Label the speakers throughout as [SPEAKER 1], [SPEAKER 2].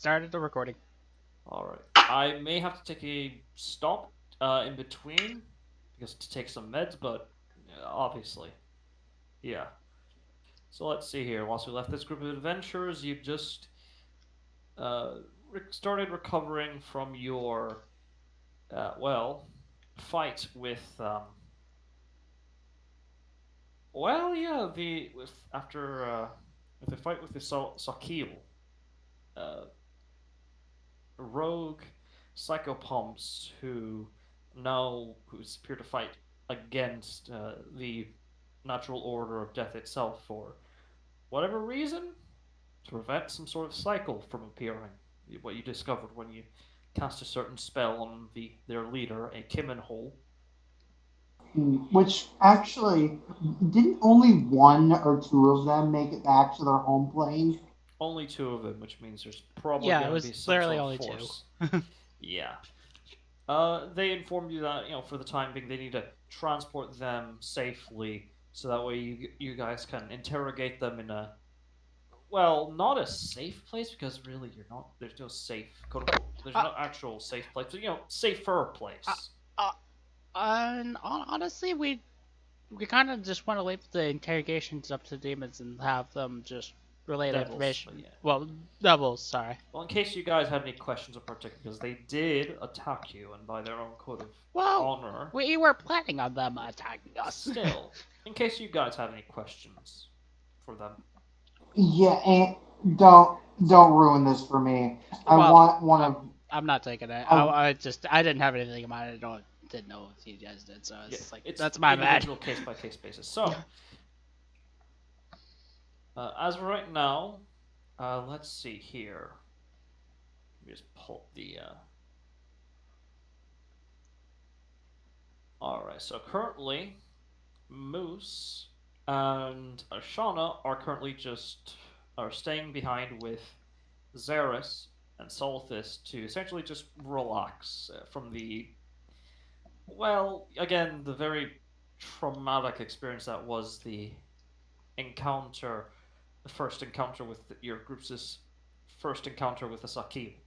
[SPEAKER 1] started the recording.
[SPEAKER 2] Alright. I may have to take a stop in between because to take some meds, but obviously. Yeah. So let's see here. Once we left this group of adventurers, you just uh, started recovering from your, fight with, with the fight with the Sakil, uh, rogue psychopomps who appear to fight against the natural order of death itself for whatever reason to prevent some sort of cycle from appearing. What you discovered when you cast a certain spell on their leader, a Kimenhole.
[SPEAKER 3] Which actually, didn't only one or two of them make it back to their home plane?
[SPEAKER 2] Only two of them, which means there's probably
[SPEAKER 1] Yeah, it
[SPEAKER 2] going to be
[SPEAKER 1] was
[SPEAKER 2] some
[SPEAKER 1] literally
[SPEAKER 2] sort of
[SPEAKER 1] only two.
[SPEAKER 2] force. Yeah. They informed you that for the time being they need to transport them safely, so that way you guys can interrogate them in a not a safe place because really you're not. There's no safe quote unquote. There's
[SPEAKER 1] Uh,
[SPEAKER 2] no actual safe place, but safer
[SPEAKER 1] uh,
[SPEAKER 2] place.
[SPEAKER 1] uh, and honestly, we kind of just want to leave the interrogations up to demons and have them just relay the
[SPEAKER 2] Devils, but
[SPEAKER 1] information.
[SPEAKER 2] yeah.
[SPEAKER 1] Well, devils, sorry.
[SPEAKER 2] Well, in case you guys had any questions in particular, because they did attack you, and by their own code of
[SPEAKER 1] Well,
[SPEAKER 2] honor,
[SPEAKER 1] we were planning on them attacking us.
[SPEAKER 2] still, in case you guys have any questions for them.
[SPEAKER 3] Yeah, and don't ruin this for me. I
[SPEAKER 1] Well,
[SPEAKER 3] want one of
[SPEAKER 1] I'm not taking it.
[SPEAKER 3] I,
[SPEAKER 1] I didn't have anything in mind. Didn't know if you guys did, so
[SPEAKER 2] Yeah,
[SPEAKER 1] it's like
[SPEAKER 2] it's
[SPEAKER 1] that's my bad.
[SPEAKER 2] individual case by case basis. So, as of right now, let's see here. Let me just pull the. Alright, so currently, Moose and Ashana are currently are staying behind with Xeris and Solthis to essentially just relax from again, the very traumatic experience that was encounter, the first encounter with your group's first encounter with the Saki.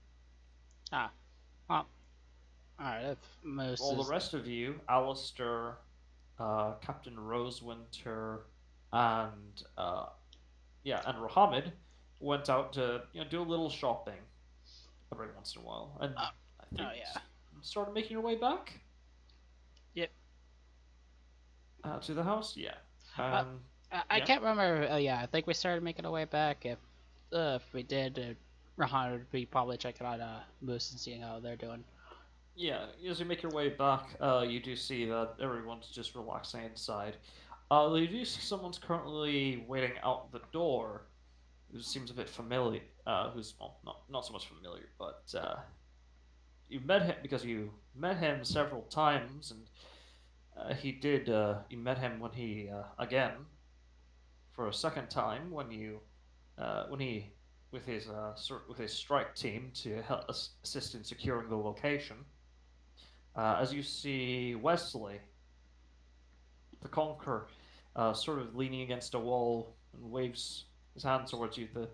[SPEAKER 1] Ah, well, alright. If most
[SPEAKER 2] All the
[SPEAKER 1] is
[SPEAKER 2] rest of you, Alistair, Captain Rosewinter, and and Rahamid went out to do a little shopping every once in a while, and I think
[SPEAKER 1] yeah.
[SPEAKER 2] started making your way back.
[SPEAKER 1] Yep.
[SPEAKER 2] To the house, yeah.
[SPEAKER 1] Uh,
[SPEAKER 2] Um,
[SPEAKER 1] I
[SPEAKER 2] yeah,
[SPEAKER 1] can't remember. Yeah, I think we started making our way back. If we did, Rahan would be probably checking out Moose and seeing how they're doing.
[SPEAKER 2] yeah. As you make your way back, you do see that everyone's just relaxing inside. You do see someone's currently waiting out the door, who seems a bit familiar. Who's not so much familiar, but you met him because you met him several times, and he did. You met him when he again for a second time when he with his strike team to help assist in securing the location. As you see Wesley, the Conqueror, sort of leaning against a wall and waves his hand towards you. The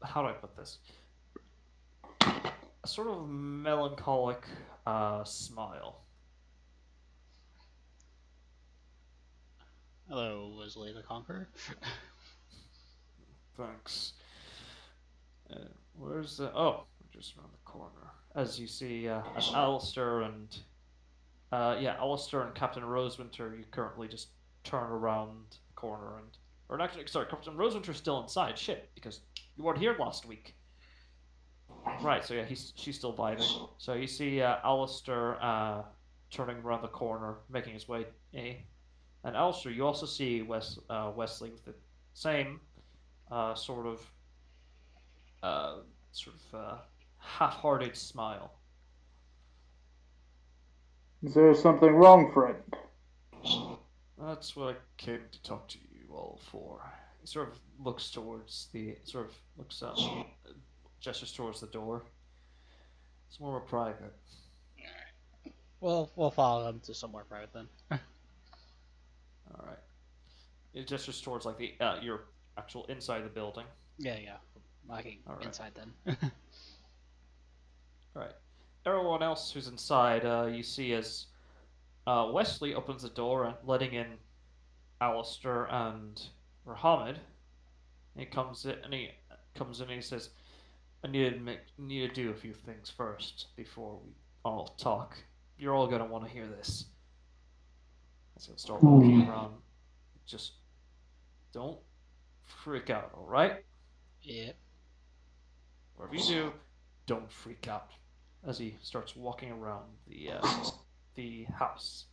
[SPEAKER 2] How do I put this? A sort of melancholic smile.
[SPEAKER 1] Hello, Wesley the Conqueror.
[SPEAKER 2] Thanks. Where's the? Oh, we're just around the corner. As you see, as Alistair and Alistair and Captain Rosewinter, you currently just turn around the corner or actually, sorry, Captain Rosewinter's still inside. Shit, because you weren't here last week. Right. So yeah, she's still vibing. So you see Alistair turning around the corner, making his way. And Alistair, you also see Wesley with the same uh, sort of uh, half-hearted smile.
[SPEAKER 4] Is there something wrong, friend?
[SPEAKER 2] That's what I came to talk to you all for. He sort of looks towards gestures towards the door. It's more private.
[SPEAKER 1] We'll follow them to somewhere private then.
[SPEAKER 2] All right. It gestures towards like the your actual inside the building.
[SPEAKER 1] Yeah, yeah. Walking
[SPEAKER 2] All right.
[SPEAKER 1] inside then.
[SPEAKER 2] All right. Everyone else who's inside, you see as Wesley opens the door and letting in Alistair and Muhammad. He comes in and he says, "I need to do a few things first before we all talk. You're all gonna want to hear this." So he'll start walking around. Just don't freak out, all right?
[SPEAKER 1] Yep.
[SPEAKER 2] Whatever you do, don't freak out. As he starts walking around the house.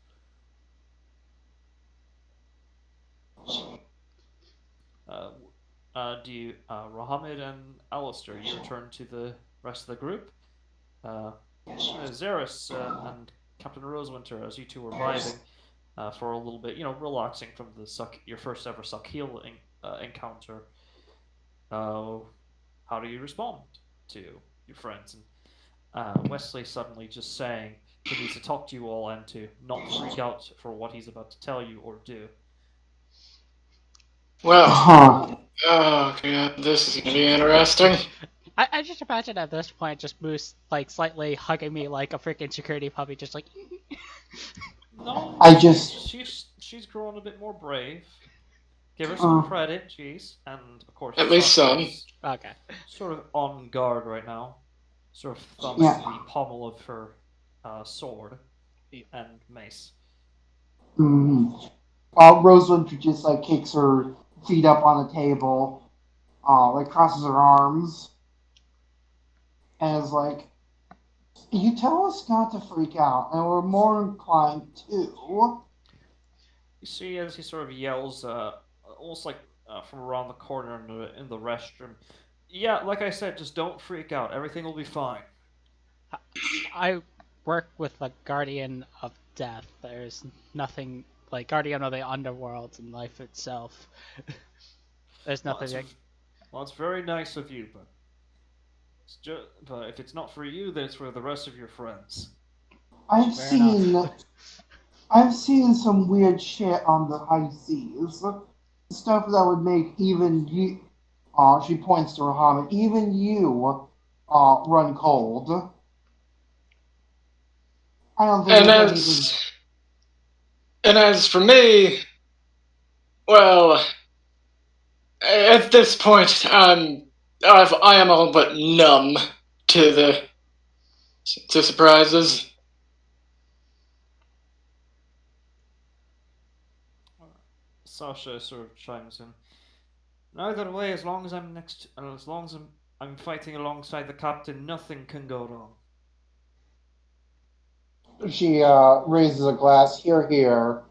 [SPEAKER 2] Uh, do you, Muhammad and Alistair, you return to the rest of the group? Uh, Zeris and Captain Rosewinter, as you two were vibing for a little bit, relaxing from your first ever Sakil encounter. How do you respond to your friends? And Wesley suddenly just saying he needs to talk to you all and to not freak out for what he's about to tell you or do.
[SPEAKER 5] Well,
[SPEAKER 3] Huh.
[SPEAKER 5] oh god, this is gonna be interesting.
[SPEAKER 1] I just imagine at this point just Moose like slightly hugging me like a freaking security puppy, just like.
[SPEAKER 2] No,
[SPEAKER 3] I just-
[SPEAKER 2] she's grown a bit more brave. Give her some credit, jeez. And of course,
[SPEAKER 5] At least some.
[SPEAKER 2] Sasha's
[SPEAKER 1] Okay.
[SPEAKER 2] sort of on guard right now, sort of thumbing
[SPEAKER 3] Yeah.
[SPEAKER 2] the pommel of her sword
[SPEAKER 1] Yeah.
[SPEAKER 2] and mace.
[SPEAKER 3] Rosalind just like kicks her feet up on the table, like crosses her arms, and is like, "You tell us not to freak out, and we're more inclined to."
[SPEAKER 2] You see, as he sort of yells, almost like from around the corner in the restroom. Yeah, like I said, just don't freak out. Everything will be fine.
[SPEAKER 1] I work with the Guardian of Death. There's nothing like Guardian of the Underworld and life itself. There's nothing.
[SPEAKER 2] Well, it's very nice of you, but but if it's not for you, then it's for the rest of your friends.
[SPEAKER 3] I've
[SPEAKER 1] Fair
[SPEAKER 3] seen
[SPEAKER 1] enough.
[SPEAKER 3] I've seen some weird shit on the high seas. Stuff that would make even you, she points to Muhammad, even you, run cold. I don't think
[SPEAKER 5] And
[SPEAKER 3] there's anything.
[SPEAKER 5] as for me, well, at this point, I am all but numb to surprises.
[SPEAKER 2] Sasha sort of chimes in. Either way, as long as I'm fighting alongside the captain, nothing can go wrong.
[SPEAKER 3] She raises a glass. Here, here.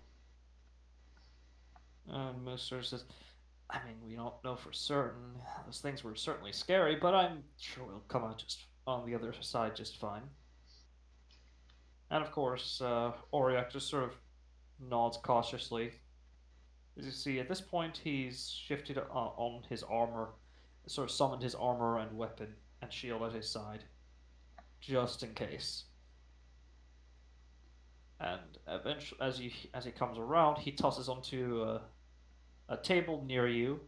[SPEAKER 2] And Mooser says, I mean, we don't know for certain. Those things were certainly scary, but I'm sure we'll come out just on the other side just fine. And of course, Auriak just sort of nods cautiously. As you see, at this point, he's shifted on his armor, sort of summoned his armor and weapon and shield at his side, just in case. And eventually, as he comes around, he tosses onto a table near you.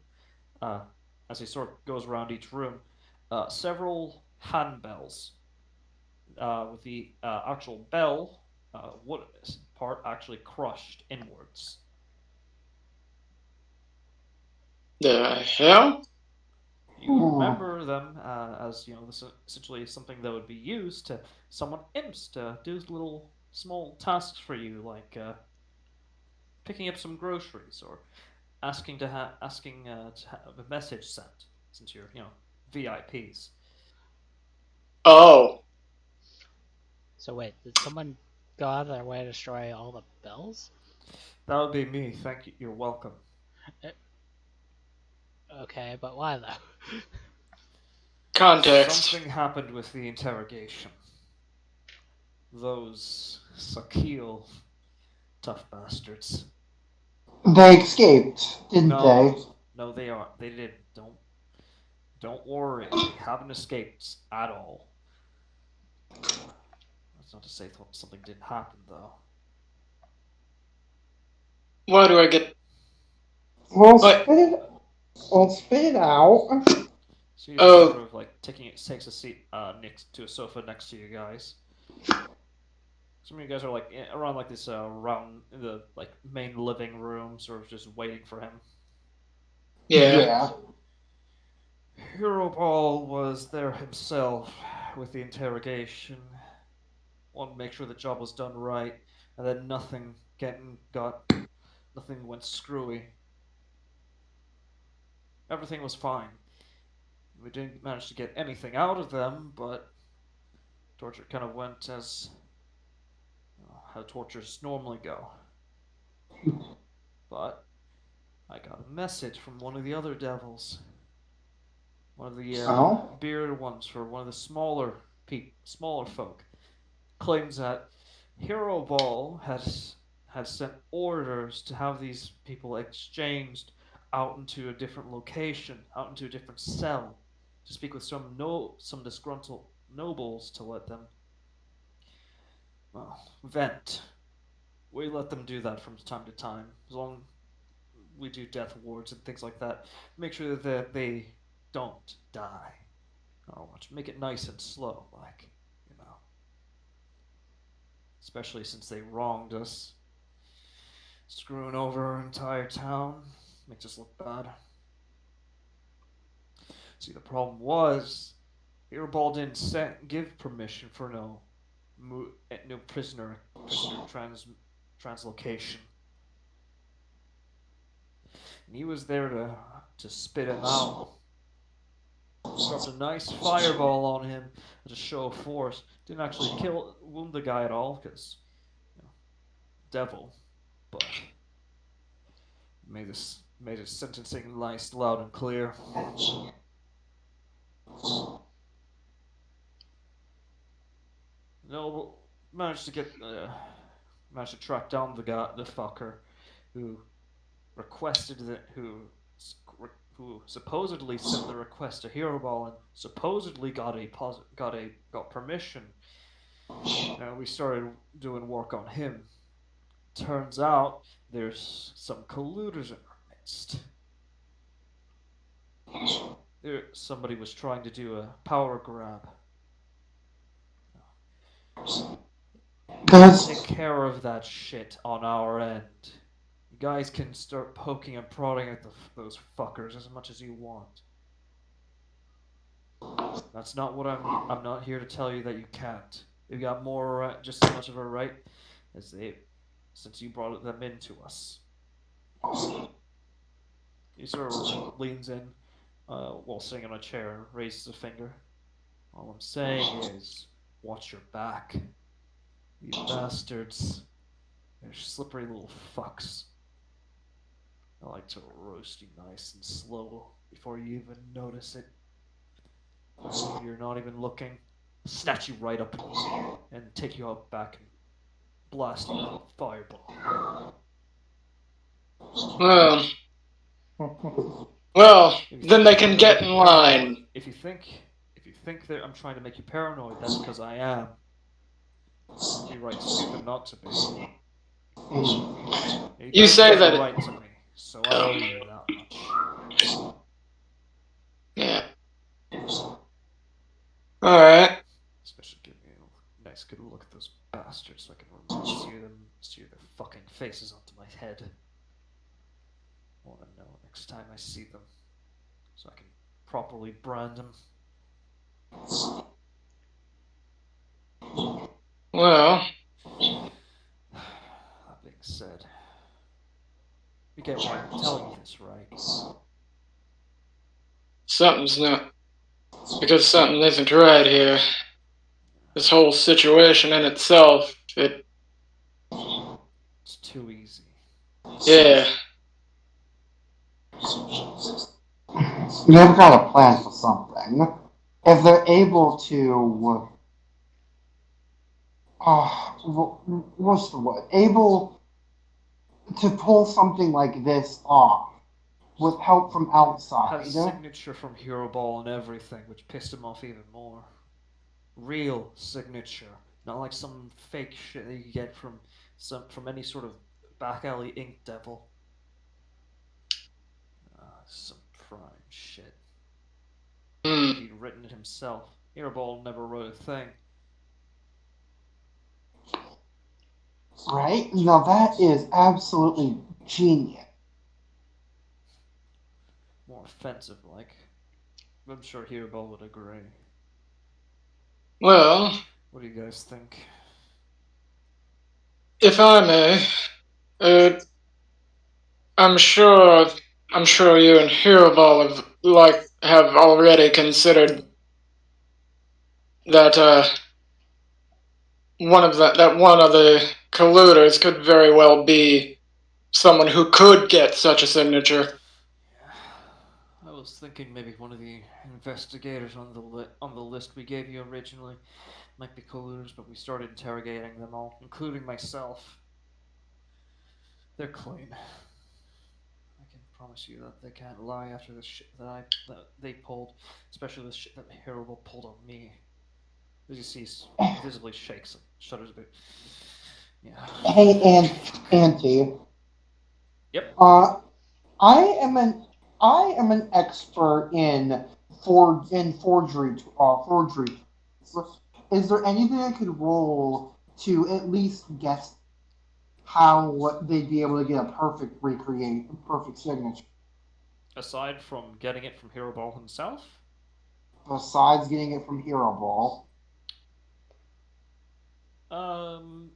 [SPEAKER 2] As he sort of goes around each room, several handbells with the actual bell wood part actually crushed inwards.
[SPEAKER 5] The hell?
[SPEAKER 2] You remember them as this is essentially something that would be used to summon imps to do little small tasks for you, like picking up some groceries or asking to have a message sent, since you're VIPs.
[SPEAKER 5] Oh,
[SPEAKER 1] So wait, did someone go out of their way to destroy all the bells?
[SPEAKER 2] That would be me. Thank you. You're welcome.
[SPEAKER 1] Okay, but why though?
[SPEAKER 5] context.
[SPEAKER 2] Something happened with the interrogation. Those Sakil tough bastards.
[SPEAKER 3] They escaped, didn't they?
[SPEAKER 2] No, they aren't. They didn't. Don't worry. They haven't escaped at all. That's not to say something didn't happen, though.
[SPEAKER 5] Why do I get?
[SPEAKER 3] Well,
[SPEAKER 5] What?
[SPEAKER 3] spit it out.
[SPEAKER 2] So he's
[SPEAKER 5] Oh.
[SPEAKER 2] sort of like takes a seat next to a sofa next to you guys. Some of you guys are like around like this around the like main living room, sort of just waiting for him.
[SPEAKER 5] Yeah.
[SPEAKER 2] Hero Ball was there himself with the interrogation. Wanted to make sure the job was done right, and then nothing went screwy. Everything was fine. We didn't manage to get anything out of them, but torture kind of went as how tortures normally go. But I got a message from one of the other devils. One of the bearded ones for one of the smaller folk. Claims that Hero Ball has sent orders to have these people exchanged out into a different location, out into a different cell, to speak with some disgruntled nobles to let them vent. We let them do that from time to time, as long we do death wards and things like that. Make sure that they don't die. Make it nice and slow, especially since they wronged us, screwing over our entire town, makes us look bad. See, the problem was, Earball didn't give permission for no prisoner translocation. And he was there to spit him out. Dropped a nice fireball on him as a show of force. Didn't actually wound the guy at all, because devil, but made his sentencing nice, loud, and clear. No, managed to track down the fucker who supposedly sent the request to Hero Ball and supposedly got permission. Now we started doing work on him. Turns out there's some colluders in our midst. Somebody was trying to do a power grab. Take care of that shit on our end. You guys can start poking and prodding at those fuckers as much as you want. That's not what I'm not here to tell you that you can't. You've got more, just as much of a right as since you brought them into us. He sort of leans in while sitting on a chair and raises a finger. All I'm saying is, watch your back. These bastards, they're slippery little fucks. I like to roast you nice and slow before you even notice it. You're not even looking. Snatch you right up and take you out back and blast you with a fireball.
[SPEAKER 5] Well, then they can get in line.
[SPEAKER 2] If you think that I'm trying to make you paranoid, that's because I am. You'd be right stupid not to be.
[SPEAKER 5] You say that
[SPEAKER 2] right to me, so I owe you that much.
[SPEAKER 5] Yeah. Alright.
[SPEAKER 2] Especially give me a nice good look at those bastards so I can see their fucking faces onto my head. I want to know next time I see them, so I can properly brand them.
[SPEAKER 5] Well.
[SPEAKER 2] That being said, you get why I'm telling you this, right?
[SPEAKER 5] Something's not. Because something isn't right here. This whole situation in itself,
[SPEAKER 2] it's too easy.
[SPEAKER 5] Yeah.
[SPEAKER 3] You've got a plan for something. If they're able to, what's the word? Able to pull something like this off with help from outside.
[SPEAKER 2] Had a signature from Hero Ball and everything, which pissed him off even more. Real signature, not like some fake shit that you get from any sort of back alley ink devil. Some prime shit.
[SPEAKER 5] Hmm.
[SPEAKER 2] If he'd written it himself. Hairball never wrote a thing.
[SPEAKER 3] Right? Now that is absolutely genius.
[SPEAKER 2] More offensive, like. I'm sure Hairball would agree.
[SPEAKER 5] Well,
[SPEAKER 2] What do you guys think?
[SPEAKER 5] if I may, uh, I'm sure, I'm sure you and Hirobal have already considered that one of the colluders could very well be someone who could get such a signature.
[SPEAKER 2] I was thinking maybe one of the investigators on the list we gave you originally might be colluders, but we started interrogating them all, including myself. They're clean. I can promise you that they can't lie after the shit that they pulled, especially the shit that Hannibal pulled on me. As you see, visibly shakes, shudders a bit. Yeah.
[SPEAKER 3] Hey, Auntie.
[SPEAKER 2] Yep.
[SPEAKER 3] Uh, I am an I am an expert in forgery. So, is there anything I could roll to at least guess how they'd be able to get a perfect signature,
[SPEAKER 2] Aside from getting it from Hero Ball himself,
[SPEAKER 3] besides getting it from Hero Ball?
[SPEAKER 2] um,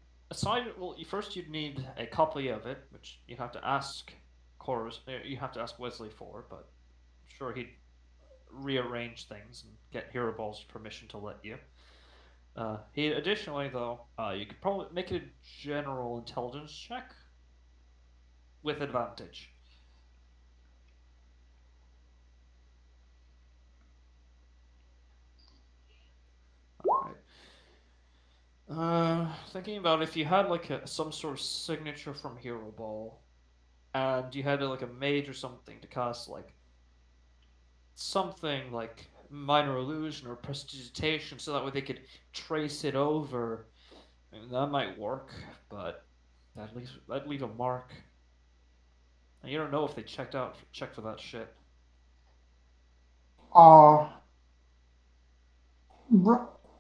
[SPEAKER 2] first you'd need a copy of it, which you have to ask you have to ask Wesley for, but I'm sure he'd rearrange things and get Hero Ball's permission to let you. He additionally, though, you could probably make a general intelligence check with advantage. All right. Thinking about if you had like some sort of signature from Hero Ball, and you had like a mage or something to cast like something like minor illusion or prestidigitation, so that way they could trace it over. I mean, that might work, but that'd leave a mark, and you don't know if they checked for that shit.
[SPEAKER 3] Uh,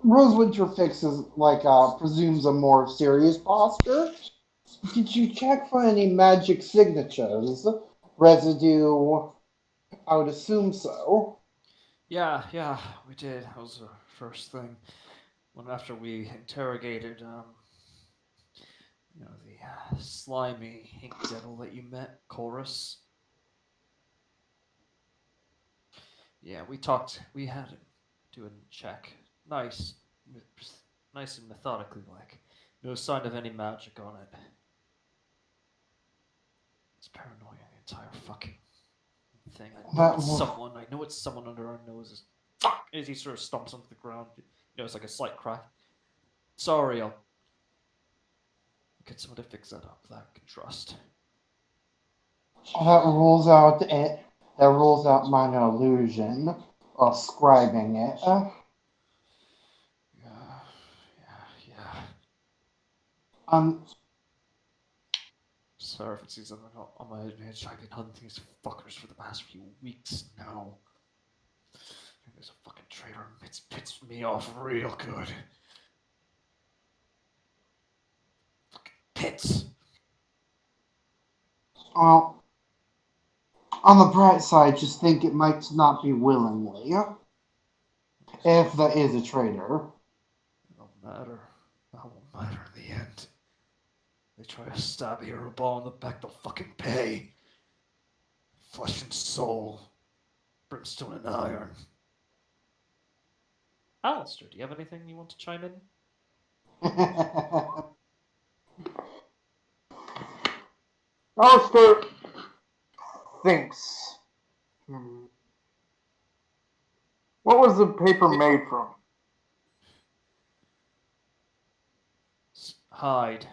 [SPEAKER 3] Rosewood fixes presumes a more serious posture. Did you check for any magic signatures? Residue? I would assume so.
[SPEAKER 2] Yeah, we did. That was the first thing. When after we interrogated, the slimy ink devil that you met, Chorus. Yeah, we talked. We had him do a check. Nice, nice and methodically, like no sign of any magic on it. It's paranoia, the entire fucking thing. I know
[SPEAKER 3] That
[SPEAKER 2] it's
[SPEAKER 3] w-
[SPEAKER 2] someone. I know it's someone under our noses. Fuck! As he sort of stomps onto the ground, it's like a slight crack. Sorry, I'll get someone to fix that up that I can trust.
[SPEAKER 3] that rules out that rules out minor illusion of scribing it.
[SPEAKER 2] Yeah.
[SPEAKER 3] Um,
[SPEAKER 2] Sorry if it seems on my edge. I've been hunting these fuckers for the past few weeks now. There's a fucking traitor. It's pissed me off real good. Fucking pits.
[SPEAKER 3] well, on the bright side, just think it might not be willingly, if that is a traitor.
[SPEAKER 2] It don't matter. That won't matter in the end. They try to stab a hero ball in the back, they'll fucking pay. Flesh and soul. Brimstone and iron. Alistair, do you have anything you want to chime in?
[SPEAKER 4] Alistair thinks. What was the paper made from?
[SPEAKER 2] Hide.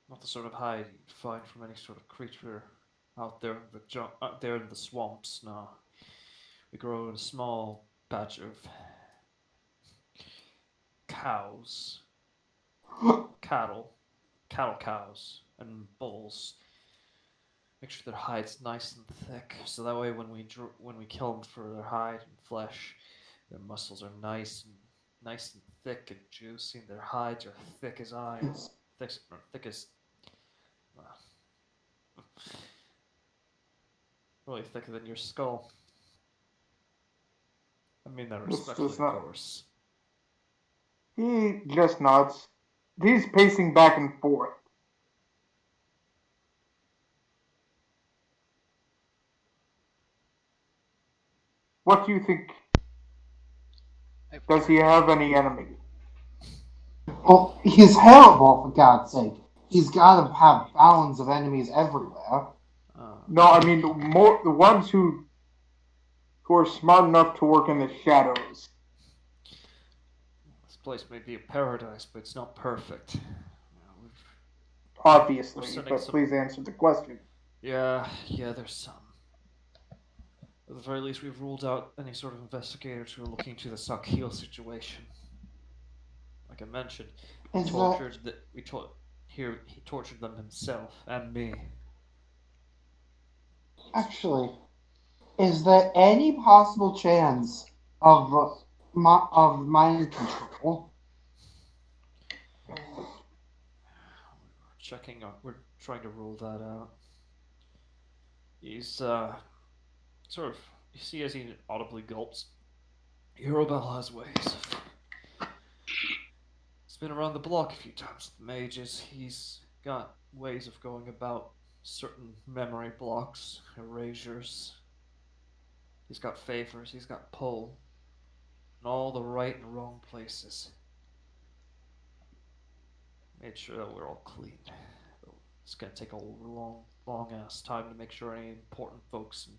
[SPEAKER 2] Not the sort of hide you'd find from any sort of creature out there in the swamps. No, we grow a small patch of cows, cattle, cows, and bulls. Make sure their hide's nice and thick, so that way when we kill them for their hide and flesh, their muscles are nice and thick and juicy, and their hides are thick as iron, thick as really thicker than your skull. I mean that
[SPEAKER 4] This
[SPEAKER 2] respectfully,
[SPEAKER 4] does
[SPEAKER 2] of
[SPEAKER 4] not.
[SPEAKER 2] course.
[SPEAKER 4] He just nods. He's pacing back and forth. What do you think? Does he have any enemy?
[SPEAKER 3] Well, he's terrible, for God's sake. He's got to have thousands of enemies everywhere.
[SPEAKER 4] No, I mean the ones who are smart enough to work in the shadows.
[SPEAKER 2] This place may be a paradise, but it's not perfect.
[SPEAKER 4] Obviously,
[SPEAKER 2] sending
[SPEAKER 4] but
[SPEAKER 2] some-
[SPEAKER 4] please answer the question.
[SPEAKER 2] Yeah, there's some. At the very least, we've ruled out any sort of investigators who are looking into the Sakil situation. Like I mentioned, he tortured them himself and me.
[SPEAKER 3] Actually, is there any possible chance of mind control?
[SPEAKER 2] We're trying to rule that out. He's sort of, you see as he audibly gulps, Eurobell has ways. He's been around the block a few times with mages. He's got ways of going about certain memory blocks, erasures. He's got favors, he's got pull, in all the right and wrong places. Made sure that we're all clean. It's gonna take a long ass time to make sure any important folks and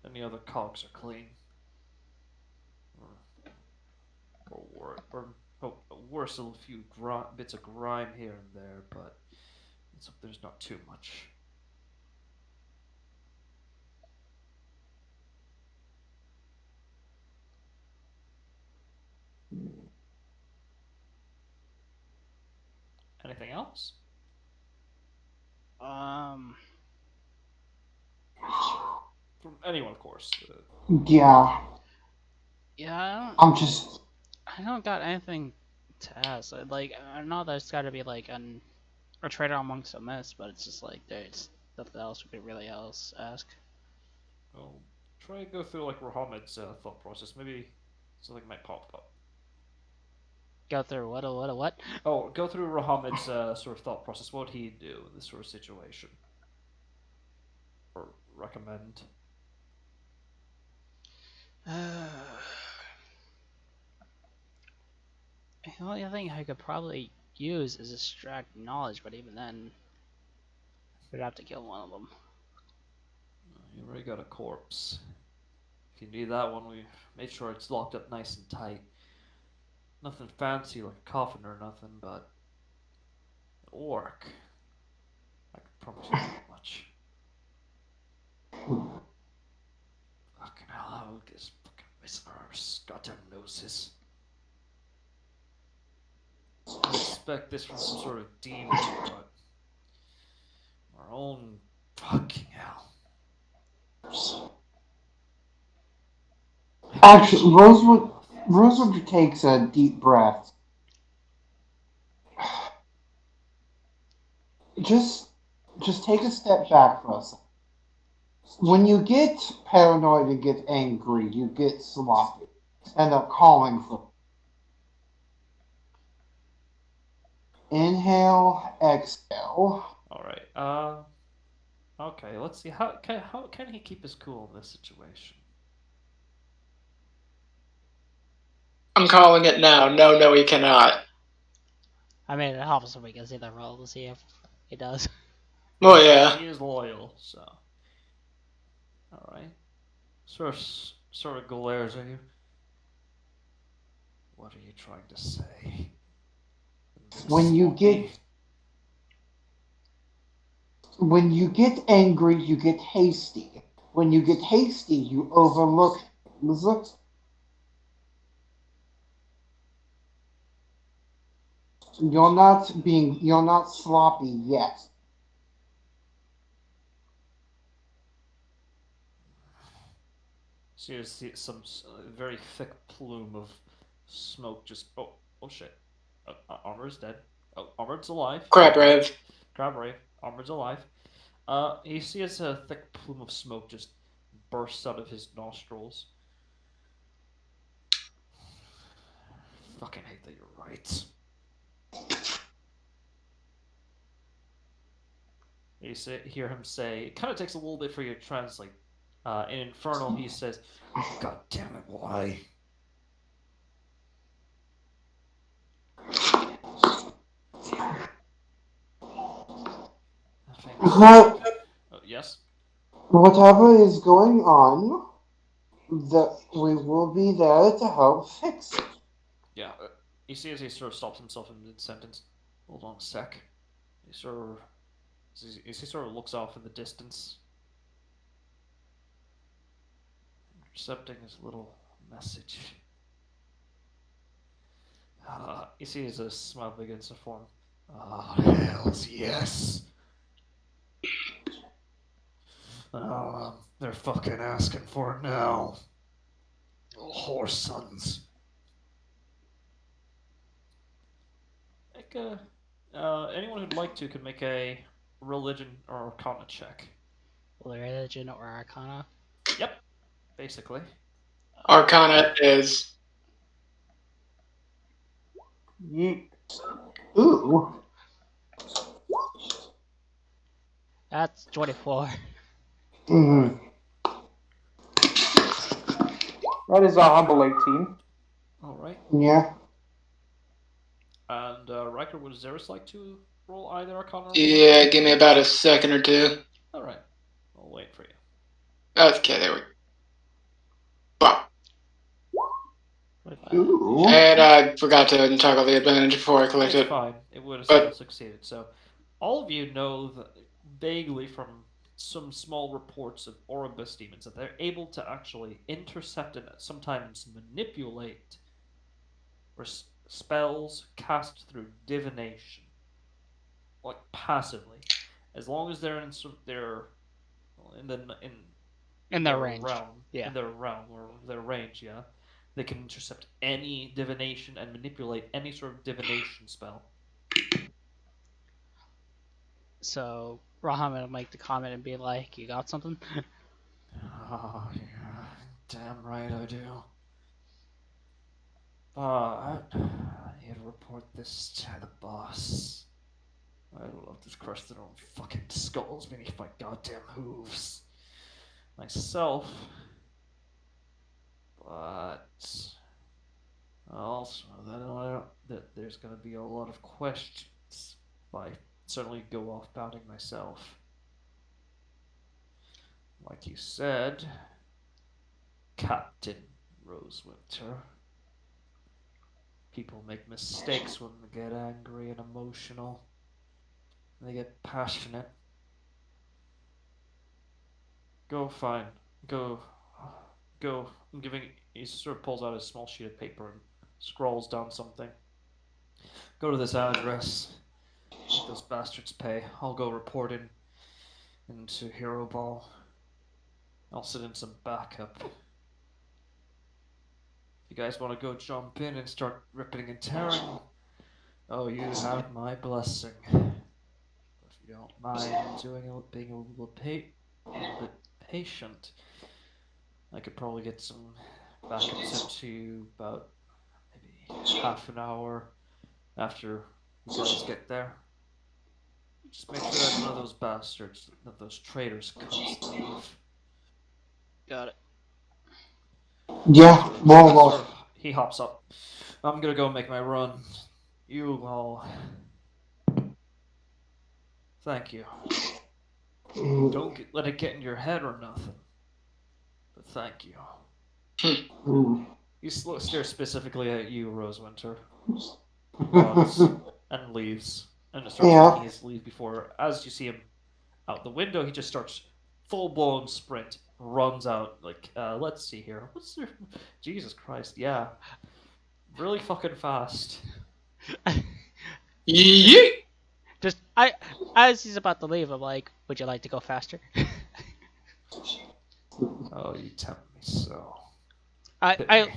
[SPEAKER 2] any other cogs are clean. Or worse, a few bits of grime here and there, but there's not too much. Anything else? From anyone, of course.
[SPEAKER 3] Yeah,
[SPEAKER 1] Yeah,
[SPEAKER 3] I
[SPEAKER 1] I don't got anything to ask. Like, I know there's got to be like a traitor amongst the mist, but it's just like there's nothing else we could really else ask.
[SPEAKER 2] Well, try to go through like Rahamed's thought process. Maybe something might pop up.
[SPEAKER 1] Go through what?
[SPEAKER 2] Oh, go through Rahamed's sort of thought process. What would he do in this sort of situation? Or recommend?
[SPEAKER 1] The only thing I could probably use is extract knowledge, but even then, we'd have to kill one of them.
[SPEAKER 2] You already got a corpse. If you need that one, we made sure it's locked up nice and tight. Nothing fancy like a coffin or nothing, but it'll work. I can promise you that much. Fucking hell, how will get fucking missing our goddamn noses. I expect this from some sort of demon, but our own fucking hell.
[SPEAKER 3] Actually, Rosewood takes a deep breath. Just take a step back for a second. When you get paranoid and get angry, you get sloppy. End up calling for. Inhale, exhale.
[SPEAKER 2] All right. Okay. Let's see. How can he keep his cool in this situation?
[SPEAKER 5] I'm calling it now. No, he cannot.
[SPEAKER 1] I mean, it helps if we can see the roll to see if he does.
[SPEAKER 5] Oh yeah.
[SPEAKER 2] He is loyal, so. All right. Sort of glares at you. What are you trying to say?
[SPEAKER 3] When you get angry, you get hasty. When you get hasty, you overlook things. You're not sloppy yet.
[SPEAKER 2] So you see some very thick plume of smoke just. Oh shit. Armor's dead. Oh, Armored's alive.
[SPEAKER 5] Crap, Rev.
[SPEAKER 2] Grab Ray. Armored's alive. You see as a thick plume of smoke just bursts out of his nostrils. Fucking hate that you're right. You hear him say, it kind of takes a little bit for you to translate. In Infernal, he says, "God damn it, why?"
[SPEAKER 3] But
[SPEAKER 2] Yes?
[SPEAKER 3] whatever is going on, that we will be there to help fix it.
[SPEAKER 2] Yeah. You see as he sort of stops himself in mid-sentence. Hold on a sec. He sort of looks off in the distance, intercepting his little message. You see as a smile begins to form. Ah, hells yes. They're fucking asking for it now. Whore sons. Anyone who'd like to could make a religion or arcana check.
[SPEAKER 1] Religion or Arcana?
[SPEAKER 2] Yep, basically.
[SPEAKER 5] Arcana is.
[SPEAKER 4] Yeet.
[SPEAKER 3] Ooh.
[SPEAKER 1] That's 24.
[SPEAKER 3] Mm.
[SPEAKER 4] That is a humble 18.
[SPEAKER 2] Alright.
[SPEAKER 3] Yeah.
[SPEAKER 2] And Riker, would Zeris like to roll either arcana or
[SPEAKER 5] Yeah, give me about a second or two.
[SPEAKER 2] Alright. I'll wait for you.
[SPEAKER 5] Okay, there we go.
[SPEAKER 3] Ooh.
[SPEAKER 5] And I forgot to toggle the advantage before I collected.
[SPEAKER 2] It's fine. It would have still succeeded. So, all of you know that vaguely from some small reports of Oribus demons that they're able to actually intercept and sometimes manipulate spells cast through divination, like passively, as long as they're in
[SPEAKER 1] In their range.
[SPEAKER 2] realm,
[SPEAKER 1] Yeah.
[SPEAKER 2] in their realm or their range, yeah, they can intercept any divination and manipulate any sort of divination spell.
[SPEAKER 1] So Raham will make the comment and be like, "You got something?"
[SPEAKER 2] Oh, yeah, damn right I do. But I need to report this to the boss. I'd love to crush their own fucking skulls beneath my goddamn hooves. Myself. But also that there's going to be a lot of questions. I certainly go off bounding myself. Like you said, Captain Rosewinter. People make mistakes when they get angry and emotional. They get passionate. Go. I'm giving. He sort of pulls out a small sheet of paper and scrawls down something. Go to this address. Make those bastards pay. I'll go report into Hero Ball. I'll sit in some backup. If you guys want to go jump in and start ripping and tearing, oh, you have my blessing. If you don't mind being a little bit patient, I could probably get some backup sent to you about maybe half an hour after you guys get there. Just make sure that none of those bastards, none of those traitors cunts leave.
[SPEAKER 1] Got it.
[SPEAKER 3] Yeah. Well.
[SPEAKER 2] He hops up. I'm gonna go make my run. You all. Thank you. Don't let it get in your head or nothing. But thank you. He stares specifically at you, Rosewinter. Nods and leaves. And starts making his leave before, as you see him out the window, he just starts full-blown sprint. Runs out, like, let's see here. What's there? Jesus Christ, yeah. Really fucking fast.
[SPEAKER 5] Yeet!
[SPEAKER 1] As he's about to leave, I'm like, "Would you like to go faster?"
[SPEAKER 2] Oh, you tempt me so. Hit
[SPEAKER 1] I
[SPEAKER 2] me.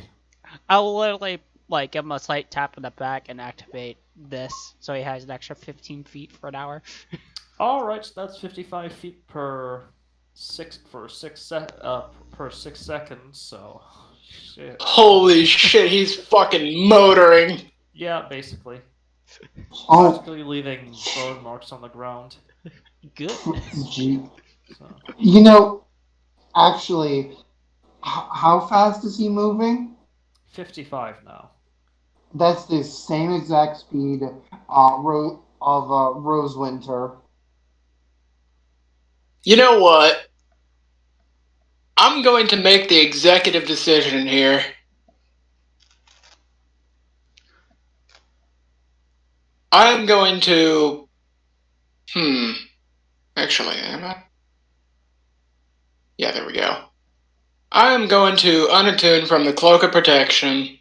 [SPEAKER 1] I'll literally like give him a slight tap in the back and activate this, so he has an extra 15 feet for an hour.
[SPEAKER 2] All right, so that's 55 feet per per 6 seconds. So, shit.
[SPEAKER 5] Holy shit, he's fucking motoring.
[SPEAKER 2] Yeah, basically,
[SPEAKER 3] Oh,
[SPEAKER 2] practically leaving burn marks on the ground.
[SPEAKER 1] Good.
[SPEAKER 3] gee.
[SPEAKER 2] So,
[SPEAKER 3] You know, actually, how fast is he moving?
[SPEAKER 2] 55 now.
[SPEAKER 3] That's the same exact speed of Rose Winter.
[SPEAKER 5] You know what? I'm going to make the executive decision here. I'm going to. Actually, am I? Yeah, there we go. I am going to unattune from the Cloak of Protection.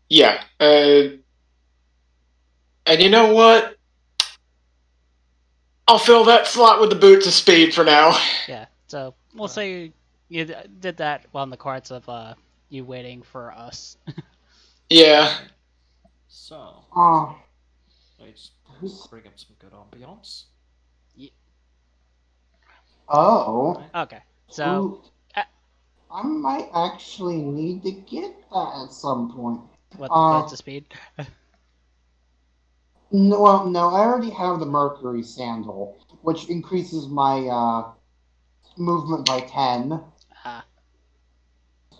[SPEAKER 5] Yeah. And you know what? I'll fill that slot with the Boots of Speed for now.
[SPEAKER 1] Yeah. So we'll say you did that while in the course of you waiting for us.
[SPEAKER 5] Yeah.
[SPEAKER 2] Right. So,
[SPEAKER 3] Oh,
[SPEAKER 2] let's bring him some good ambiance.
[SPEAKER 3] oh.
[SPEAKER 2] Right.
[SPEAKER 1] Okay. So
[SPEAKER 3] Ooh, I might actually need to get that at some point.
[SPEAKER 1] what the boots of speed?
[SPEAKER 3] No, well, no, I already have the Mercury Sandal, which increases my movement by 10,
[SPEAKER 1] Ah.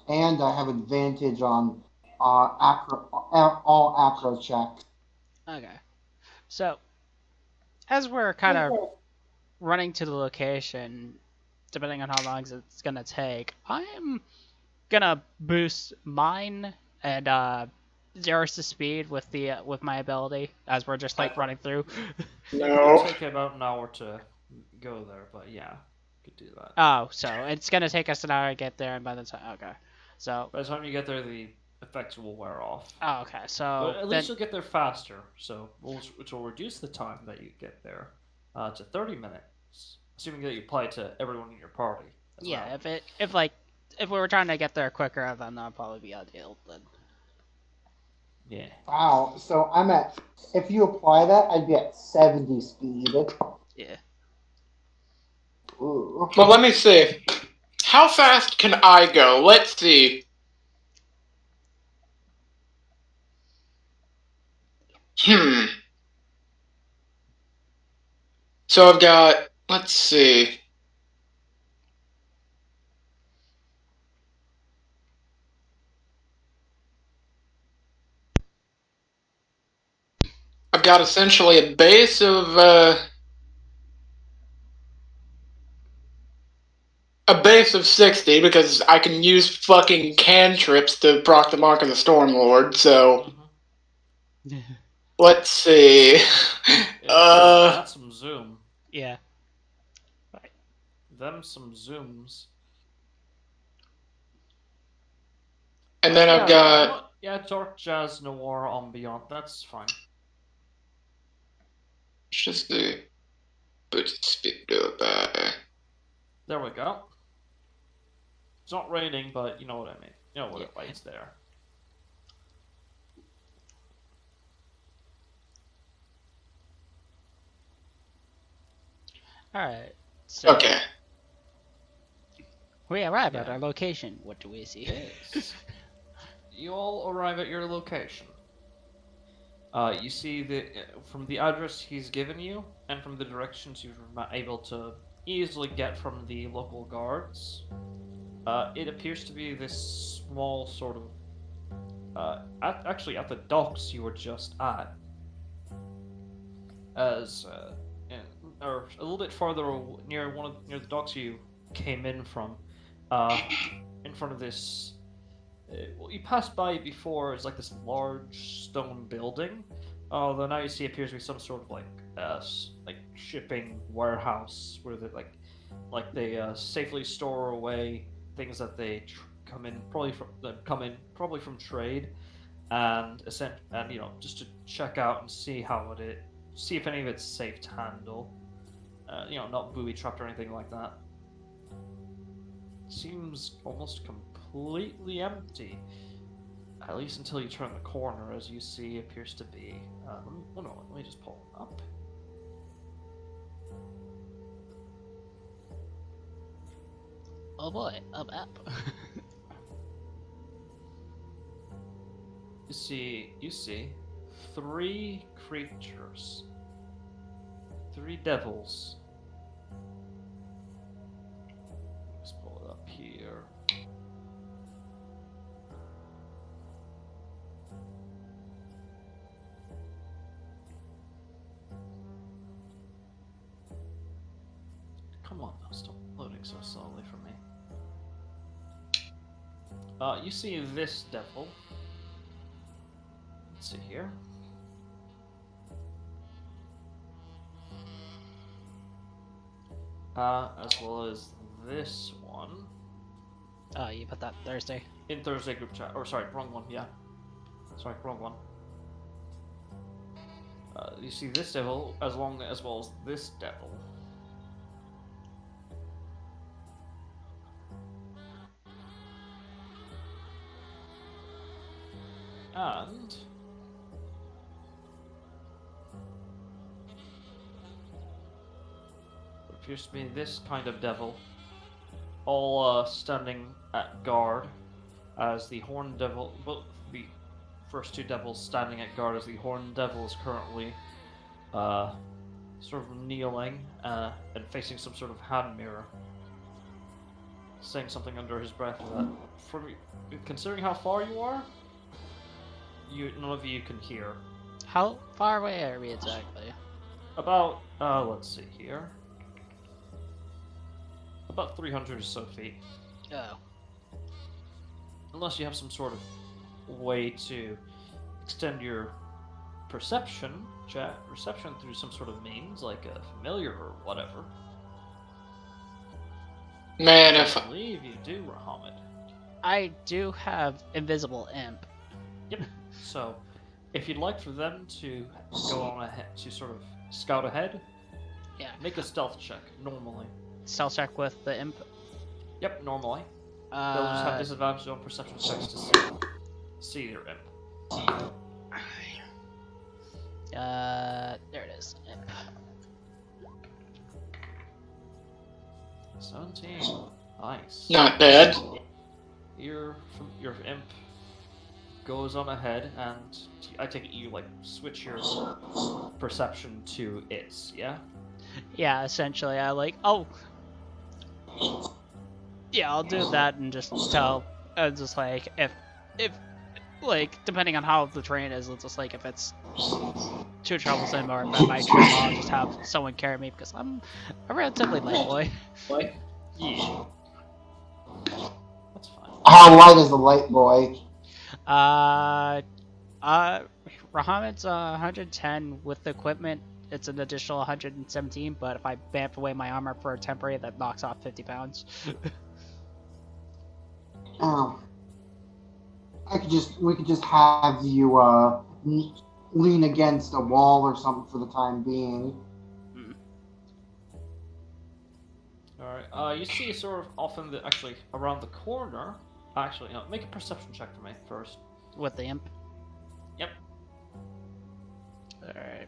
[SPEAKER 3] and I have advantage on all acro checks.
[SPEAKER 1] Okay. So as we're kind of running to the location, depending on how long it's gonna take, I'm gonna boost mine and yours to speed with the with my ability as we're just like running through.
[SPEAKER 2] It'll
[SPEAKER 5] No.
[SPEAKER 2] take about an hour to go there, but yeah, could do that.
[SPEAKER 1] Oh, so it's gonna take us an hour to get there, and by the time so
[SPEAKER 2] By the time you get there, the effects will wear off.
[SPEAKER 1] okay,
[SPEAKER 2] But
[SPEAKER 1] so
[SPEAKER 2] at
[SPEAKER 1] then
[SPEAKER 2] least you'll get there faster, which will reduce the time that you get there to 30 minutes, assuming that you apply it to everyone in your party as
[SPEAKER 1] yeah,
[SPEAKER 2] well.
[SPEAKER 1] if we were trying to get there quicker, then that'd probably be ideal. Then
[SPEAKER 2] Yeah.
[SPEAKER 3] Wow, so I'm at, if you apply that, I'd be at 70 speed.
[SPEAKER 1] yeah,
[SPEAKER 3] Ooh.
[SPEAKER 5] Well, let me see. How fast can I go? Let's see. So I've got. Let's see. I've got essentially a base of. A base of 60 because I can use fucking cantrips to proc the Mark of the Stormlord, so let's see.
[SPEAKER 2] That's some zoom.
[SPEAKER 1] yeah.
[SPEAKER 2] Them some zooms.
[SPEAKER 5] And then I've got.
[SPEAKER 2] Yeah, dark jazz noir ambient. That's fine.
[SPEAKER 5] Just the boots speed do it by.
[SPEAKER 2] There we go. It's not raining, but you know what I mean. You know what
[SPEAKER 1] Yeah.
[SPEAKER 2] it's there.
[SPEAKER 1] All right. So
[SPEAKER 5] Okay.
[SPEAKER 1] we arrive at
[SPEAKER 2] Yeah.
[SPEAKER 1] our location. What do we see?
[SPEAKER 2] Yes. You all arrive at your location. You see from the address he's given you, and from the directions you were able to easily get from the local guards. It appears to be this small sort of. Actually, at the docks you were just at, as or a little bit farther near near the docks you came in from, in front of this. Well, you passed by it before. It's like this large stone building. Although now you see appears to be some sort of like shipping warehouse where they like they safely store away things that they come in probably from trade, and just to check out and see how see if any of it's safe to handle. not booby trapped or anything like that. Seems almost completely empty. At least until you turn the corner, as you see appears to be. Let me just pull it up.
[SPEAKER 1] Oh boy, a map.
[SPEAKER 2] You see 3 creatures. 3 devils. Let's pull it up here. Come on now, stop loading so slowly for me. You see this devil. Let's see here. As well as this one.
[SPEAKER 1] Oh, you put that Thursday.
[SPEAKER 2] In Thursday group chat. Or sorry, wrong one, yeah. Sorry, wrong one. You see this devil as well as this devil. And it appears to be this kind of devil, all standing at guard, as the horned devil. Well, the first 2 devils standing at guard, as the horned devil is currently sort of kneeling and facing some sort of hand mirror, saying something under his breath that, considering how far you are, none of you can hear.
[SPEAKER 1] How far away are we exactly?
[SPEAKER 2] About, let's see here. About 300 or so feet.
[SPEAKER 1] Oh.
[SPEAKER 2] Unless you have some sort of way to extend your perception through some sort of means, like a familiar or whatever.
[SPEAKER 5] Man,
[SPEAKER 2] I believe you do, Rahamid.
[SPEAKER 1] I do have Invisible Imp.
[SPEAKER 2] Yep. So, if you'd like for them to go on ahead, to sort of scout ahead,
[SPEAKER 1] Yeah.
[SPEAKER 2] make a stealth check, normally.
[SPEAKER 1] Stealth check with the Imp.
[SPEAKER 2] Yep, normally. They'll just have disadvantage on perception checks to see your imp.
[SPEAKER 1] There it is. Imp.
[SPEAKER 2] 17. Nice.
[SPEAKER 5] not bad.
[SPEAKER 2] Your imp goes on ahead, and I take it you switch your perception to its, yeah?
[SPEAKER 1] Yeah, essentially, yeah, I'll do that and just tell, just if depending on how the terrain is, it's just if it's too troublesome or if I might trip, I'll just have someone carry me because I'm a relatively light boy.
[SPEAKER 2] Yeah. That's fine.
[SPEAKER 3] How light is the light boy?
[SPEAKER 1] Rahamid's 110 with the equipment. It's an additional 117, but if I bamf away my armor for a temporary, that knocks off 50 pounds.
[SPEAKER 3] Oh. We could just have you lean against a wall or something for the time being.
[SPEAKER 2] Alright, you see sort of often actually around the corner. Actually, no, make a perception check for me first.
[SPEAKER 1] With the imp?
[SPEAKER 2] Yep.
[SPEAKER 1] Alright,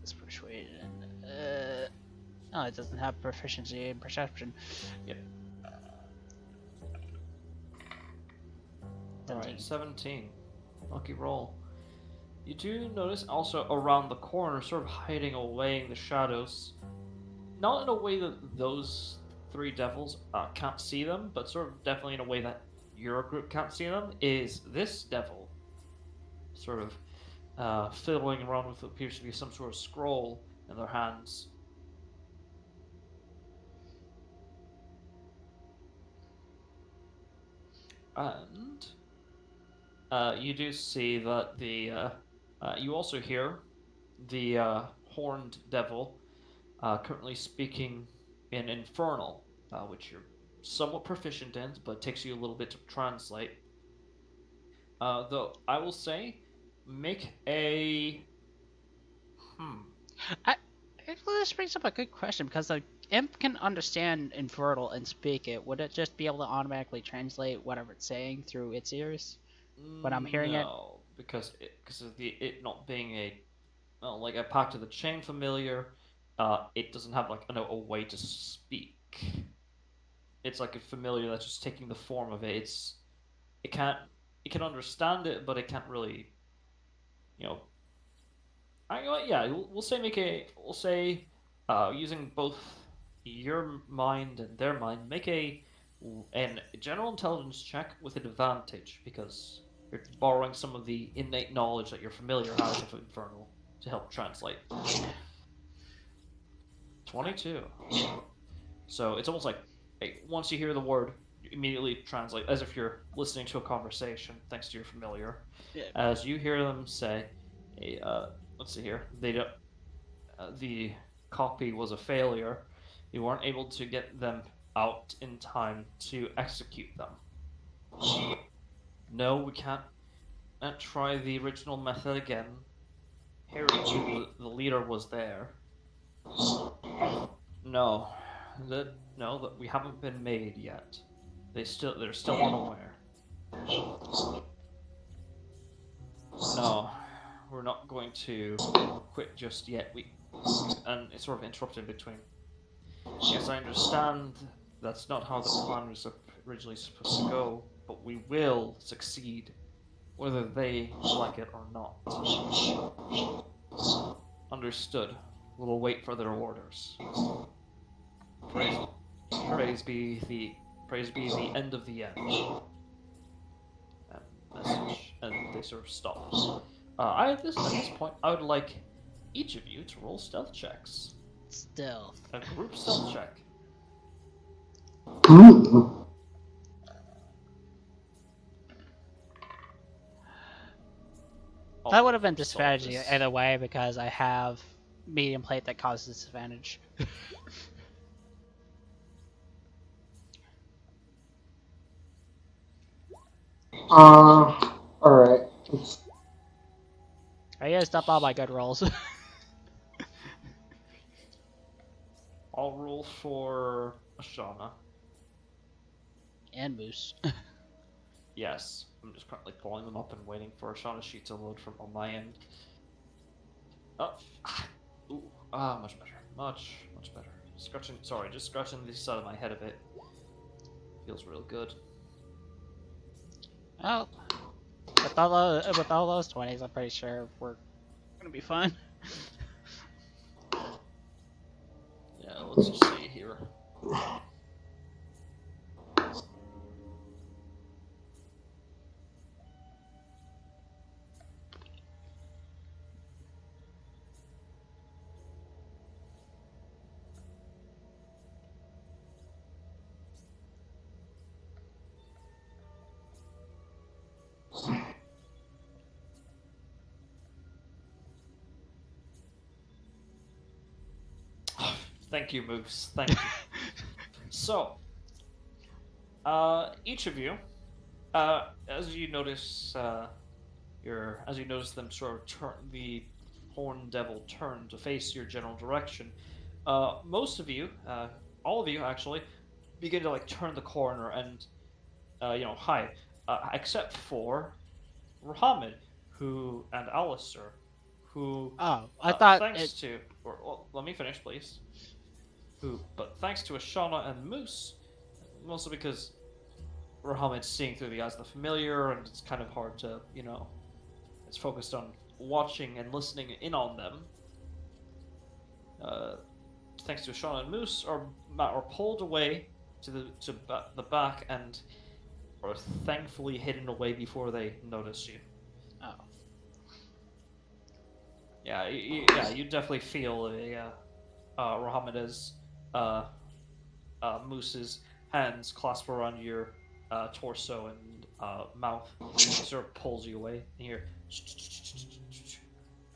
[SPEAKER 1] this persuasion. Oh, it doesn't have proficiency in perception.
[SPEAKER 2] Yep.
[SPEAKER 1] 17.
[SPEAKER 2] Alright, 17. Lucky roll. You do notice also around the corner, sort of hiding away in the shadows. Not in a way that those 3 devils can't see them, but sort of definitely in a way that your group can't see them, is this devil. Sort of fiddling around with what appears to be some sort of scroll in their hands. And you do see that you also hear the horned devil currently speaking in Infernal, which you're somewhat proficient in, but takes you a little bit to translate. Though I will say, make a
[SPEAKER 1] This brings up a good question because the imp can understand Infernal and speak it. Would it just be able to automatically translate whatever it's saying through its ears when I'm hearing it?
[SPEAKER 2] No, because of it not being like a Pact of the Chain familiar, it doesn't have like a way to speak. It's like a familiar that's just taking the form of it. It can't it can understand it, but it can't really you know. Yeah, we'll say using both your mind and their mind, make an general intelligence check with advantage because you're borrowing some of the innate knowledge that your familiar has of Infernal to help translate. 22. So it's almost like once you hear the word, you immediately translate as if you're listening to a conversation, thanks to your familiar.
[SPEAKER 1] Yeah.
[SPEAKER 2] As you hear them say, let's see here, the copy was a failure. You weren't able to get them out in time to execute them. No, we can't try the original method again. The leader was there. No, that we haven't been made yet. They're still unaware. No, we're not going to quit just yet. And it's sort of interrupted in between. Yes, I understand that's not how the plan was originally supposed to go, but we will succeed, whether they like it or not. Understood. We'll wait for their orders. Praise be the end of the end. Message, and they sort of stop. At this point, I would like each of you to roll stealth checks.
[SPEAKER 1] Stealth.
[SPEAKER 2] A group stealth check.
[SPEAKER 3] Ooh.
[SPEAKER 1] That would have been disadvantage either way because I have medium plate that causes disadvantage.
[SPEAKER 3] Alright.
[SPEAKER 1] I used up all my good rolls.
[SPEAKER 2] I'll roll for Ashana.
[SPEAKER 1] And Moose.
[SPEAKER 2] Yes, I'm just currently pulling them up and waiting for Ashana's sheet to load from on my end. Much better. Much better. Just scratching the side of my head a bit. Feels real good.
[SPEAKER 1] Oh, with all those 20s, I'm pretty sure we're gonna be fine.
[SPEAKER 2] Yeah, let's just see here. Thank you, Moose. Thank you. So, each of you, as you notice, as you notice them sort of turn, the horn devil turn to face your general direction. Most of you, all of you actually, begin to like turn the corner and, hide, except for Muhammad, and Alistair, who.
[SPEAKER 1] Oh, I thought
[SPEAKER 2] let me finish, please. But thanks to Ashana and Moose, mostly because Muhammad's seeing through the eyes of the familiar, and it's kind of hard to, it's focused on watching and listening in on them. Thanks to Ashana and Moose, are pulled away to the back and are thankfully hidden away before they notice you.
[SPEAKER 1] Oh.
[SPEAKER 2] Yeah, you definitely feel Muhammad's Moose's hands clasp around your torso and mouth. He sort of pulls you away, and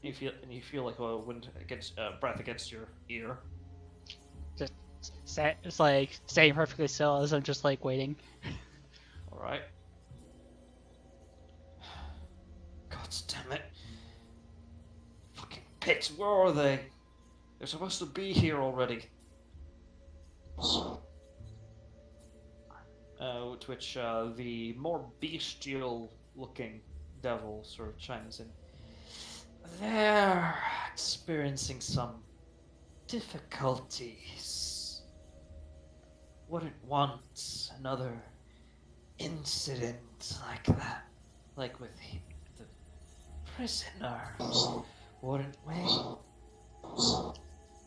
[SPEAKER 2] you feel like a wind against breath against your ear.
[SPEAKER 1] It's like staying perfectly still as I'm just like waiting.
[SPEAKER 2] All right. God damn it! Fucking pits, where are they? They're supposed to be here already. To which the more bestial-looking devil sort of chimes in. They're experiencing some difficulties. Wouldn't want another incident like that, like with the prisoners, wouldn't we?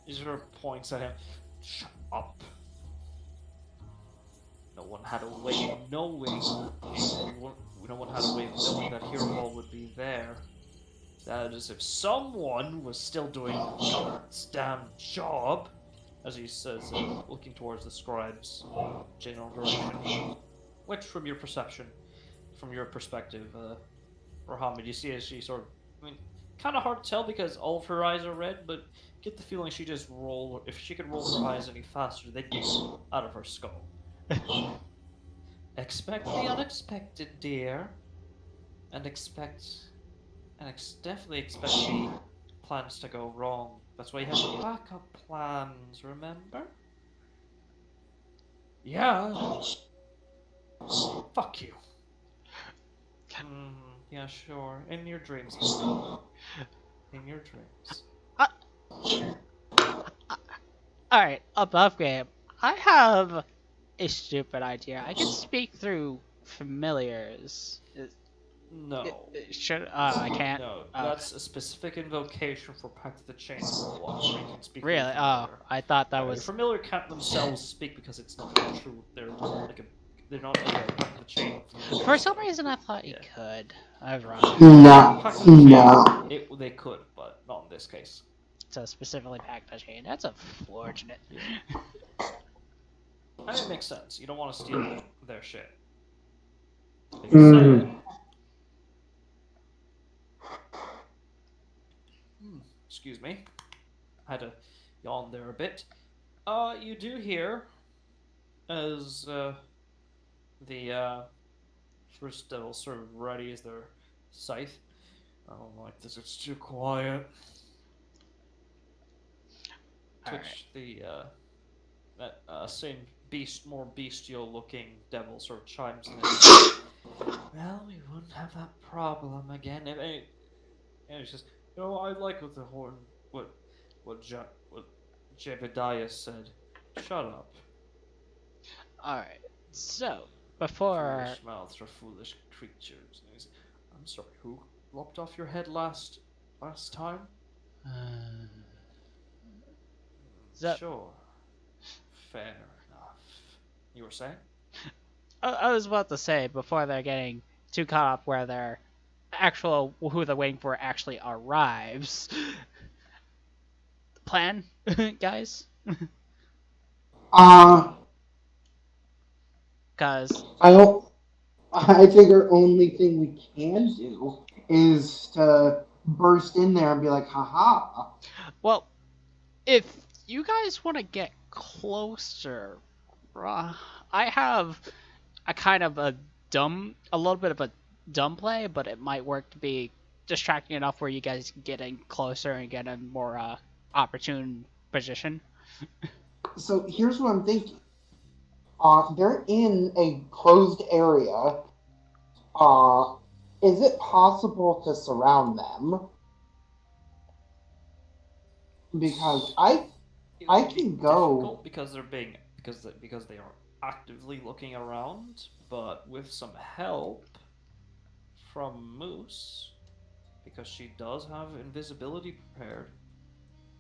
[SPEAKER 2] He sort of points at him. Shut up. No one had a way of knowing. No one had a way of knowing that Hero Ball would be there. That is, if someone was still doing God's damn job, as he says, looking towards the scribe's general direction. Which, from your perception, from your perspective, Rahamid, you see as she sort of, I mean, kind of hard to tell because all of her eyes are red, but get the feeling she just roll. If she could roll her eyes any faster, they'd be out of her skull. Expect the unexpected, dear, and definitely expect the plans to go wrong. That's why you have backup plans, remember? Yeah. Fuck you. Yeah, sure. In your dreams, baby. In your dreams.
[SPEAKER 1] Alright, above game. I have a stupid idea. I can speak through familiars.
[SPEAKER 2] No.
[SPEAKER 1] I can't.
[SPEAKER 2] No, that's a specific invocation for Pact of the Chain Warlock, where you can speak
[SPEAKER 1] Really?
[SPEAKER 2] through
[SPEAKER 1] Oh,
[SPEAKER 2] familiar.
[SPEAKER 1] I thought that
[SPEAKER 2] Your
[SPEAKER 1] was.
[SPEAKER 2] familiar can't themselves speak because it's not true. They're not like a Pact of the Chain.
[SPEAKER 1] For some reason, I thought you could. I was wrong.
[SPEAKER 3] No,
[SPEAKER 2] Pact of the Chain,
[SPEAKER 3] no.
[SPEAKER 2] they could, but not in this case.
[SPEAKER 1] So specifically Pact of Chain. That's unfortunate.
[SPEAKER 2] I mean, it makes sense. You don't want to steal their shit. Excuse me. I had to yawn there a bit. You do hear as the first devil sort of readies their scythe. I don't like this, it's too quiet. Which the that same more bestial looking devil sort of chimes in. Well, we wouldn't have that problem again. And he says, I like what what Jebediah said. Shut up.
[SPEAKER 1] Alright, so, before.
[SPEAKER 2] Foolish mouths for foolish creatures. And I'm sorry, who lopped off your head last time? Sure. Fair enough. You were saying?
[SPEAKER 1] I was about to say, before they're getting too caught up where their actual who they're waiting for actually arrives. Plan, guys? Because
[SPEAKER 3] I figure only thing we can do is to burst in there and be like, haha.
[SPEAKER 1] Well, if you guys want to get closer, I have a kind of a little bit of a dumb play, but it might work to be distracting enough where you guys can get in closer and get a more opportune position.
[SPEAKER 3] So here's what I'm thinking. They're in a closed area. Is it possible to surround them? Because I can go
[SPEAKER 2] because they are actively looking around, but with some help from Moose, because she does have invisibility prepared,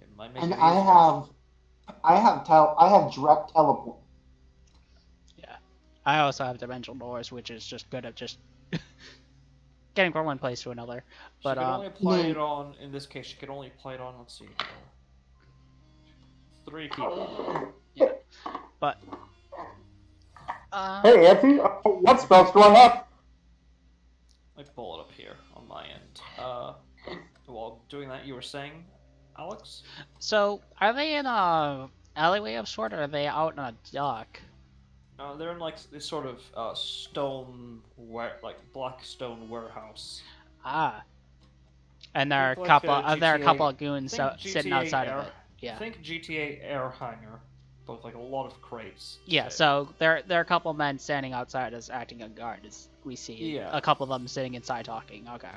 [SPEAKER 2] it might make
[SPEAKER 3] and
[SPEAKER 2] it
[SPEAKER 3] I
[SPEAKER 2] easier.
[SPEAKER 3] have direct teleport.
[SPEAKER 1] Yeah, I also have dimensional doors, which is just good at just getting from one place to another. But
[SPEAKER 2] she can only apply it on. In this case, she can only apply it on. Let's see. 3 people.
[SPEAKER 1] Yeah, but
[SPEAKER 4] Hey, Auntie, what spells do I have?
[SPEAKER 2] Let me pull it up here on my end. While doing that, you were saying, Alex?
[SPEAKER 1] So, are they in a alleyway of sort, or are they out in a dock?
[SPEAKER 2] They're in like this sort of black stone warehouse.
[SPEAKER 1] And there are a
[SPEAKER 2] Think like,
[SPEAKER 1] couple. There are a
[SPEAKER 2] GTA
[SPEAKER 1] couple of goons
[SPEAKER 2] think
[SPEAKER 1] sitting
[SPEAKER 2] GTA
[SPEAKER 1] outside
[SPEAKER 2] era,
[SPEAKER 1] of it. Yeah.
[SPEAKER 2] Think GTA air hangar, but with like a lot of crates.
[SPEAKER 1] Yeah, so there are a couple men standing outside as acting on guard as we see
[SPEAKER 2] Yeah.
[SPEAKER 1] a couple of them sitting inside talking. Okay.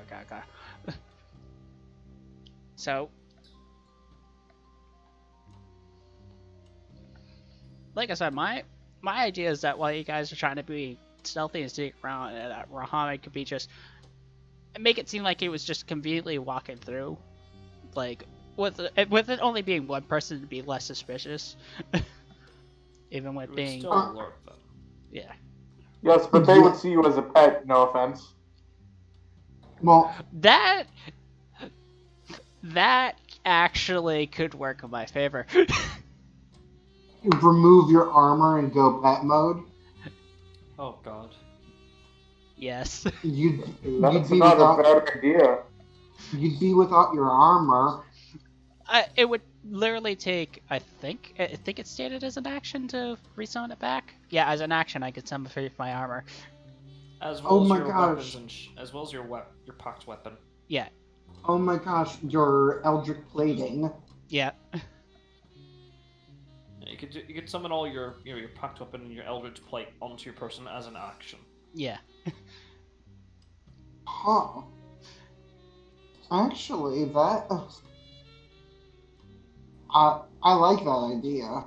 [SPEAKER 1] So, like I said, my idea is that while you guys are trying to be stealthy and sneak around, that Rahamid could be just make it seem like he was just conveniently walking through, like with it only being one person to be less suspicious, even with
[SPEAKER 2] It would
[SPEAKER 1] being
[SPEAKER 2] still alert them.
[SPEAKER 1] yeah.
[SPEAKER 4] Yes, but they would see you as a pet. No offense.
[SPEAKER 3] Well,
[SPEAKER 1] That actually could work in my favor.
[SPEAKER 3] remove your armor and go pet mode.
[SPEAKER 2] Oh god.
[SPEAKER 1] Yes.
[SPEAKER 3] You'd
[SPEAKER 4] That's
[SPEAKER 3] be
[SPEAKER 4] not
[SPEAKER 3] without
[SPEAKER 4] a bad idea.
[SPEAKER 3] you'd be without your armor.
[SPEAKER 1] It would literally take, I think it's stated as an action to resummon it back. Yeah, as an action, I could summon my armor.
[SPEAKER 2] As
[SPEAKER 3] Oh
[SPEAKER 2] well as
[SPEAKER 3] my
[SPEAKER 2] your
[SPEAKER 3] gosh.
[SPEAKER 2] weapons and as well as your packed weapon.
[SPEAKER 1] Yeah,
[SPEAKER 3] Oh my gosh, your Eldritch plating.
[SPEAKER 1] yeah.
[SPEAKER 2] Yeah, you could summon all your your packed weapon and your eldritch plate onto your person as an action.
[SPEAKER 1] Yeah.
[SPEAKER 3] Huh. Actually, that I like that idea.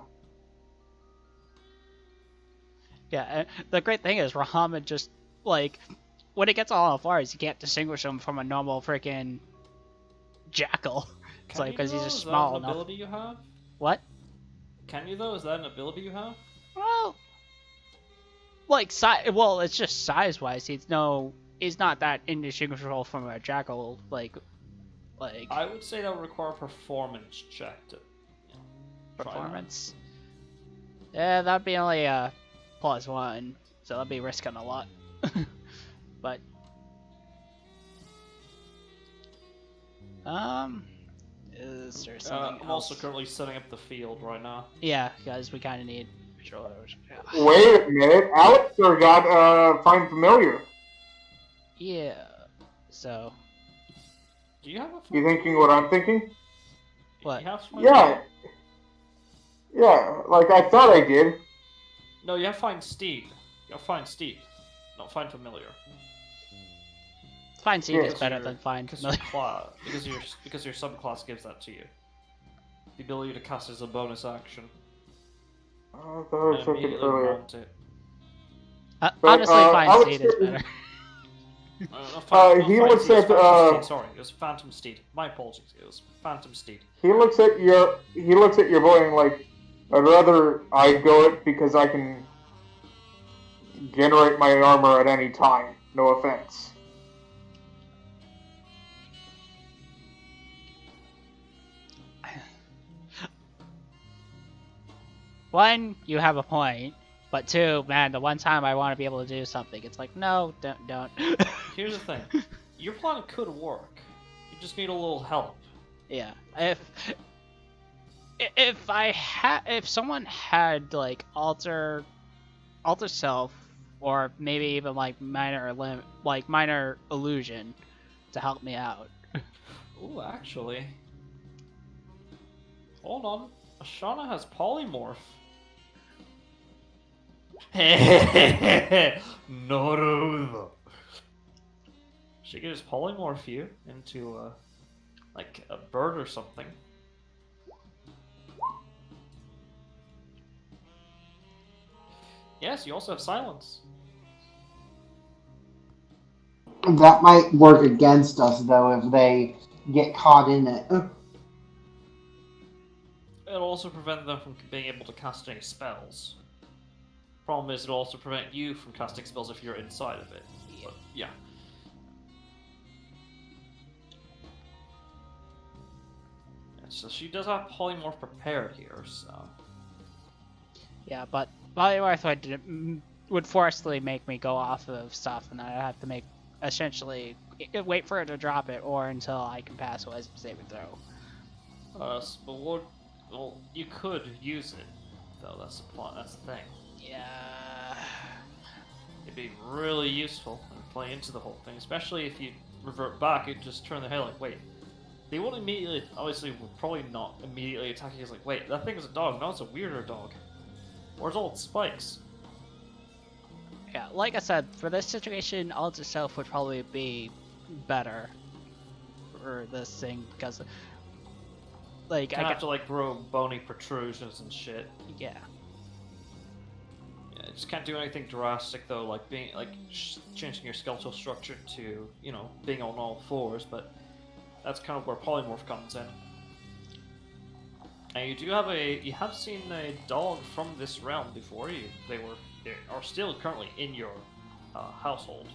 [SPEAKER 1] Yeah, and the great thing is Rahamid just, like, when it gets all on fires, you can't distinguish him from a normal freaking jackal. It's like, because he's just small
[SPEAKER 2] Is that an
[SPEAKER 1] enough.
[SPEAKER 2] ability you have?
[SPEAKER 1] What?
[SPEAKER 2] Can you though? Is that an ability you have?
[SPEAKER 1] Well, like, well, it's just size-wise. He's not that indistinguishable from a jackal, like...
[SPEAKER 2] I would say that would require a performance check to try that.
[SPEAKER 1] performance. Yeah, that'd be only a +1, so that'd be risking a lot. But is there something
[SPEAKER 2] I'm
[SPEAKER 1] else?
[SPEAKER 2] also currently setting up the field right now.
[SPEAKER 1] Yeah, guys, we kind of need controllers.
[SPEAKER 4] Wait a minute. Alex got find familiar.
[SPEAKER 1] Yeah. So
[SPEAKER 2] Do you have a?
[SPEAKER 4] You thinking what I'm thinking?
[SPEAKER 1] what?
[SPEAKER 2] You have
[SPEAKER 4] Yeah. Yeah, like I thought I did.
[SPEAKER 2] No, you have find steed. You have find steed, not find familiar.
[SPEAKER 1] Find seed
[SPEAKER 4] Yeah.
[SPEAKER 1] is better than find
[SPEAKER 2] Because
[SPEAKER 1] familiar.
[SPEAKER 2] because your subclass gives that to you. The ability to cast as a bonus action.
[SPEAKER 4] I thought I
[SPEAKER 2] And
[SPEAKER 4] checked it
[SPEAKER 2] immediately
[SPEAKER 4] earlier.
[SPEAKER 2] mount it.
[SPEAKER 4] But,
[SPEAKER 1] Honestly, find
[SPEAKER 4] Alex
[SPEAKER 1] seed is
[SPEAKER 4] didn't-
[SPEAKER 1] better.
[SPEAKER 4] He looks at,
[SPEAKER 2] Sorry, it was Phantom Steed. My apologies. It was Phantom Steed.
[SPEAKER 4] He looks at your boy and like, I'd rather I go it because I can generate my armor at any time. No offense.
[SPEAKER 1] One, you have a point, but two, man, the one time I want to be able to do something, it's like, no, don't.
[SPEAKER 2] Here's the thing. Your plan could work. You just need a little help.
[SPEAKER 1] Yeah, if someone had like alter self, or maybe even like minor illusion to help me out.
[SPEAKER 2] Ooh, actually. Hold on. Ashana has polymorph. Naruto. She can just polymorph you into like a bird or something. Yes, you also have silence.
[SPEAKER 3] That might work against us though if they get caught in it.
[SPEAKER 2] It'll also prevent them from being able to cast any spells. Problem is, it'll also prevent you from casting spells if you're inside of it. But, yeah. So she does have polymorph prepared here, so...
[SPEAKER 1] Yeah, but polymorph would forcibly make me go off of stuff, and I'd have to essentially wait for her to drop it, or until I can pass a wisdom saving throw.
[SPEAKER 2] Well, you could use it, though. That's the thing.
[SPEAKER 1] Yeah.
[SPEAKER 2] It'd be really useful and play into the whole thing, especially if you revert back and just turn the head like, wait, They won't immediately, obviously, will probably not immediately attack you. It's like, wait, that thing is a dog. No, it's a weirder dog. Where's all its spikes?
[SPEAKER 1] Yeah, like I said, for this situation, Alt itself would probably be better for this thing because, like,
[SPEAKER 2] I have to like grow bony protrusions and shit.
[SPEAKER 1] yeah.
[SPEAKER 2] Yeah, I just can't do anything drastic though, like being like changing your skeletal structure to being on all fours. But that's kind of where polymorph comes in. And you have seen a dog from this realm before you. They are still currently in your household.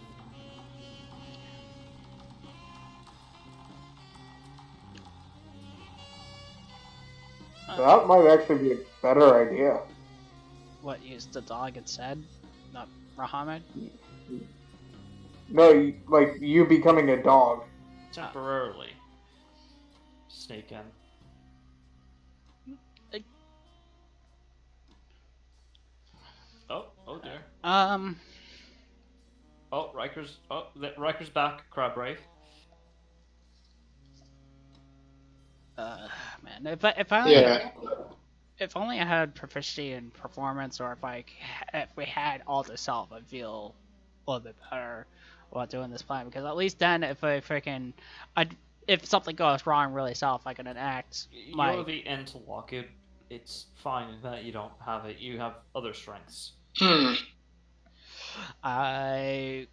[SPEAKER 4] That might actually be a better idea.
[SPEAKER 1] What, use the dog instead? Not Muhammad?
[SPEAKER 4] No, like you becoming a dog.
[SPEAKER 2] Temporarily sneak in. Oh dear. Oh, Riker's back, Crab Wraith.
[SPEAKER 1] Man, if only I had proficiency in performance, or if we had all the self, I'd feel a little bit better about doing this plan, because at least then if if something goes wrong really self, I can enact my...
[SPEAKER 2] You're the interlock. It's fine that you don't have it. You have other strengths.
[SPEAKER 1] I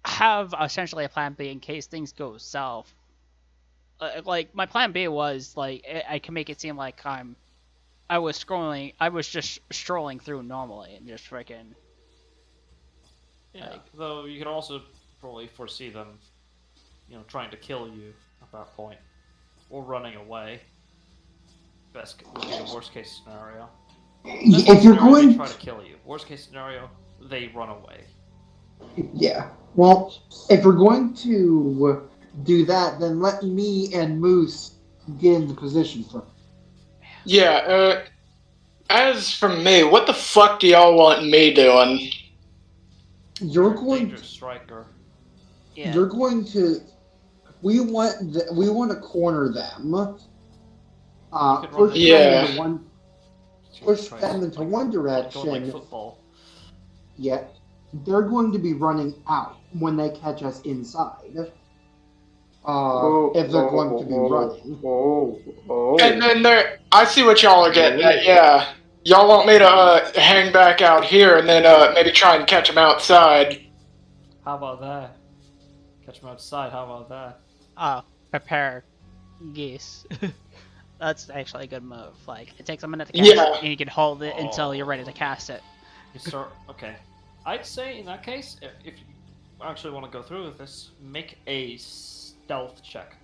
[SPEAKER 1] have essentially a plan B in case things go south. Like, my plan B was, like, I can make it seem like I was just strolling through normally and just freaking...
[SPEAKER 2] Yeah, though you can also probably foresee them, trying to kill you at that point. Or running away. Best would be the worst case scenario.
[SPEAKER 3] If you're going...
[SPEAKER 2] They try to kill you. Worst case scenario, they run away.
[SPEAKER 3] Yeah. Well, if we're going to do that, then let me and Moose get into position first.
[SPEAKER 5] Yeah, as for me, what the fuck do y'all want me doing?
[SPEAKER 3] You're going
[SPEAKER 2] dangerous striker.
[SPEAKER 1] Yeah.
[SPEAKER 3] You're going to... We want to corner them. Push them into one direction.
[SPEAKER 2] Like football.
[SPEAKER 3] Yeah. They're going to be running out when they catch us inside. If they're going to be running.
[SPEAKER 5] And then I see what y'all are getting at, yeah. Y'all want me to hang back out here and then maybe try and catch them outside.
[SPEAKER 2] How about that? Catch them outside, how about that?
[SPEAKER 1] Oh, prepare geese. That's actually a good move. Like, it takes a minute to cast it, and you can hold it until you're ready to cast it.
[SPEAKER 2] Okay. I'd say in that case, if you actually want to go through with this, make a stealth check.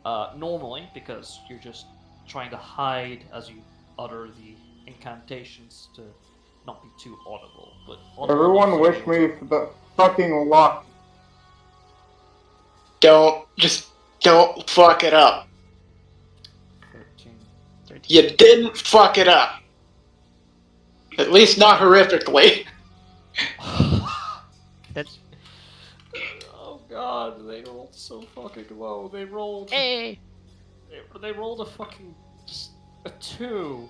[SPEAKER 2] Normally, because you're just trying to hide as you utter the incantations to not be too audible. But
[SPEAKER 4] everyone wish me the fucking luck.
[SPEAKER 5] Don't fuck it up.
[SPEAKER 2] 13.
[SPEAKER 5] You didn't fuck it up. At least not horrifically.
[SPEAKER 1] That's...
[SPEAKER 2] Oh god, they rolled so fucking low. They rolled...
[SPEAKER 1] Hey!
[SPEAKER 2] They rolled a fucking... just a 2.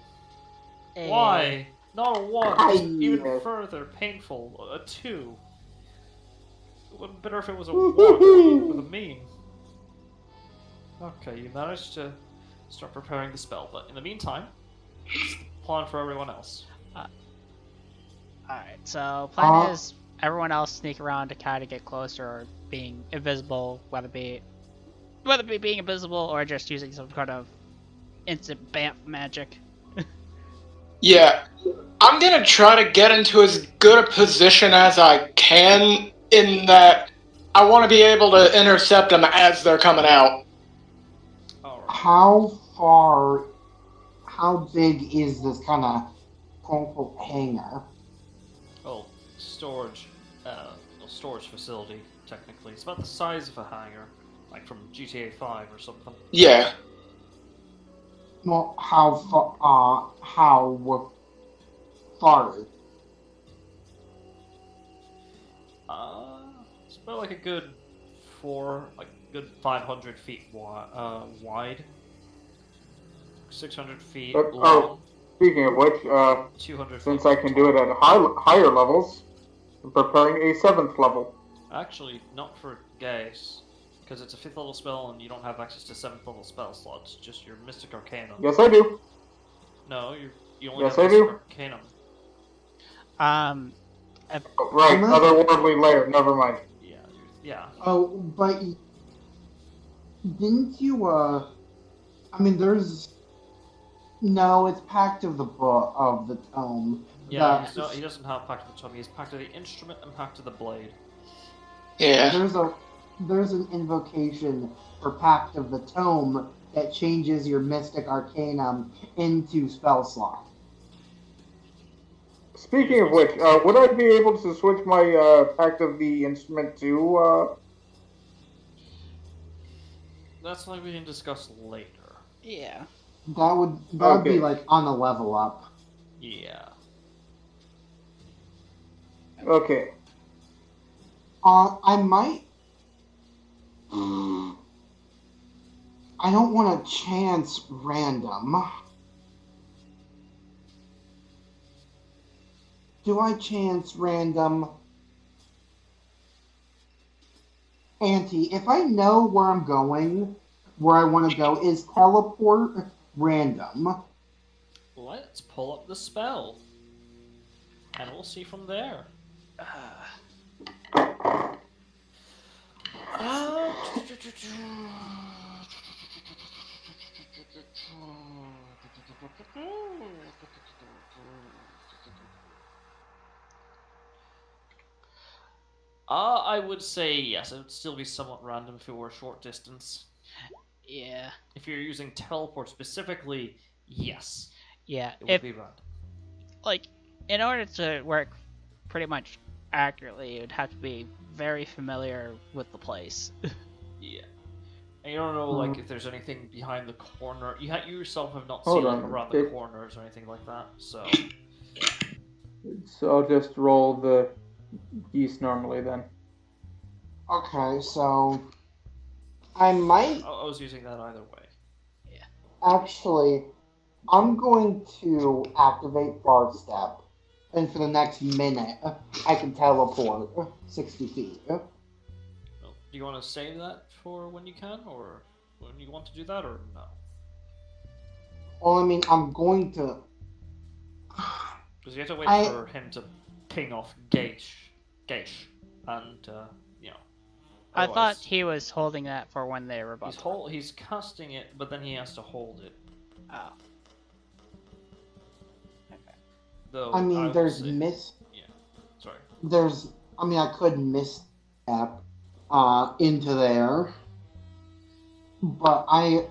[SPEAKER 1] Hey.
[SPEAKER 2] Why? Not a 1. Even further painful. A 2. It would have been better if it was a 1 with a mean. Okay, you managed to start preparing the spell, but in the meantime, it's the plan for everyone else.
[SPEAKER 1] Alright, so plan is everyone else sneak around to kind of get closer, or being invisible, whether it be being invisible or just using some kind of instant bamf magic.
[SPEAKER 5] Yeah, I'm gonna try to get into as good a position as I can in that I want to be able to intercept them as they're coming out.
[SPEAKER 3] How big is this kind of quote-unquote hangar?
[SPEAKER 2] Well, storage facility, technically. It's about the size of a hangar, like from GTA 5 or something.
[SPEAKER 5] Yeah.
[SPEAKER 3] Well, how far?
[SPEAKER 2] It's about like a good 4, like good 500 feet wide, 600 feet
[SPEAKER 4] Oh,
[SPEAKER 2] long,
[SPEAKER 4] speaking of which,
[SPEAKER 2] 200 feet
[SPEAKER 4] since I can do it at higher levels, I'm preparing a 7th level.
[SPEAKER 2] Actually, not for Gaze, because it's a 5th level spell and you don't have access to 7th level spell slots, just your Mystic Arcanum.
[SPEAKER 4] Yes, I do.
[SPEAKER 2] No, you only
[SPEAKER 4] Yes,
[SPEAKER 2] have
[SPEAKER 4] I
[SPEAKER 2] Mystic
[SPEAKER 4] do.
[SPEAKER 2] Arcanum.
[SPEAKER 4] Oh, right,
[SPEAKER 3] Unless-
[SPEAKER 4] otherworldly layer. Never mind.
[SPEAKER 2] Yeah.
[SPEAKER 3] Oh, but didn't you? I mean, there's no. It's Pact of the Book of the Tome.
[SPEAKER 2] Yeah,
[SPEAKER 3] that-
[SPEAKER 2] he doesn't have Pact of the Tome. He has Pact of the Instrument and Pact of the Blade.
[SPEAKER 5] Yeah.
[SPEAKER 3] There's an invocation for Pact of the Tome that changes your Mystic Arcanum into spell slot.
[SPEAKER 4] Speaking of which, would I be able to switch my Pact of the Instrument to?
[SPEAKER 2] That's something we can discuss later.
[SPEAKER 1] Yeah.
[SPEAKER 3] That would
[SPEAKER 4] Okay.
[SPEAKER 3] be like on a level up.
[SPEAKER 2] Yeah.
[SPEAKER 4] Okay.
[SPEAKER 3] I might. I don't want to chance random. Do I chance random? Auntie, if I know where I'm going, where I want to go, is teleport random?
[SPEAKER 2] Let's pull up the spell. And we'll see from there. I would say yes. It would still be somewhat random if it were a short distance.
[SPEAKER 1] Yeah.
[SPEAKER 2] If you're using teleport specifically, yes,
[SPEAKER 1] Yeah.
[SPEAKER 2] it would be random.
[SPEAKER 1] Like, in order to work pretty much accurately, you'd have to be very familiar with the place.
[SPEAKER 2] Yeah. And you don't know, like, if there's anything behind the corner. You yourself have not
[SPEAKER 4] Hold
[SPEAKER 2] seen
[SPEAKER 4] on.
[SPEAKER 2] like, around the corners or anything like that, so...
[SPEAKER 4] So I'll just roll the geese normally then.
[SPEAKER 3] Okay, so I might
[SPEAKER 2] I was using that either way.
[SPEAKER 3] actually. I'm going to activate Far Step, and for the next minute, I can teleport 60 feet.
[SPEAKER 2] Well, do you want to save that for when you can, or when you want to do that, or no?
[SPEAKER 3] Well, I mean, I'm going to.
[SPEAKER 2] Because you have to wait for him to ping off Gage, and you know.
[SPEAKER 1] I thought
[SPEAKER 2] otherwise-
[SPEAKER 1] he was holding that for when they were about
[SPEAKER 2] He's casting it, but then he has to hold it.
[SPEAKER 1] Oh.
[SPEAKER 2] Though
[SPEAKER 3] I mean,
[SPEAKER 2] would
[SPEAKER 3] there's
[SPEAKER 2] say- Sorry.
[SPEAKER 3] There's. I mean, I could misstep into there, but I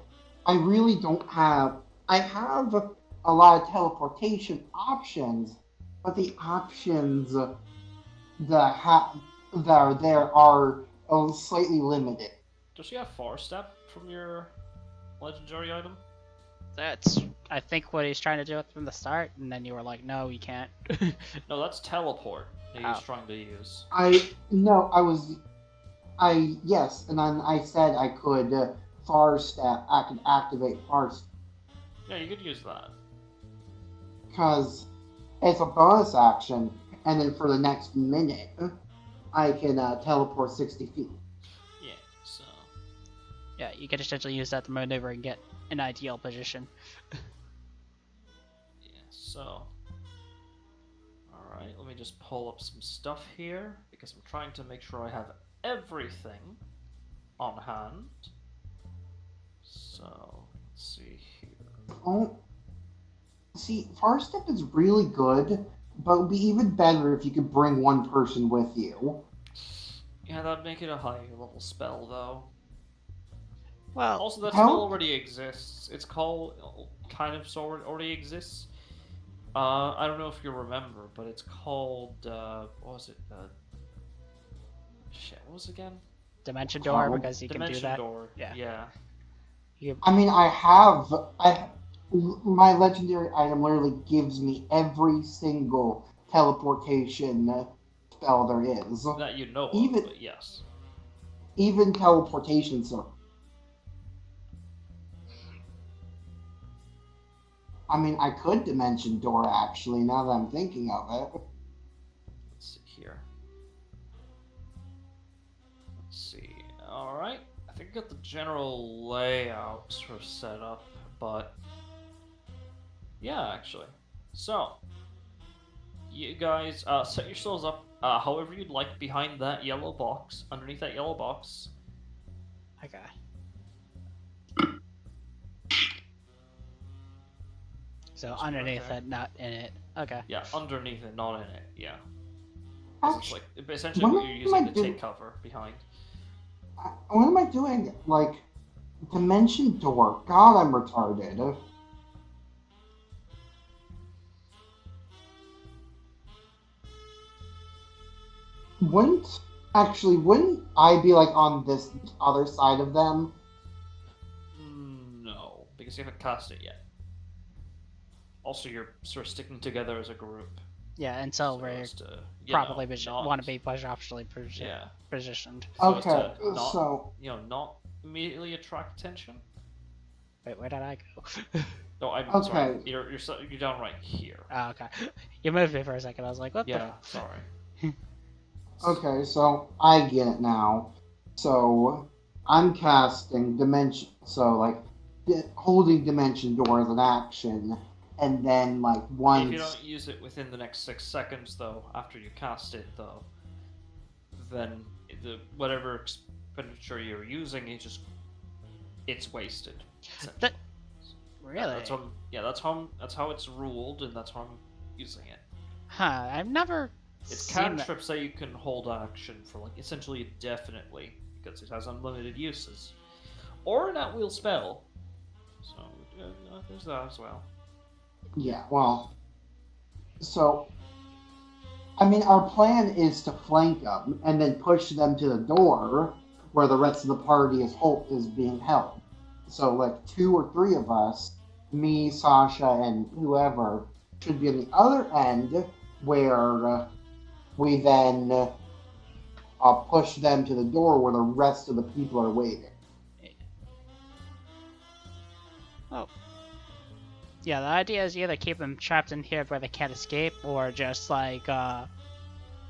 [SPEAKER 3] really don't have. I have a lot of teleportation options, but the options that are there are slightly limited.
[SPEAKER 2] Does she have Far Step from your legendary item?
[SPEAKER 1] That's, I think, what he's trying to do from the start, and then you were like, no, you can't.
[SPEAKER 2] No, that's teleport that he's
[SPEAKER 1] Oh.
[SPEAKER 2] trying to use.
[SPEAKER 3] Yes, and then I said I could far step. I could activate far step
[SPEAKER 2] Yeah, you could use that.
[SPEAKER 3] because it's a bonus action, and then for the next minute, I can teleport 60 feet.
[SPEAKER 2] Yeah, so...
[SPEAKER 1] Yeah, you could essentially use that to maneuver and get an ideal position.
[SPEAKER 2] Yeah, so... Alright, let me just pull up some stuff here, because I'm trying to make sure I have everything on hand. So, let's see here.
[SPEAKER 3] Oh, see, far step is really good, but it would be even better if you could bring one person with you.
[SPEAKER 2] Yeah, that'd make it a higher level spell, though.
[SPEAKER 1] Well,
[SPEAKER 2] Also, that
[SPEAKER 3] How-
[SPEAKER 2] spell already exists. It's called... already exists. I don't know if you remember, but it's called... what was it? Shit, what was it again?
[SPEAKER 1] Dimension Door,
[SPEAKER 3] Oh,
[SPEAKER 1] because you can do
[SPEAKER 2] Dimension
[SPEAKER 1] that.
[SPEAKER 2] Door.
[SPEAKER 1] Yeah.
[SPEAKER 3] I mean, my legendary item literally gives me every single teleportation spell there is.
[SPEAKER 2] That you know of,
[SPEAKER 3] Even-
[SPEAKER 2] but yes.
[SPEAKER 3] even teleportation circle. I mean, I could dimension door actually. Now that I'm thinking of it.
[SPEAKER 2] Let's see here. Let's see. All right. I think I got the general layout sort of set up, but yeah, actually. So, you guys set yourselves up however you'd like behind that yellow box, underneath that yellow box.
[SPEAKER 1] Okay. So
[SPEAKER 2] Just
[SPEAKER 1] underneath
[SPEAKER 2] okay.
[SPEAKER 1] it, not in it. Okay.
[SPEAKER 2] Yeah, underneath it, not in it. Yeah. 'Cause it's
[SPEAKER 3] Actually,
[SPEAKER 2] like essentially
[SPEAKER 3] what
[SPEAKER 2] what you're
[SPEAKER 3] am
[SPEAKER 2] using
[SPEAKER 3] I
[SPEAKER 2] to
[SPEAKER 3] doing?
[SPEAKER 2] take cover behind.
[SPEAKER 3] What am I doing? Like, dimension door. God, I'm retarded. Wouldn't I be like on this other side of them?
[SPEAKER 2] No, because you haven't cast it yet. Also, you're sort of sticking together as a group.
[SPEAKER 1] Yeah, until
[SPEAKER 2] So
[SPEAKER 1] we're
[SPEAKER 2] as to,
[SPEAKER 1] properly
[SPEAKER 2] not,
[SPEAKER 1] want to be positionally
[SPEAKER 2] yeah.
[SPEAKER 1] positioned.
[SPEAKER 2] So as
[SPEAKER 3] Okay,
[SPEAKER 2] to not,
[SPEAKER 3] so
[SPEAKER 2] not immediately attract attention.
[SPEAKER 1] Wait, where did I go?
[SPEAKER 2] No, I'm
[SPEAKER 3] Okay.
[SPEAKER 2] sorry. You're down right here.
[SPEAKER 1] Oh, okay. You moved me for a second. I was like, what
[SPEAKER 2] Yeah, sorry.
[SPEAKER 3] okay, so I get it now. So I'm casting dimension. So like holding dimension door as an action, and then like
[SPEAKER 2] If you
[SPEAKER 3] once.
[SPEAKER 2] don't use it within the next 6 seconds, though, after you cast it, though, then whatever expenditure you're using, it's wasted.
[SPEAKER 1] That really?
[SPEAKER 2] That's how it's ruled, and that's how I'm using it.
[SPEAKER 1] Huh? I've never
[SPEAKER 2] It's
[SPEAKER 1] seen that.
[SPEAKER 2] cantrips that you can hold action for like essentially indefinitely because it has unlimited uses, or an at-will spell. So there's that as well.
[SPEAKER 3] Yeah, well, so I mean, our plan is to flank them and then push them to the door where the rest of the party is being held. So like 2 or 3 of us, me, Sasha, and whoever, should be on the other end where we then push them to the door where the rest of the people are waiting.
[SPEAKER 1] Oh. Yeah, the idea is either keep them trapped in here where they can't escape, or just like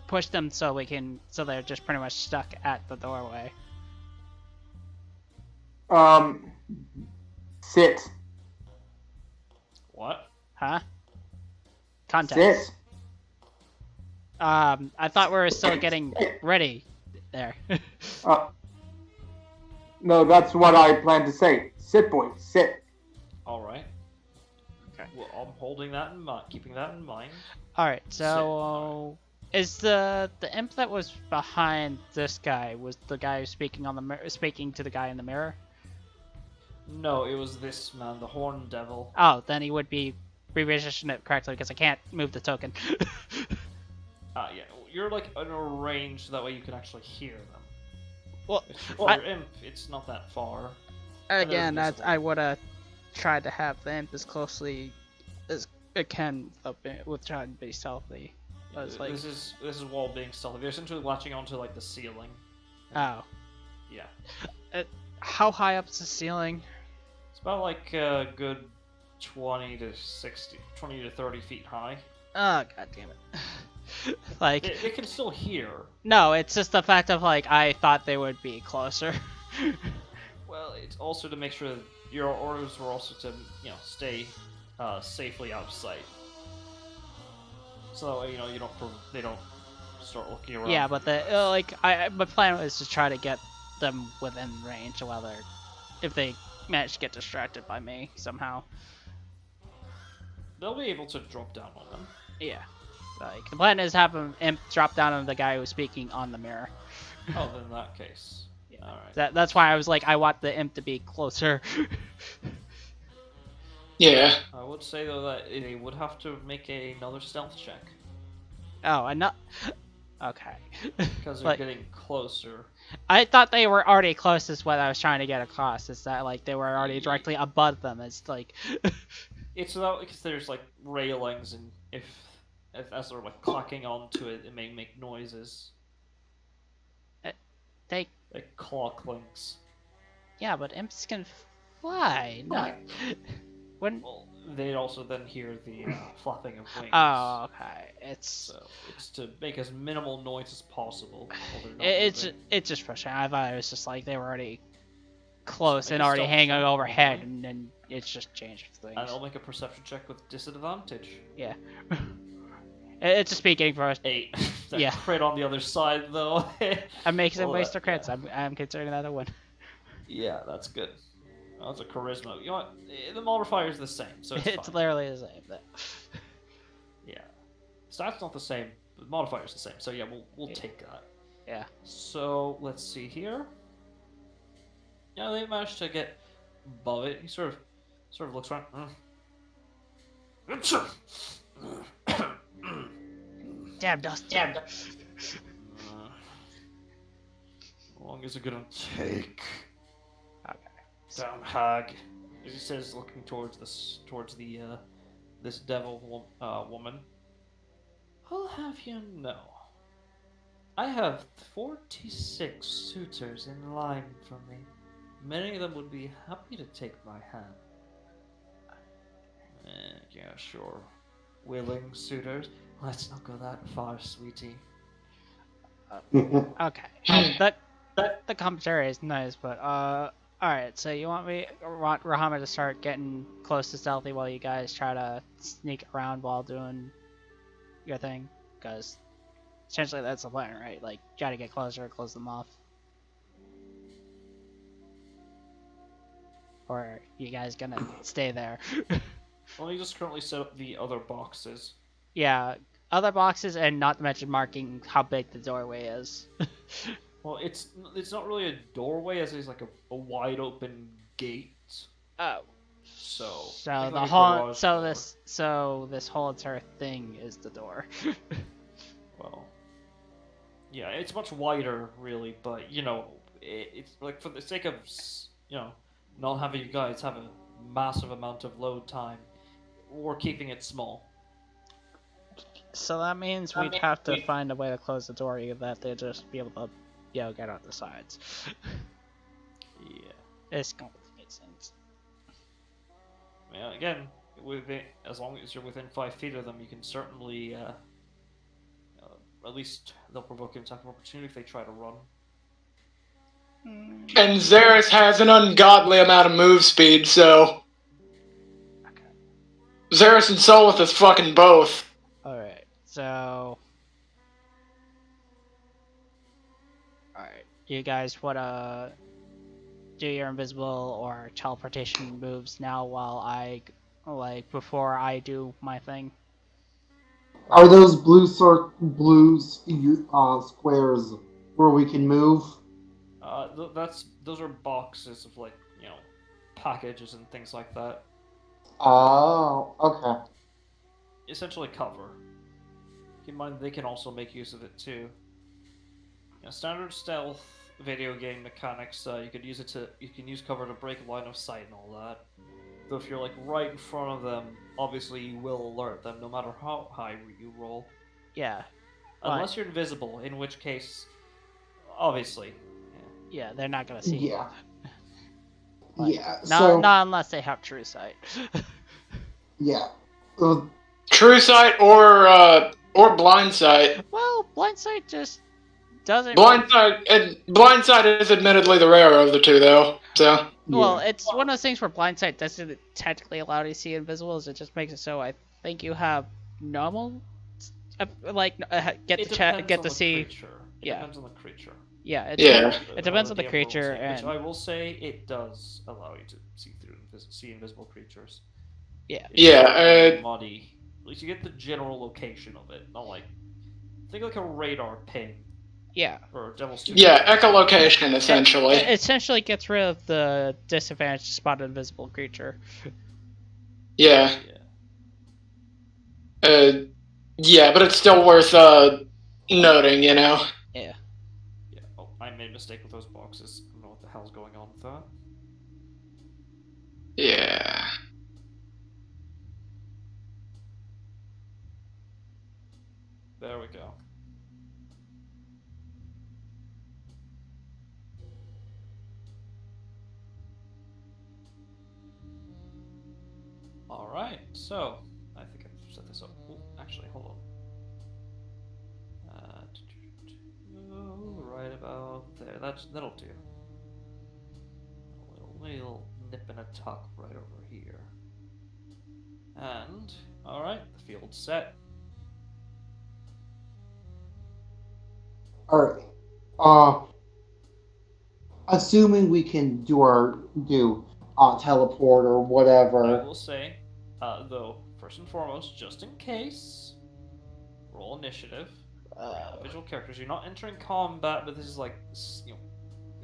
[SPEAKER 1] push them so they're just pretty much stuck at the doorway.
[SPEAKER 4] Sit.
[SPEAKER 2] What?
[SPEAKER 1] Huh? Context.
[SPEAKER 4] Sit.
[SPEAKER 1] I thought we were still getting ready there.
[SPEAKER 4] No, that's what I plan to say. Sit, boy, sit.
[SPEAKER 2] All right.
[SPEAKER 1] Okay.
[SPEAKER 2] Well, I'm holding that in mind, keeping that in mind.
[SPEAKER 1] All right. So, is the imp that was behind this guy was the guy who's speaking to the guy in the mirror?
[SPEAKER 2] No, it was this man, the Horn Devil.
[SPEAKER 1] Oh, then he would be repositioned it correctly because I can't move the token.
[SPEAKER 2] Yeah, you're like in a range that way you can actually hear them.
[SPEAKER 1] Well,
[SPEAKER 2] If you're imp, it's not that far.
[SPEAKER 1] again,
[SPEAKER 2] invisible.
[SPEAKER 1] I would have tried to have the imp as closely as it can with trying to be stealthy. But it's like,
[SPEAKER 2] This is wall being stealthy. They're essentially latching onto like the ceiling.
[SPEAKER 1] oh,
[SPEAKER 2] Yeah.
[SPEAKER 1] how high up is the ceiling?
[SPEAKER 2] It's about like a good 20 to 30 feet high.
[SPEAKER 1] Oh, god damn it. Like,
[SPEAKER 2] They can still hear.
[SPEAKER 1] no, it's just the fact of like I thought they would be closer.
[SPEAKER 2] Well, it's also to make sure that your orders were also to stay safely out of sight. So they don't start looking around.
[SPEAKER 1] Yeah, but my plan was to try to get them within range if they manage to get distracted by me somehow.
[SPEAKER 2] They'll be able to drop down on them.
[SPEAKER 1] Yeah. Like, the plan is have an imp drop down on the guy who's speaking on the mirror.
[SPEAKER 2] Oh, then in that case.
[SPEAKER 1] Yeah.
[SPEAKER 2] Alright.
[SPEAKER 1] That's why I was like, I want the imp to be closer.
[SPEAKER 5] Yeah.
[SPEAKER 2] I would say, though, that they would have to make another stealth check.
[SPEAKER 1] Oh, and not... Okay.
[SPEAKER 2] Because they're
[SPEAKER 1] Like,
[SPEAKER 2] getting closer.
[SPEAKER 1] I thought they were already close is what I was trying to get across. Is that, like, they were already directly above them. It's like...
[SPEAKER 2] It's about because there's, like, railings, and if as they're, like, clacking onto it, it may make noises.
[SPEAKER 1] They,
[SPEAKER 2] Like claw clinks.
[SPEAKER 1] yeah, but imps can fly, not when.
[SPEAKER 2] Well, they also then hear the flapping of wings.
[SPEAKER 1] Oh, okay.
[SPEAKER 2] So it's to make as minimal noise as possible while they're not moving.
[SPEAKER 1] It's just frustrating. I thought it was just like they were already
[SPEAKER 2] So
[SPEAKER 1] close
[SPEAKER 2] make
[SPEAKER 1] and
[SPEAKER 2] a
[SPEAKER 1] already
[SPEAKER 2] stealth
[SPEAKER 1] hanging
[SPEAKER 2] check,
[SPEAKER 1] overhead,
[SPEAKER 2] normally.
[SPEAKER 1] and then it's just changed
[SPEAKER 2] And
[SPEAKER 1] things.
[SPEAKER 2] I'll make a perception check with disadvantage.
[SPEAKER 1] Yeah. It's just speaking for us.
[SPEAKER 2] 8. That
[SPEAKER 1] Yeah.
[SPEAKER 2] crit on the other side, though.
[SPEAKER 1] I'm making them
[SPEAKER 2] Well,
[SPEAKER 1] waste their crits.
[SPEAKER 2] yeah.
[SPEAKER 1] I'm considering that a win.
[SPEAKER 2] Yeah, that's good. That's a charisma. You know what? The modifier is the same, so it's
[SPEAKER 1] It's
[SPEAKER 2] fine.
[SPEAKER 1] literally the same.
[SPEAKER 2] Yeah. Stat's not the same, but the modifier's the same. So yeah, we'll take that.
[SPEAKER 1] Yeah.
[SPEAKER 2] So let's see here. Yeah, they managed to get above it. He sort of looks around.
[SPEAKER 1] Damn dust. Damn.
[SPEAKER 2] How long is it gonna take?
[SPEAKER 1] Okay.
[SPEAKER 2] Damn hag. As he says, looking towards this devil woman. I'll have you know, I have 46 suitors in line for me. Many of them would be happy to take my hand. Yeah, sure. Willing suitors. Let's not go that far, sweetie.
[SPEAKER 1] Okay. The commentary is nice, but alright, so you want Rahama to start getting close to Stealthy while you guys try to sneak around while doing your thing? Because essentially that's the plan, right? Like, try to get closer, close them off. Or you guys gonna stay there?
[SPEAKER 2] Well, you just currently set up the other boxes.
[SPEAKER 1] Yeah, other boxes, and not to mention marking how big the doorway is.
[SPEAKER 2] Well, it's not really a doorway, as it's like a wide open gate.
[SPEAKER 1] Oh.
[SPEAKER 2] So
[SPEAKER 1] So
[SPEAKER 2] think
[SPEAKER 1] the
[SPEAKER 2] like a
[SPEAKER 1] whole
[SPEAKER 2] garage door.
[SPEAKER 1] this whole entire thing is the door.
[SPEAKER 2] Well, yeah, it's much wider, really, but you know, it's like for the sake of not having you guys have a massive amount of load time, we're keeping it small.
[SPEAKER 1] So that means we'd have to find a way to close the door, either that they'd just be able to, get out the sides.
[SPEAKER 2] Yeah.
[SPEAKER 1] It's complicated sense.
[SPEAKER 2] Yeah. Again, as long as you're within 5 feet of them, you can certainly, at least they'll provoke an attack of opportunity if they try to run.
[SPEAKER 5] And Xeris has an ungodly amount of move speed, so
[SPEAKER 1] Okay.
[SPEAKER 5] Xeris and Solithus fucking both.
[SPEAKER 1] Alright, so... Alright, you guys wanna do your invisible or teleportation moves now while before I do my thing?
[SPEAKER 3] Are those blue squares where we can move?
[SPEAKER 2] Those are boxes of packages and things like that.
[SPEAKER 3] Oh, okay.
[SPEAKER 2] Essentially cover. Keep in mind they can also make use of it too. Standard stealth video game mechanics. You can use cover to break line of sight and all that. Though if you're like right in front of them, obviously you will alert them no matter how high you roll.
[SPEAKER 1] Yeah.
[SPEAKER 2] Unless you're invisible, in which case, obviously.
[SPEAKER 1] Yeah, they're not gonna see you.
[SPEAKER 3] Yeah.
[SPEAKER 1] Like,
[SPEAKER 3] Yeah.
[SPEAKER 1] Not unless they have true sight.
[SPEAKER 3] Yeah.
[SPEAKER 5] True sight or blind sight.
[SPEAKER 1] Well, blind sight just doesn't.
[SPEAKER 5] Blind sight is admittedly the rarer of the two, though. So.
[SPEAKER 1] Well,
[SPEAKER 3] Yeah.
[SPEAKER 1] it's one of those things where blind sight doesn't technically allow you to see invisibles. It just makes it so I think you have normal, get to see.
[SPEAKER 2] Creature. It
[SPEAKER 1] Yeah.
[SPEAKER 2] depends on the creature.
[SPEAKER 1] Yeah.
[SPEAKER 5] Yeah.
[SPEAKER 1] It depends on the
[SPEAKER 2] DM
[SPEAKER 1] creature,
[SPEAKER 2] rules,
[SPEAKER 1] and
[SPEAKER 2] which I will say it does allow you to see invisible creatures.
[SPEAKER 1] yeah.
[SPEAKER 2] It's
[SPEAKER 5] Yeah,
[SPEAKER 2] muddy. At least you get the general location of it, not like think like a radar ping
[SPEAKER 1] Yeah.
[SPEAKER 2] or devil's tooth.
[SPEAKER 5] Yeah, echolocation, essentially.
[SPEAKER 1] It essentially gets rid of the disadvantage to spot an invisible creature.
[SPEAKER 5] Yeah.
[SPEAKER 2] Yeah.
[SPEAKER 5] Yeah, but it's still worth noting, you know.
[SPEAKER 1] Yeah.
[SPEAKER 2] Yeah. Oh, I made a mistake with those boxes. I don't know what the hell's going on with that.
[SPEAKER 5] Yeah.
[SPEAKER 2] There we go. Alright, so I think I've set this up. Ooh, actually, hold on. Right about there. That'll do. A little nip and a tuck right over here. And alright, the field's set.
[SPEAKER 3] Alright. Assuming we can do teleport or
[SPEAKER 2] I
[SPEAKER 3] whatever.
[SPEAKER 2] will say, though, first and foremost, just in case, roll initiative. Individual characters. You're not entering combat, but this is like, you know,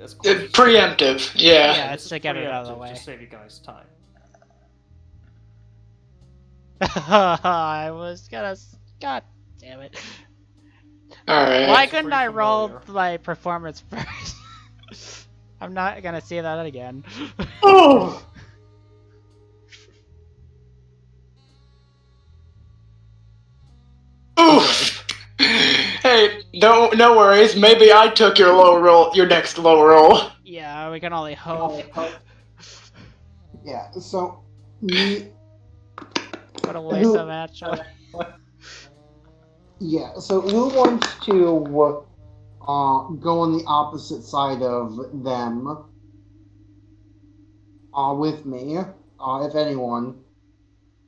[SPEAKER 2] as close as
[SPEAKER 5] Preemptive, yeah.
[SPEAKER 1] Yeah,
[SPEAKER 2] this
[SPEAKER 1] it's
[SPEAKER 2] is
[SPEAKER 1] to get it out of the
[SPEAKER 2] preemptive,
[SPEAKER 1] way.
[SPEAKER 2] to save you guys time.
[SPEAKER 1] I was gonna. God damn it.
[SPEAKER 5] Alright.
[SPEAKER 1] Why
[SPEAKER 2] It's
[SPEAKER 1] couldn't
[SPEAKER 2] pretty
[SPEAKER 1] I roll
[SPEAKER 2] familiar.
[SPEAKER 1] my performance first? I'm not gonna see that again.
[SPEAKER 5] Oh. Oof. Hey, no worries. Maybe I took your next low roll.
[SPEAKER 1] Yeah, we can only hope.
[SPEAKER 3] Yeah, so me
[SPEAKER 1] What a waste of actually.
[SPEAKER 3] yeah, so who wants to go on the opposite side of them with me, if anyone.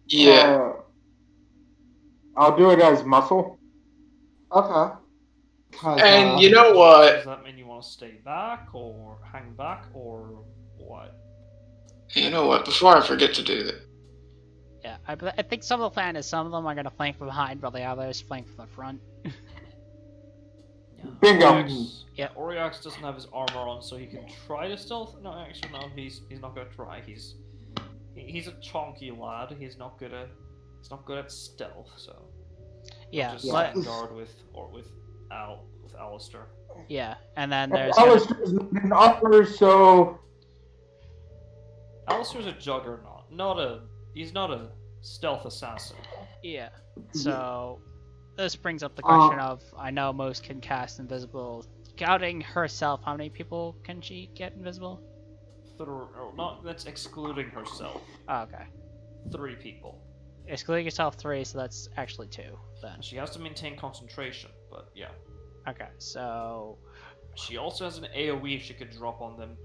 [SPEAKER 5] Yeah.
[SPEAKER 4] I'll do it as muscle.
[SPEAKER 3] Okay. 'Cause,
[SPEAKER 5] And you know what?
[SPEAKER 2] Does that mean you want to stay back, or hang back, or what?
[SPEAKER 5] You know what? Before I forget to do that.
[SPEAKER 1] Yeah, I think some of the plan is some of them are gonna flank from behind, while the others flank from the front.
[SPEAKER 4] Bingo.
[SPEAKER 2] Oryx,
[SPEAKER 1] Yeah.
[SPEAKER 2] Oryx doesn't have his armor on, so he can try to stealth. No, actually, no. He's not gonna try. He's a chonky lad. He's not good at stealth. So
[SPEAKER 1] Yeah,
[SPEAKER 2] just
[SPEAKER 1] let-
[SPEAKER 2] stand guard with Alistair.
[SPEAKER 1] yeah, and then there's gonna,
[SPEAKER 4] Alistair's not an armor, so
[SPEAKER 2] Alistair's a juggernaut. He's not a stealth assassin.
[SPEAKER 1] yeah. So this brings up the question of I know most can cast invisible. Counting herself, how many people can she get invisible?
[SPEAKER 2] That's excluding herself.
[SPEAKER 1] Oh, okay.
[SPEAKER 2] 3 people.
[SPEAKER 1] Excluding yourself 3, so that's actually 2 then.
[SPEAKER 2] She has to maintain concentration, but yeah.
[SPEAKER 1] Okay, so
[SPEAKER 2] She also has an AoE she could drop on them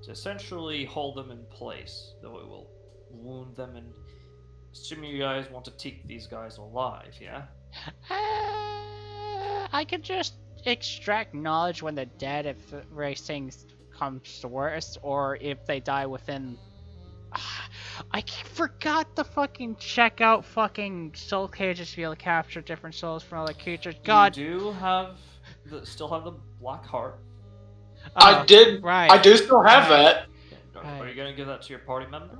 [SPEAKER 2] to essentially hold them in place, though it will wound them. And assuming you guys want to keep these guys alive, yeah?
[SPEAKER 1] I could just extract knowledge when they're dead if racing comes to worst, or if they die within. I forgot to fucking check out fucking soul cages to be able to capture different souls from other creatures. God,
[SPEAKER 2] You do have still have the black heart.
[SPEAKER 5] I did.
[SPEAKER 1] Right.
[SPEAKER 5] I do still have that.
[SPEAKER 2] Are you
[SPEAKER 1] Right.
[SPEAKER 2] gonna give that to your party member?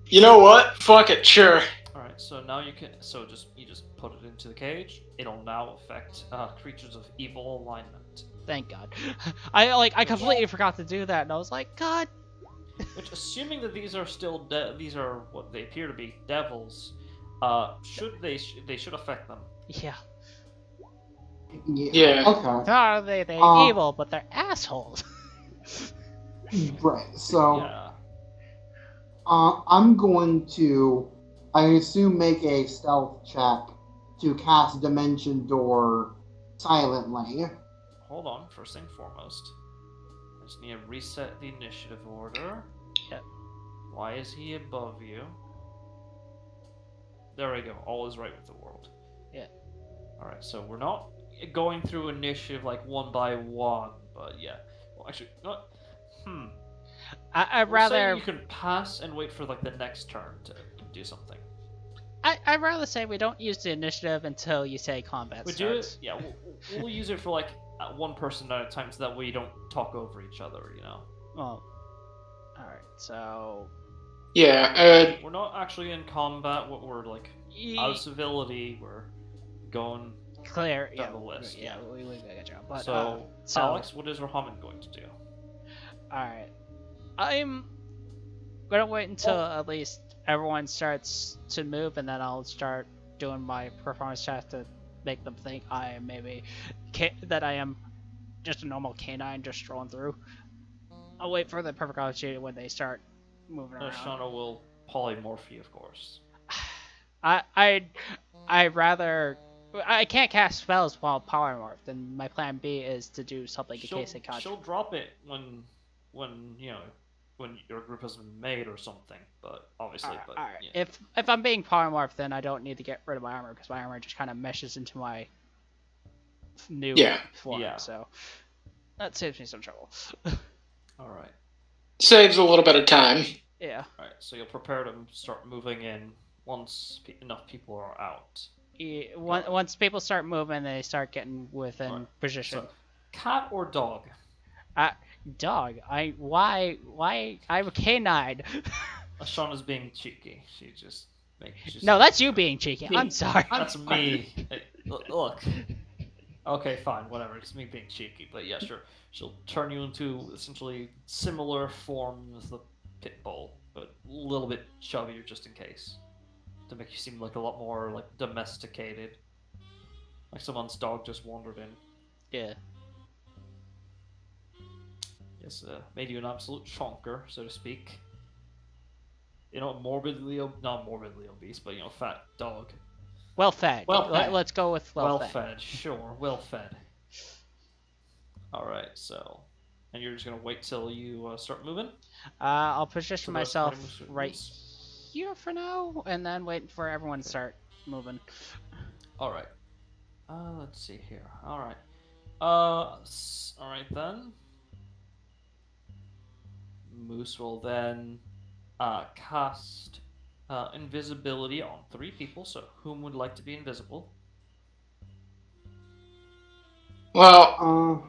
[SPEAKER 5] You know what? Fuck it. Sure.
[SPEAKER 2] All right. So now you can. So you just put it into the cage. It'll now affect creatures of evil alignment.
[SPEAKER 1] Thank God. I completely forgot to do that, and I was like, God.
[SPEAKER 2] Which, assuming that these are still these are what they appear to be devils, they should affect them.
[SPEAKER 1] Yeah.
[SPEAKER 5] Yeah.
[SPEAKER 3] Okay.
[SPEAKER 1] Not are they evil, but they're assholes.
[SPEAKER 3] Right. So
[SPEAKER 2] Yeah.
[SPEAKER 3] I'm going to, I assume, make a stealth check to cast Dimension Door silently.
[SPEAKER 2] Hold on. First thing foremost, I just need to reset the initiative order.
[SPEAKER 1] Yep.
[SPEAKER 2] Why is he above you? There we go. All is right with the world.
[SPEAKER 1] Yeah.
[SPEAKER 2] All right. So we're not going through initiative like one by one, but yeah. Well, actually, not.
[SPEAKER 1] I'd
[SPEAKER 2] We'll say
[SPEAKER 1] rather.
[SPEAKER 2] you can pass and wait for like the next turn to do something.
[SPEAKER 1] I'd rather say we don't use the initiative until you say combat
[SPEAKER 2] We do
[SPEAKER 1] starts.
[SPEAKER 2] it. Yeah, we'll use it for like one person at a time, so that way you don't talk over each other. You know.
[SPEAKER 1] Well, all right. So
[SPEAKER 5] Yeah.
[SPEAKER 2] We're not actually in combat. We're like out of civility. We're going
[SPEAKER 1] clear.
[SPEAKER 2] down
[SPEAKER 1] Yeah.
[SPEAKER 2] the list.
[SPEAKER 1] Yeah. We got you. But
[SPEAKER 2] So,
[SPEAKER 1] so
[SPEAKER 2] Alex, what is Rahaman going to do?
[SPEAKER 1] all right. I'm gonna wait until at least everyone starts to move, and then I'll start doing my performance test to make them think I am that I am just a normal canine just strolling through. I'll wait for the perfect opportunity when they start moving around.
[SPEAKER 2] Shauna will polymorph you, of course.
[SPEAKER 1] I rather. I can't cast spells while polymorphed, and my plan B is to do something in case it can't.
[SPEAKER 2] She'll drop it when when your group has been made or something. But obviously,
[SPEAKER 1] All right.
[SPEAKER 2] yeah.
[SPEAKER 1] If I'm being polymorphed, then I don't need to get rid of my armor because my armor just kind of meshes into my new form.
[SPEAKER 2] Yeah.
[SPEAKER 1] So that saves me some trouble.
[SPEAKER 2] All right.
[SPEAKER 5] Saves a little bit of time.
[SPEAKER 1] Yeah.
[SPEAKER 2] All right. So you'll prepare to start moving in once enough people are out.
[SPEAKER 1] Yeah, once people start moving, they start getting within position.
[SPEAKER 2] So, cat or dog?
[SPEAKER 1] Dog. Why? I'm a canine.
[SPEAKER 2] Shauna's being cheeky. She just
[SPEAKER 1] No, that's you being cheeky. I'm sorry.
[SPEAKER 2] That's me. Hey, look. Okay, fine, whatever. It's me being cheeky, but yeah, sure. She'll turn you into essentially similar form as the pit bull, but a little bit chubbier just in case, to make you seem like a lot more like domesticated, like someone's dog just wandered in.
[SPEAKER 1] Yeah.
[SPEAKER 2] Yes, made you an absolute chonker, so to speak. You know, not morbidly obese, but fat dog.
[SPEAKER 1] Well fed. Let's go with well fed.
[SPEAKER 2] Well fed, sure, well fed. Alright, so. And you're just gonna wait till you start moving?
[SPEAKER 1] I'll position myself right here for now, and then wait for everyone to start moving.
[SPEAKER 2] Alright. Let's see here. Alright. Alright then. Moose will then cast invisibility on 3 people, so whom would like to be invisible?
[SPEAKER 5] Well,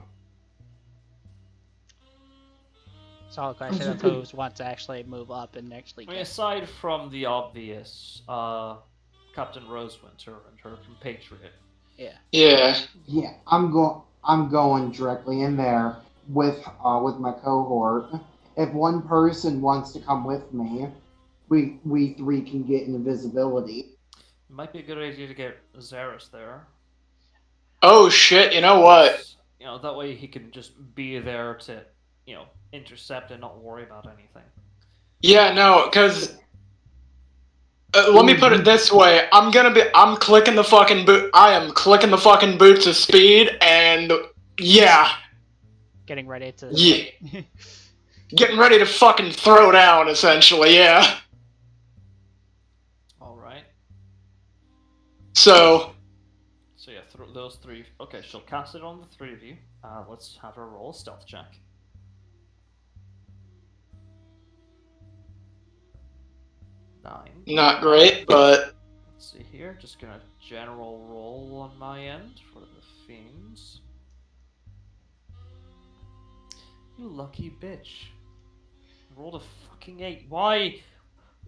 [SPEAKER 1] Solid question of who wants to actually move up and actually
[SPEAKER 2] I mean, aside from the obvious, Captain Rosewinter and her compatriot.
[SPEAKER 5] Yeah.
[SPEAKER 3] Yeah, I'm going directly in there with my cohort. If one person wants to come with me, we 3 can get invisibility.
[SPEAKER 2] It might be a good idea to get Zaris there.
[SPEAKER 5] Oh shit! You know what?
[SPEAKER 2] That way he can just be there to, intercept and not worry about anything.
[SPEAKER 5] Yeah, no, because let me put it this way: I'm clicking the fucking boot. I am clicking the fucking boots of speed, and yeah,
[SPEAKER 1] getting ready to.
[SPEAKER 5] Yeah. Getting ready to fucking throw down, essentially. Yeah.
[SPEAKER 2] All right.
[SPEAKER 5] So
[SPEAKER 2] yeah, those 3. Okay, she'll cast it on the 3 of you. Let's have her roll a stealth check.
[SPEAKER 5] Not great, but
[SPEAKER 2] let's see here. Just gonna general roll on my end for the fiends. You lucky bitch. Rolled a fucking 8. Why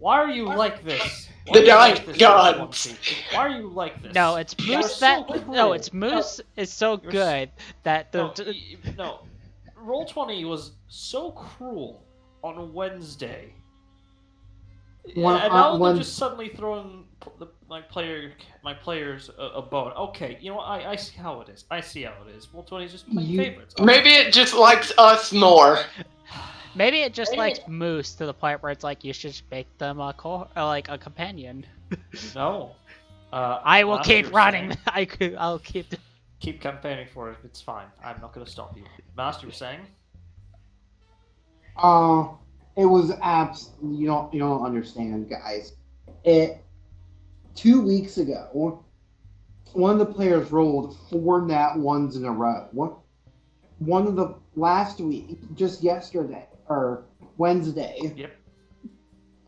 [SPEAKER 2] are you like this?
[SPEAKER 5] The God.
[SPEAKER 2] Why are you like this?
[SPEAKER 1] No, it's Moose No, it's Moose is so good that the
[SPEAKER 2] no. Roll20 was so cruel on Wednesday. And now they're just suddenly throwing my players a bone. Okay, I see how it is. Roll20 is just my favorites. Okay.
[SPEAKER 5] Maybe it just likes us more.
[SPEAKER 1] Maybe it just likes Moose to the point where it's like you should make them a companion.
[SPEAKER 2] No.
[SPEAKER 1] I will keep running. I'll
[SPEAKER 2] keep campaigning for it. It's fine. I'm not going to stop you. Master was saying.
[SPEAKER 3] It was you don't understand, guys. 2 weeks ago, one of the players rolled 4 nat 1s in a row. One of the last week, just yesterday or Wednesday.
[SPEAKER 2] Yep.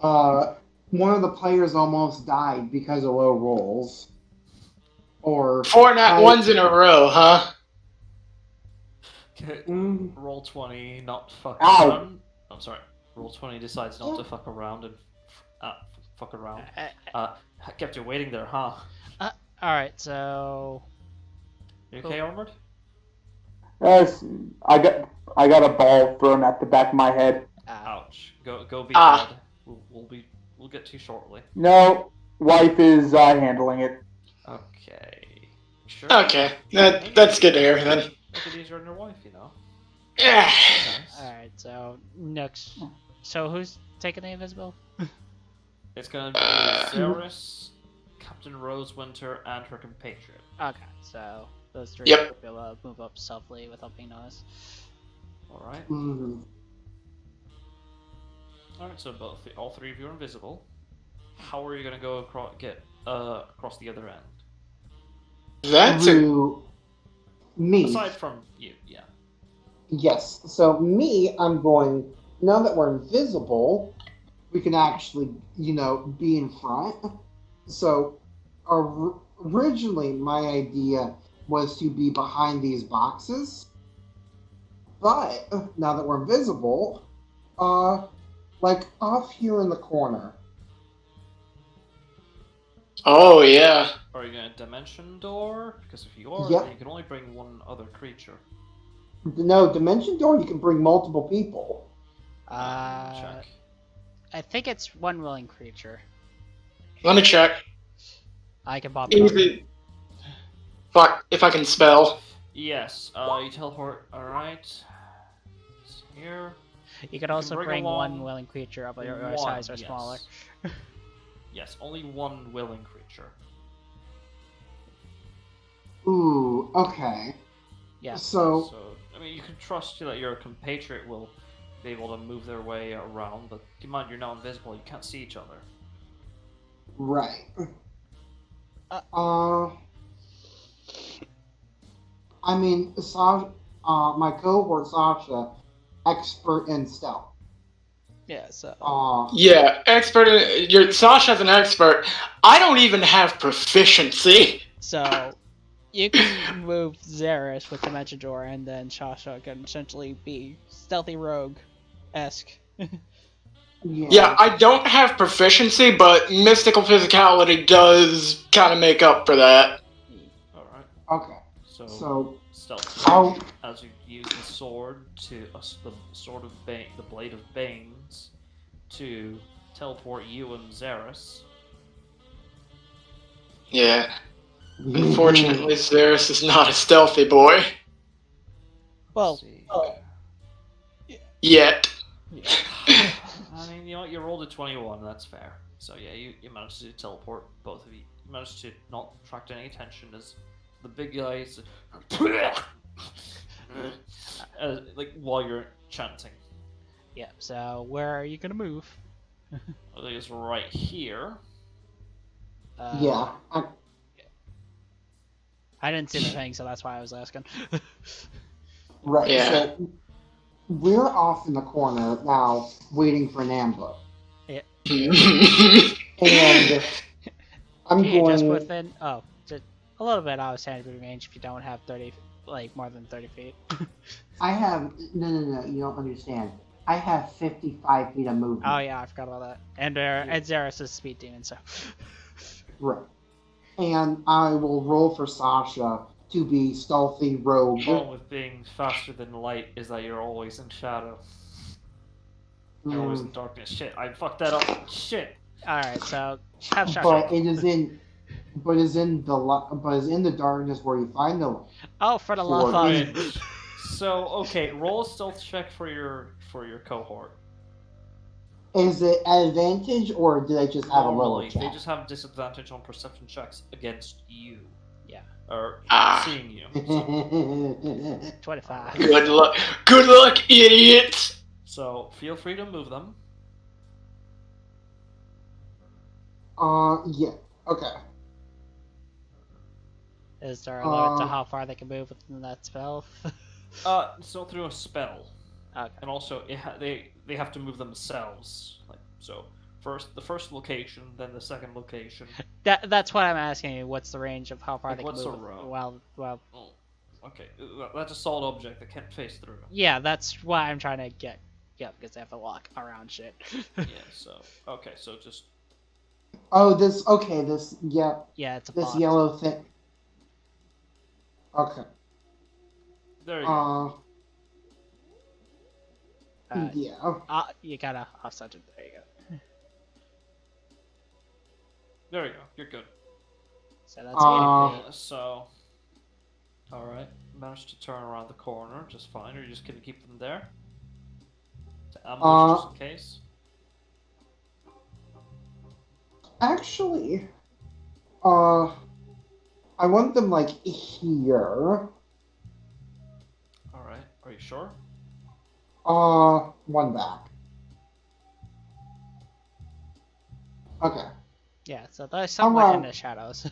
[SPEAKER 3] One of the players almost died because of low rolls. Or
[SPEAKER 5] 4 nat 1s in a row, huh?
[SPEAKER 2] Roll20, not fuck around. I'm sorry. Roll20 decides not to fuck around and fuck around. Kept you waiting there, huh?
[SPEAKER 1] Alright, so.
[SPEAKER 2] You okay, Armored?
[SPEAKER 4] Yes, I got a ball thrown at the back of my head.
[SPEAKER 2] Ouch. Go be dead. We'll get to you shortly.
[SPEAKER 4] No, wife is handling it.
[SPEAKER 2] Okay. Sure.
[SPEAKER 5] Okay, that's good to hear then.
[SPEAKER 2] Make it easier on your wife,
[SPEAKER 5] Yeah.
[SPEAKER 1] Alright, so next. So who's taking the invisible?
[SPEAKER 2] It's gonna be Zeris, Captain Rosewinter, and her compatriot.
[SPEAKER 1] Okay, so those three
[SPEAKER 5] Yep.
[SPEAKER 1] will be able to move up stealthily without being noticed.
[SPEAKER 2] Alright.
[SPEAKER 3] Mhm.
[SPEAKER 2] Alright, so all three of you are invisible. How are you gonna go across the other end?
[SPEAKER 5] That's a
[SPEAKER 3] Through me.
[SPEAKER 2] Aside from you, yeah.
[SPEAKER 3] Yes. So me, I'm going. Now that we're invisible, we can actually, be in front. So, originally, my idea was to be behind these boxes, but now that we're invisible, like off here in the corner.
[SPEAKER 5] Oh yeah.
[SPEAKER 2] Are you gonna dimension door? Because if you are,
[SPEAKER 3] Yep.
[SPEAKER 2] then you can only bring one other creature.
[SPEAKER 3] No, dimension door. You can bring multiple people.
[SPEAKER 2] Check.
[SPEAKER 1] I think it's one willing creature.
[SPEAKER 5] Let me check.
[SPEAKER 1] I can pop it up.
[SPEAKER 5] Easy. Fuck, if I can spell.
[SPEAKER 2] Yes, you teleport. Alright. It's here.
[SPEAKER 1] You could also
[SPEAKER 2] bring
[SPEAKER 1] bring one
[SPEAKER 2] along
[SPEAKER 1] willing creature up your
[SPEAKER 2] one,
[SPEAKER 1] size or
[SPEAKER 2] yes.
[SPEAKER 1] smaller.
[SPEAKER 2] Yes, only one willing creature.
[SPEAKER 3] Ooh. Okay.
[SPEAKER 1] Yeah.
[SPEAKER 3] So
[SPEAKER 2] I mean, you can trust that your compatriot will be able to move their way around, but keep in mind you're now invisible. You can't see each other.
[SPEAKER 3] right. I mean, my cohort Sasha, expert in stealth.
[SPEAKER 1] Yeah. So.
[SPEAKER 5] Yeah, Sasha's an expert. I don't even have proficiency.
[SPEAKER 1] So, you can move Zeris with Dimension Door, and then Shasha can essentially be stealthy rogue-esque.
[SPEAKER 5] Yeah, I don't have proficiency, but mystical physicality does kind of make up for that.
[SPEAKER 2] Alright.
[SPEAKER 3] Okay.
[SPEAKER 2] So stealth
[SPEAKER 3] I'll-
[SPEAKER 2] as you use the sword the sword of the blade of Banes to teleport you and Zeris.
[SPEAKER 5] Yeah. Unfortunately, Zeris is not a stealthy boy.
[SPEAKER 1] Well,
[SPEAKER 5] Yet.
[SPEAKER 2] I mean, you know what? You rolled a 21. That's fair. So yeah, you managed to teleport both of you. You managed to not attract any attention as the big guys, like while you're chanting.
[SPEAKER 1] yeah. So, where are you gonna move?
[SPEAKER 2] I think it's right here.
[SPEAKER 3] Yeah.
[SPEAKER 1] I didn't see the thing, so that's why I was asking.
[SPEAKER 3] Right.
[SPEAKER 5] Yeah.
[SPEAKER 3] So we're off in the corner now, waiting for an ambush. And I'm
[SPEAKER 1] Can you
[SPEAKER 3] going.
[SPEAKER 1] just within? Oh, just a little bit out of standard range if you don't have 30, like more than 30 feet.
[SPEAKER 3] I have no. You don't understand. I have 55 feet of movement.
[SPEAKER 1] Oh yeah, I forgot about that. And Zeris is speed demon, so.
[SPEAKER 3] Right. And I will roll for Sasha to be stealthy rogue.
[SPEAKER 2] The problem with being faster than light is that you're always in shadow. You're always in darkness. Shit, I fucked that up. Shit.
[SPEAKER 1] All right, so have Shasha.
[SPEAKER 3] But it is in. But is in the darkness where you find the light.
[SPEAKER 1] Oh, for the love of.
[SPEAKER 2] So okay, roll a stealth check for your cohort.
[SPEAKER 3] Is it advantage or did I just have a lower
[SPEAKER 2] Normally,
[SPEAKER 3] check?
[SPEAKER 2] they just have disadvantage on perception checks against you.
[SPEAKER 1] Yeah.
[SPEAKER 2] Or seeing you. So,
[SPEAKER 1] 25.
[SPEAKER 5] Good luck. Good luck, idiots.
[SPEAKER 2] so feel free to move them.
[SPEAKER 3] Yeah. Okay.
[SPEAKER 1] Is there a limit to how far they can move within that spell?
[SPEAKER 2] It's not through a spell.
[SPEAKER 1] Okay.
[SPEAKER 2] And also, they have to move themselves. Like so, the first location, then the second location.
[SPEAKER 1] That's what I'm asking you. What's the range of how far
[SPEAKER 2] Like,
[SPEAKER 1] they can
[SPEAKER 2] what's a
[SPEAKER 1] move?
[SPEAKER 2] row?
[SPEAKER 1] Well.
[SPEAKER 2] Oh, okay, that's a solid object that can't face through.
[SPEAKER 1] Yeah, that's why I'm trying to get. Yeah, because they have to walk around shit.
[SPEAKER 2] Yeah. So okay, so just.
[SPEAKER 3] Oh, this. Okay, this. Yeah.
[SPEAKER 1] Yeah, it's a
[SPEAKER 3] This
[SPEAKER 1] box.
[SPEAKER 3] yellow thing. Okay.
[SPEAKER 2] There you go.
[SPEAKER 3] Yeah.
[SPEAKER 1] You gotta offset it. There you go.
[SPEAKER 2] There you go. You're good.
[SPEAKER 1] So that's
[SPEAKER 2] So. All right. Managed to turn around the corner just fine. Or are you just gonna keep them there? To ambush just in case.
[SPEAKER 3] Actually, I want them like here.
[SPEAKER 2] Alright, are you sure?
[SPEAKER 3] One back. Okay.
[SPEAKER 1] Yeah, so they're somewhat in
[SPEAKER 3] Alright.
[SPEAKER 1] the shadows.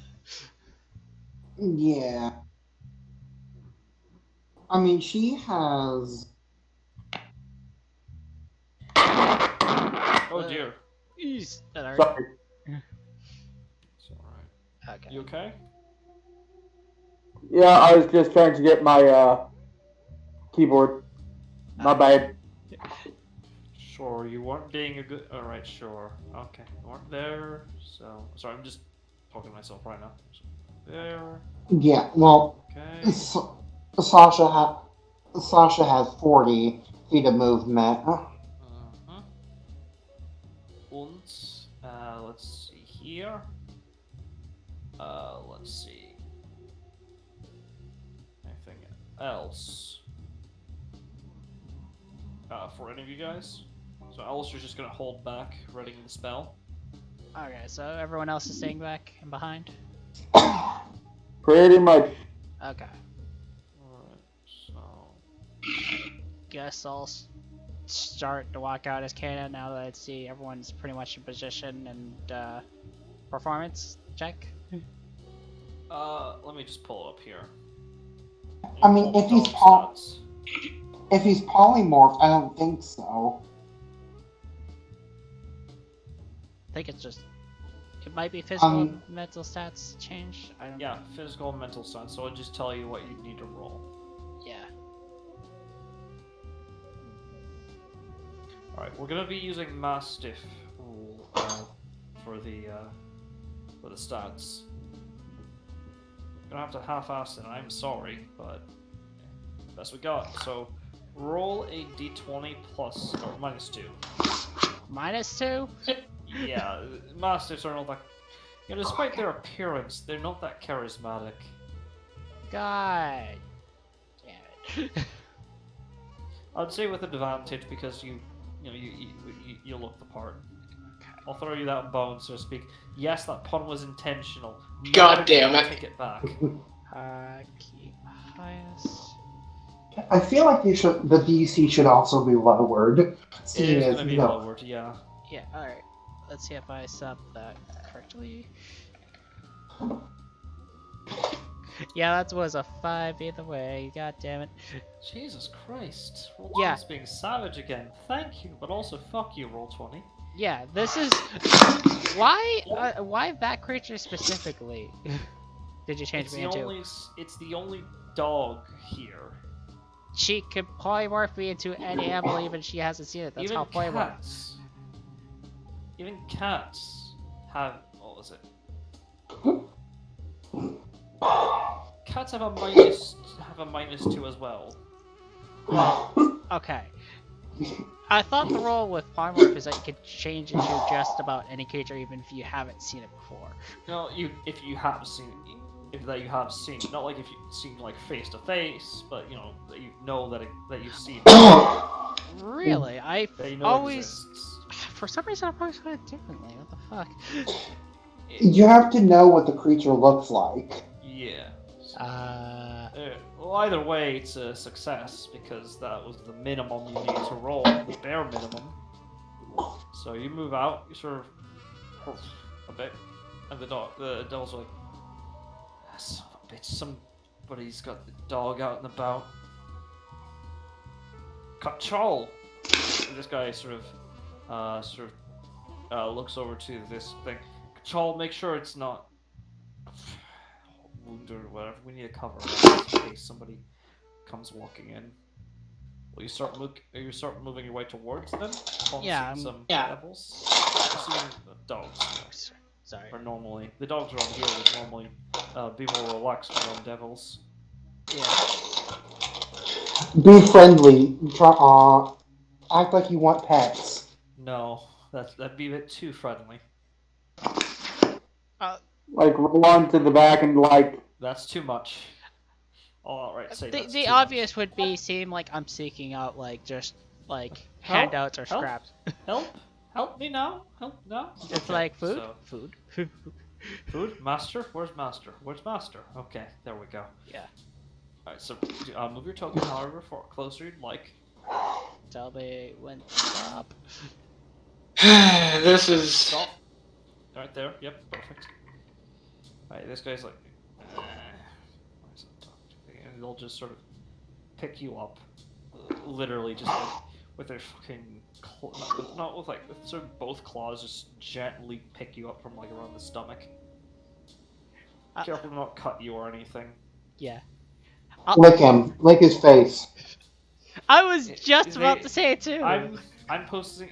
[SPEAKER 3] Yeah. I mean, she has.
[SPEAKER 2] Oh dear.
[SPEAKER 1] Is that alright?
[SPEAKER 4] Sorry.
[SPEAKER 2] It's alright.
[SPEAKER 1] Okay.
[SPEAKER 2] You okay?
[SPEAKER 4] Yeah, I was just trying to get my keyboard. My bad.
[SPEAKER 2] Sure, you weren't being a good. Alright, sure. Okay, you weren't there, so. Sorry, I'm just talking to myself right now. So, there.
[SPEAKER 3] Yeah, well,
[SPEAKER 2] Okay.
[SPEAKER 3] Sasha has 40 feet of movement.
[SPEAKER 2] Uh-huh. Und, let's see here. Let's see. Anything else? For any of you guys? So Alistair's just gonna hold back, readying the spell.
[SPEAKER 1] Okay, so everyone else is staying back and behind?
[SPEAKER 4] Pretty much.
[SPEAKER 1] Okay.
[SPEAKER 2] Alright, so.
[SPEAKER 1] Guess I'll start to walk out as Kana now that I see everyone's pretty much in position and performance check.
[SPEAKER 2] Let me just pull it up here.
[SPEAKER 3] I mean, if he's
[SPEAKER 2] Dog stats.
[SPEAKER 3] if he's polymorph, I don't think so.
[SPEAKER 1] I think it's just. It might be physical
[SPEAKER 3] Um,
[SPEAKER 1] and mental stats change. I don't
[SPEAKER 2] Yeah, physical and mental stats, so I'll just tell you what you need to roll.
[SPEAKER 1] Yeah.
[SPEAKER 2] Alright, we're gonna be using Mastiff rule for the stats. Gonna have to half-ass it, I'm sorry, but best we got. So roll a d20 plus or -2.
[SPEAKER 1] -2?
[SPEAKER 2] Yeah, Mastiffs are not that. You know, despite their appearance, they're not that charismatic.
[SPEAKER 1] God damn it.
[SPEAKER 2] I'd say with advantage because you look the part. I'll throw you that bone, so to speak. Yes, that pun was intentional.
[SPEAKER 5] God damn it.
[SPEAKER 2] Take it back.
[SPEAKER 1] Keep highest.
[SPEAKER 3] I feel like the DC should also be lowered.
[SPEAKER 2] It
[SPEAKER 3] Seeing
[SPEAKER 2] is
[SPEAKER 3] as,
[SPEAKER 2] gonna be
[SPEAKER 3] you know,
[SPEAKER 2] lowered, yeah.
[SPEAKER 1] Yeah, alright. Let's see if I sub that correctly. Yeah, that was a 5 either way. God damn it.
[SPEAKER 2] Jesus Christ. Roll
[SPEAKER 1] Yeah.
[SPEAKER 2] 20's being savage again. Thank you, but also fuck you, roll 20.
[SPEAKER 1] Yeah, this is why that creature specifically? Did you change
[SPEAKER 2] It's
[SPEAKER 1] me
[SPEAKER 2] the
[SPEAKER 1] into?
[SPEAKER 2] only it's the only dog here.
[SPEAKER 1] She could polymorph me into any animal, even she hasn't seen it. That's
[SPEAKER 2] Even
[SPEAKER 1] how polymorph.
[SPEAKER 2] cats. Even cats have what was it? Cats have a -2 as well.
[SPEAKER 1] Okay. I thought the rule with polymorph is that you could change into just about any creature, even if you haven't seen it before.
[SPEAKER 2] No, if you have seen you have seen, not like if you've seen like face to face, but you know that you've seen
[SPEAKER 1] Really, I
[SPEAKER 2] that you know
[SPEAKER 1] always,
[SPEAKER 2] exists.
[SPEAKER 1] for some reason, I've always thought it differently. What the fuck?
[SPEAKER 3] you have to know what the creature looks like.
[SPEAKER 2] Yeah.
[SPEAKER 1] Uh,
[SPEAKER 2] Well, either way, it's a success because that was the minimum you need to roll, the bare minimum. So you move out, you sort of a bit, and the dog's like, "Ah, son of a bitch, somebody's got the dog out and about. Control." This guy sort of looks over to this thing. Control, make sure it's not wound or whatever. We need to cover that in case somebody comes walking in. Will you start moving your way towards them?
[SPEAKER 1] Yeah,
[SPEAKER 2] Some
[SPEAKER 5] yeah.
[SPEAKER 2] devils. Seeing the dogs
[SPEAKER 1] sorry.
[SPEAKER 2] are normally the dogs around here would normally be more relaxed than devils.
[SPEAKER 1] Yeah.
[SPEAKER 3] Be friendly. Act like you want pets.
[SPEAKER 2] No, that'd be a bit too friendly.
[SPEAKER 4] Like roll onto the back and like.
[SPEAKER 2] That's too much. All right, say that's
[SPEAKER 1] The
[SPEAKER 2] too
[SPEAKER 1] obvious would be seem like I'm seeking out like just like
[SPEAKER 2] Help?
[SPEAKER 1] handouts or
[SPEAKER 2] Help?
[SPEAKER 1] scraps.
[SPEAKER 2] much. Help me now! Help now!
[SPEAKER 1] It's
[SPEAKER 2] Okay,
[SPEAKER 1] like food,
[SPEAKER 2] so-
[SPEAKER 1] food,
[SPEAKER 2] Food? Master? Where's Master? Where's Master? Okay, there we go.
[SPEAKER 1] Yeah.
[SPEAKER 2] Alright, so move your token however far closer you'd like.
[SPEAKER 1] Tell me when to stop.
[SPEAKER 5] This is.
[SPEAKER 2] Stop. Right there. Yep, perfect. Alright, this guy's like. Why is it talking? And they'll just sort of pick you up. Literally, just like with their fucking. Not with like. With sort of both claws, just gently pick you up from like around the stomach. Careful to not cut you or anything.
[SPEAKER 1] Yeah.
[SPEAKER 3] Lick him. Lick his face.
[SPEAKER 1] I was just about to say it too.
[SPEAKER 2] I'm posting.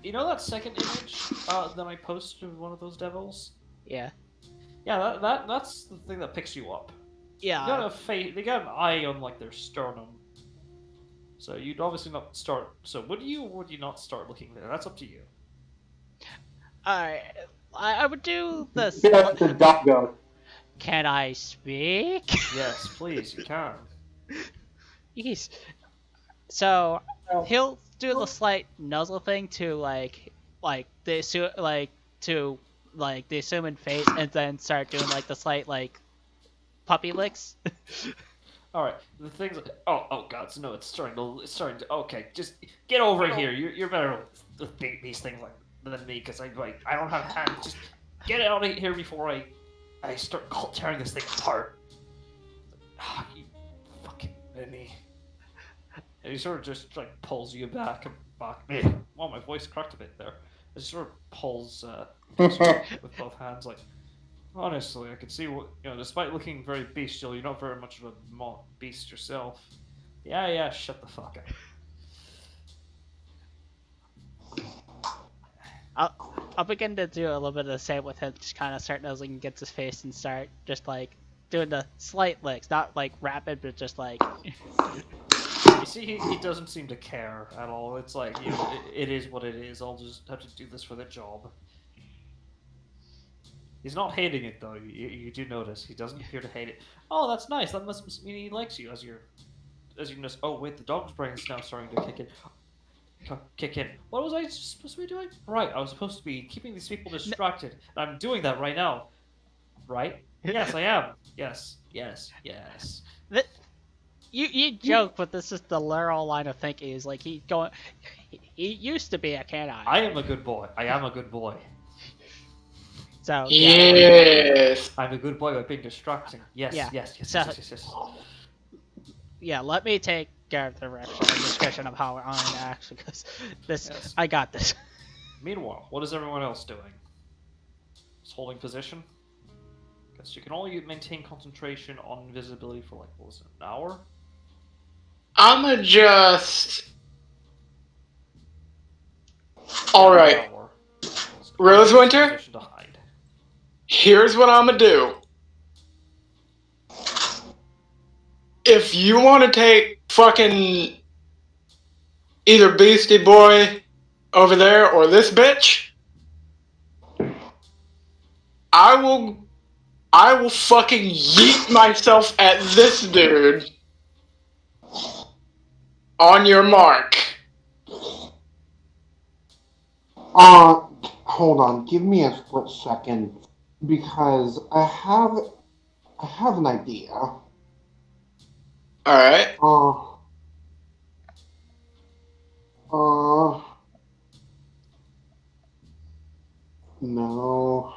[SPEAKER 2] You know that second image that I posted of one of those devils?
[SPEAKER 1] Yeah.
[SPEAKER 2] Yeah, that's the thing that picks you up.
[SPEAKER 1] Yeah.
[SPEAKER 2] They got a face. They got an eye on like their sternum. So you'd obviously not start. So would you or would you not start looking there? That's up to you.
[SPEAKER 1] Alright. I would do this.
[SPEAKER 4] That's the doggo.
[SPEAKER 1] Can I speak?
[SPEAKER 2] Yes, please, you can.
[SPEAKER 1] Yes. So he'll do the slight nuzzle thing to the assuming face, and then start doing like the slight like puppy licks.
[SPEAKER 2] All right, the things. Oh God, so no, it's starting to. Okay, just get over here. You're better with these things than me because I don't have hands. Just get out of here before I start tearing this thing apart. Ah, you fucking Minnie. And he sort of just like pulls you back. Well, my voice cracked a bit there. He sort of pulls with both hands. Like, honestly, I can see what despite looking very bestial, you're not very much of a beast yourself. Yeah, shut the fuck
[SPEAKER 1] I'll begin to do a little bit of the same with him, just kind of start nuzzling against his face and start just like doing the slight licks, not like rapid, but just like.
[SPEAKER 2] You see, he doesn't seem to care at all. It's like, it is what it is. I'll just have to do this for the job. He's not hating it, though. You do notice. He doesn't appear to hate it. Oh, that's nice. That must mean he likes you as you notice. Oh, wait, the dog's brain is now starting to kick in. What was I supposed to be doing? Right, I was supposed to be keeping these people distracted. And I'm doing that right now. Right? Yes, I am. Yes.
[SPEAKER 1] You joke, but this is the literal line of thinking. Is like he used to be a canine.
[SPEAKER 2] I am a good boy.
[SPEAKER 1] So
[SPEAKER 5] Yes.
[SPEAKER 2] I'm a good boy by being distracting. Yes.
[SPEAKER 1] Yeah, let me take care of the description of how I'm actually, because this,
[SPEAKER 2] Yes.
[SPEAKER 1] I got this.
[SPEAKER 2] Meanwhile, what is everyone else doing? Just holding position? Because you can only maintain concentration on invisibility for like, what was it, an hour?
[SPEAKER 5] I'ma just. Alright. Rosewinter?
[SPEAKER 2] To hide.
[SPEAKER 5] Here's what I'ma do. If you want to take fucking either Beastie Boy over there or this bitch, I will fucking yeet myself at this dude. On your mark.
[SPEAKER 3] Hold on. Give me a split second, because I have an idea.
[SPEAKER 5] Alright.
[SPEAKER 3] No.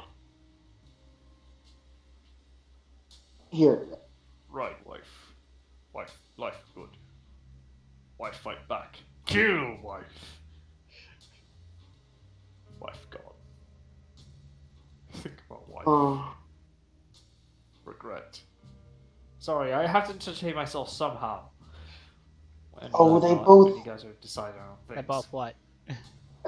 [SPEAKER 3] Here.
[SPEAKER 2] Right, life, good. Wife, fight back. Kill, wife. Wife, gone. Think about wife. Regret. Sorry, I have to entertain myself somehow. When, when you guys are deciding on things.
[SPEAKER 1] They both what?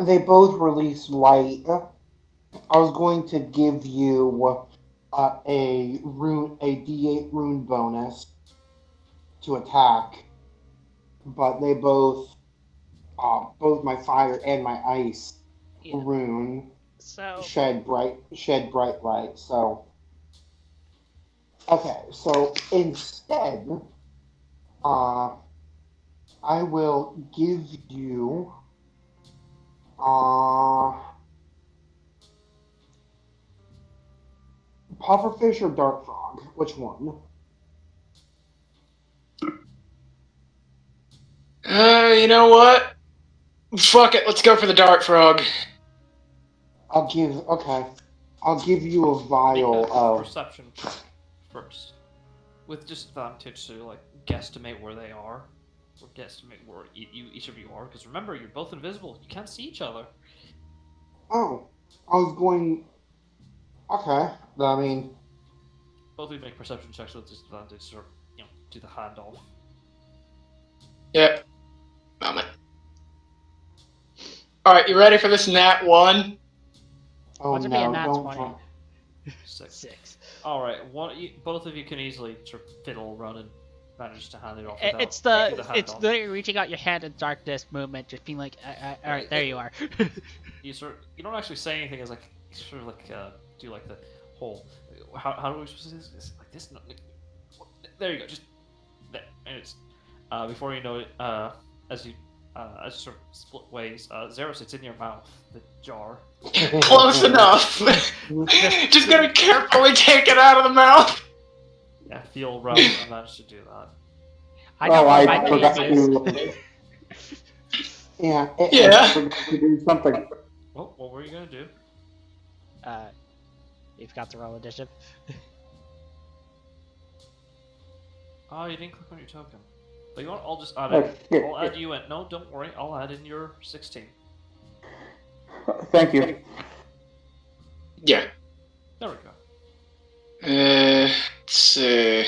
[SPEAKER 3] They both release light. I was going to give you a D8 rune bonus to attack, but they both my fire and my ice rune shed bright light. So okay, so instead, I will give you pufferfish or dart frog? Which one?
[SPEAKER 5] You know what? Fuck it, let's go for the dart frog.
[SPEAKER 3] I'll give you a
[SPEAKER 2] Make
[SPEAKER 3] vial
[SPEAKER 2] a
[SPEAKER 3] of.
[SPEAKER 2] perception check first, with disadvantage to like guesstimate where they are, or guesstimate where each of you are. Because remember, you're both invisible. You can't see each other.
[SPEAKER 3] Oh, I was going. Okay, I mean,
[SPEAKER 2] Both of you make perception checks with disadvantage, or do the handoff.
[SPEAKER 5] Yep. Moment. Alright, you ready for this nat 1?
[SPEAKER 3] oh
[SPEAKER 1] What's it be a
[SPEAKER 3] no,
[SPEAKER 1] nat
[SPEAKER 3] don't
[SPEAKER 1] 20?
[SPEAKER 3] try.
[SPEAKER 2] 6. All right, both of you can easily sort of fiddle around and manage to hand it off.
[SPEAKER 1] It's
[SPEAKER 2] without- do
[SPEAKER 1] the
[SPEAKER 2] handoff.
[SPEAKER 1] it's literally reaching out your hand in darkness movement, just being like, all right, there you are.
[SPEAKER 2] You don't actually say anything. As like you sort of like do like the whole how do we supposed to do this like this? No, there you go. Just there, and it's before you know it, as you sort of split ways, Zeros, it's in your mouth, the jar.
[SPEAKER 5] Close enough! Just gonna carefully take it out of the mouth.
[SPEAKER 2] Yeah, feel around and manage to do that.
[SPEAKER 1] I know
[SPEAKER 4] I
[SPEAKER 1] what my
[SPEAKER 4] forgot
[SPEAKER 1] case is.
[SPEAKER 4] to.
[SPEAKER 3] Yeah.
[SPEAKER 5] Yeah.
[SPEAKER 4] I forgot to do something.
[SPEAKER 2] Well, what were you gonna do?
[SPEAKER 1] You've got the roll initiative.
[SPEAKER 2] Oh, you didn't click on your token. But you want? I'll just add
[SPEAKER 4] Okay,
[SPEAKER 2] it. I'll add you in. No, don't worry. I'll add in your 16.
[SPEAKER 4] Thank you.
[SPEAKER 5] Yeah.
[SPEAKER 2] There we go.
[SPEAKER 5] Let's see.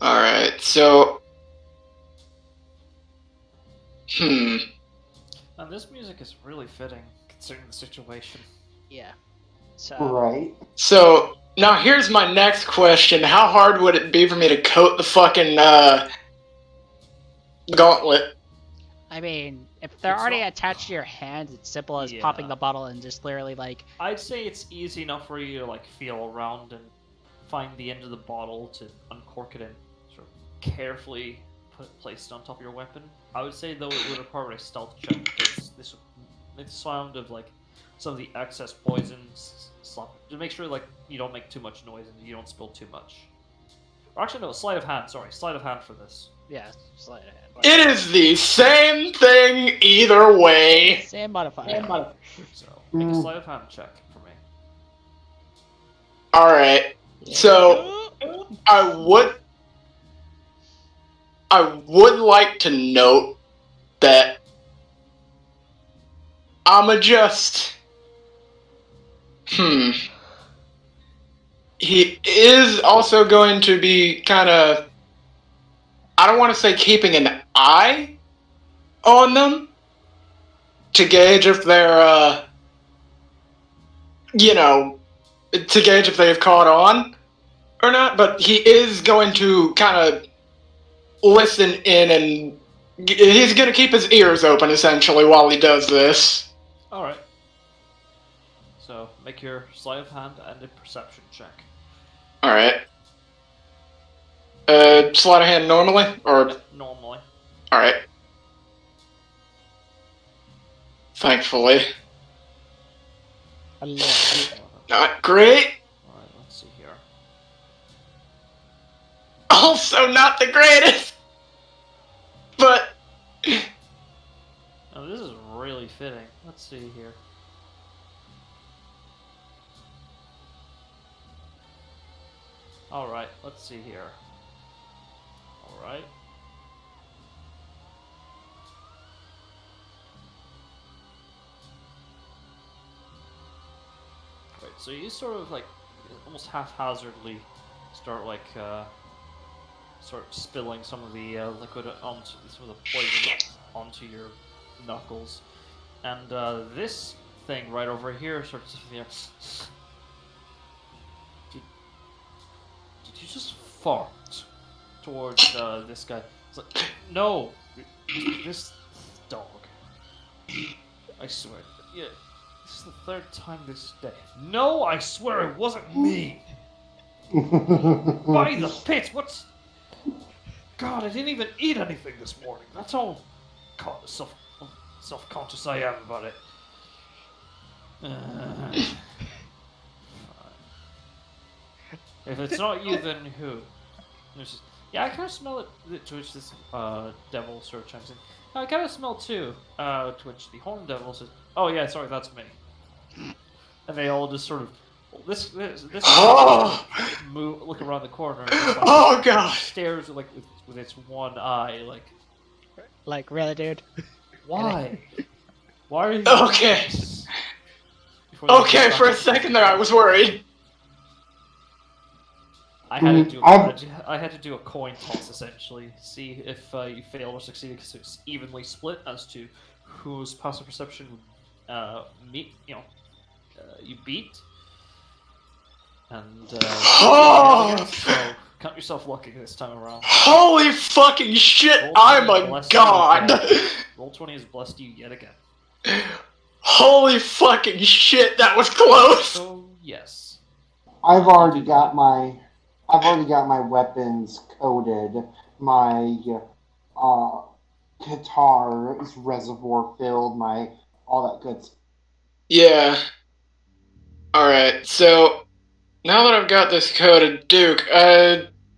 [SPEAKER 5] Alright, so.
[SPEAKER 2] And this music is really fitting, considering the situation.
[SPEAKER 1] Yeah. So
[SPEAKER 3] Right.
[SPEAKER 5] So, now here's my next question. How hard would it be for me to coat the fucking, gauntlet?
[SPEAKER 1] I mean, if they're
[SPEAKER 2] It's
[SPEAKER 1] already
[SPEAKER 2] not-
[SPEAKER 1] attached to your hands, it's simple as
[SPEAKER 2] Yeah.
[SPEAKER 1] popping the bottle and just literally like.
[SPEAKER 2] I'd say it's easy enough for you to like feel around and find the end of the bottle to uncork it and sort of carefully place it on top of your weapon. I would say though it would require a stealth check because this would make the sound of like some of the excess poisons slop to make sure like you don't make too much noise and you don't spill too much. Or actually no, sleight of hand. Sorry, sleight of hand for this.
[SPEAKER 1] Yeah, sleight of hand.
[SPEAKER 5] It is the same thing either way.
[SPEAKER 1] Same modifier.
[SPEAKER 2] So make a sleight of hand check for me.
[SPEAKER 5] Alright, so I would like to note that I'ma just he is also going to be kind of, I don't want to say keeping an eye on them to gauge if they're to gauge if they've caught on or not, but he is going to kind of listen in and he's going to keep his ears open essentially while he does this.
[SPEAKER 2] Alright. So make your sleight of hand and a perception check.
[SPEAKER 5] Alright. Sleight of hand normally? Or
[SPEAKER 2] Normally.
[SPEAKER 5] alright. Thankfully. Not great.
[SPEAKER 2] Alright, let's see here.
[SPEAKER 5] Also not the greatest. But
[SPEAKER 2] Oh, this is really fitting. Let's see here. Alright, let's see here. Alright. Right, so you sort of like almost haphazardly start like start spilling some of the liquid onto some of the poison onto your knuckles, and this thing right over here starts to did you just fart towards this guy? It's like, no, this dog. I swear, yeah. This is the third time this day. No, I swear it wasn't me. By the pit, what's? God, I didn't even eat anything this morning. That's all. God, this stuff. self-conscious I am about it. If it's not you, then who? Yeah, I kind of smell it. To which this devil sort of chimes in. I kind of smell too. To which the horn devil says, "Oh yeah, sorry, that's me." And they all just sort of this
[SPEAKER 5] Oh,
[SPEAKER 2] move, look around the corner, and just, like,
[SPEAKER 5] oh god.
[SPEAKER 2] stares like with its one eye,
[SPEAKER 1] Like, really, dude?
[SPEAKER 2] why? Why are you?
[SPEAKER 5] Okay.
[SPEAKER 2] Before they
[SPEAKER 5] Okay,
[SPEAKER 2] get
[SPEAKER 5] for a
[SPEAKER 2] back-
[SPEAKER 5] second there I was worried.
[SPEAKER 2] I had to do.
[SPEAKER 3] I've-
[SPEAKER 2] I had to do a coin toss essentially, see if you fail or succeed, because it's evenly split as to whose passive perception you beat. And
[SPEAKER 5] Oh.
[SPEAKER 2] so count yourself lucky this time around.
[SPEAKER 5] Holy fucking shit,
[SPEAKER 2] Roll
[SPEAKER 5] I'm
[SPEAKER 2] 20
[SPEAKER 5] a
[SPEAKER 2] blessed you
[SPEAKER 5] god.
[SPEAKER 2] again. Roll 20 has blessed you yet again.
[SPEAKER 5] Holy fucking shit, that was close.
[SPEAKER 2] So yes.
[SPEAKER 3] I've already got my weapons coded. My guitar is reservoir filled. My all that good stuff.
[SPEAKER 5] Yeah. Alright, so now that I've got this coded, Duke,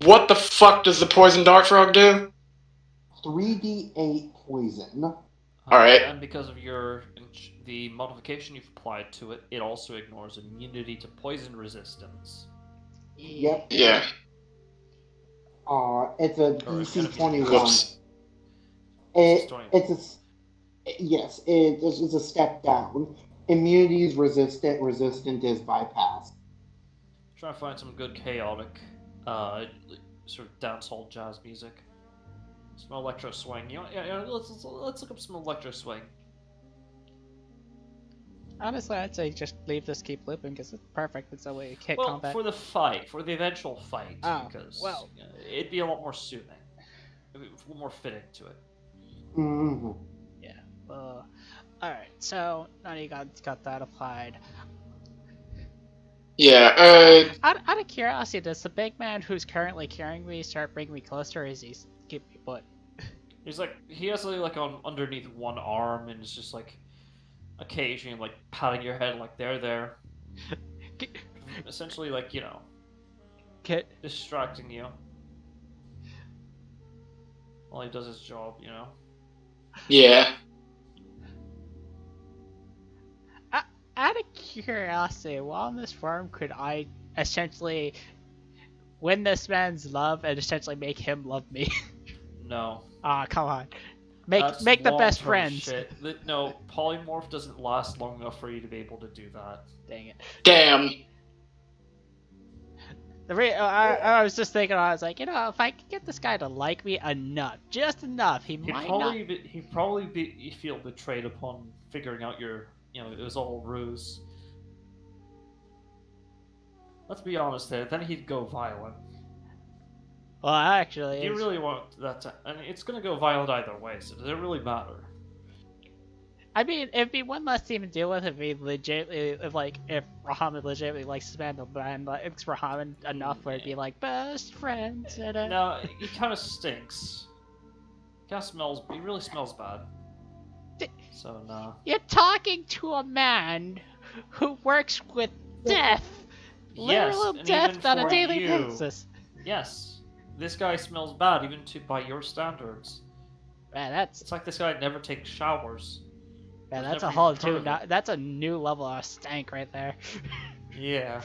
[SPEAKER 5] what the fuck does the poison dart frog do?
[SPEAKER 3] 3d8 poison.
[SPEAKER 5] Alright.
[SPEAKER 2] And because of the modification you've applied to it, it also ignores immunity to poison resistance.
[SPEAKER 3] Yep.
[SPEAKER 5] Yeah.
[SPEAKER 3] It's a
[SPEAKER 2] Or
[SPEAKER 3] DC
[SPEAKER 2] enemy.
[SPEAKER 3] 21.
[SPEAKER 5] Whoops.
[SPEAKER 3] It's a step down. Immunity is resistant. Resistant is bypass.
[SPEAKER 2] Try to find some good chaotic, sort of dancehall jazz music. Some electro swing. Let's look up some electro swing.
[SPEAKER 1] Honestly, I'd say just leave this, keep looping, because it's perfect. It's a way you hit
[SPEAKER 2] Well,
[SPEAKER 1] combat.
[SPEAKER 2] for the fight, for the eventual fight,
[SPEAKER 1] Oh,
[SPEAKER 2] because
[SPEAKER 1] well.
[SPEAKER 2] it'd be a lot more soothing, a little more fitting to it.
[SPEAKER 3] Mm-hmm.
[SPEAKER 1] Yeah. Alright, so now you got that applied.
[SPEAKER 5] Yeah,
[SPEAKER 1] Out of curiosity, does the big man who's currently carrying me start bringing me closer, or is he keep me put?
[SPEAKER 2] He has like on underneath one arm, and it's just like occasionally like patting your head, like they're there. Essentially, like, distracting you while he does his job,
[SPEAKER 5] yeah.
[SPEAKER 1] Out of curiosity, while in this form, could I essentially win this man's love and essentially make him love me?
[SPEAKER 2] No.
[SPEAKER 1] Ah, come on. Make the best
[SPEAKER 2] long-term
[SPEAKER 1] friends.
[SPEAKER 2] Shit. No, polymorph doesn't last long enough for you to be able to do that.
[SPEAKER 1] Dang it.
[SPEAKER 5] Damn.
[SPEAKER 1] I was just thinking, I was like, if I could get this guy to like me enough, just enough, he might not.
[SPEAKER 2] He'd probably feel betrayed upon figuring out it was all a ruse. Let's be honest there. Then he'd go violent.
[SPEAKER 1] Well, actually,
[SPEAKER 2] Do you really want that to... I mean, it's gonna go violent either way, so does it really matter?
[SPEAKER 1] I mean, it'd be one less thing to deal with if he if Rahaman legitimately likes this man, the man likes Rahaman enough where it'd be like best friends.
[SPEAKER 2] No, he kind of stinks. He really smells bad. So, no.
[SPEAKER 1] You're talking to a man who works with death, literal
[SPEAKER 2] and
[SPEAKER 1] death
[SPEAKER 2] even
[SPEAKER 1] on a
[SPEAKER 2] for
[SPEAKER 1] daily
[SPEAKER 2] you.
[SPEAKER 1] basis.
[SPEAKER 2] Yes. This guy smells bad, even by your standards.
[SPEAKER 1] Man, that's
[SPEAKER 2] It's like this guy never takes showers.
[SPEAKER 1] Man,
[SPEAKER 2] I've
[SPEAKER 1] that's a
[SPEAKER 2] never
[SPEAKER 1] whole
[SPEAKER 2] even heard of it.
[SPEAKER 1] that's a new level of stank right there.
[SPEAKER 2] Yeah.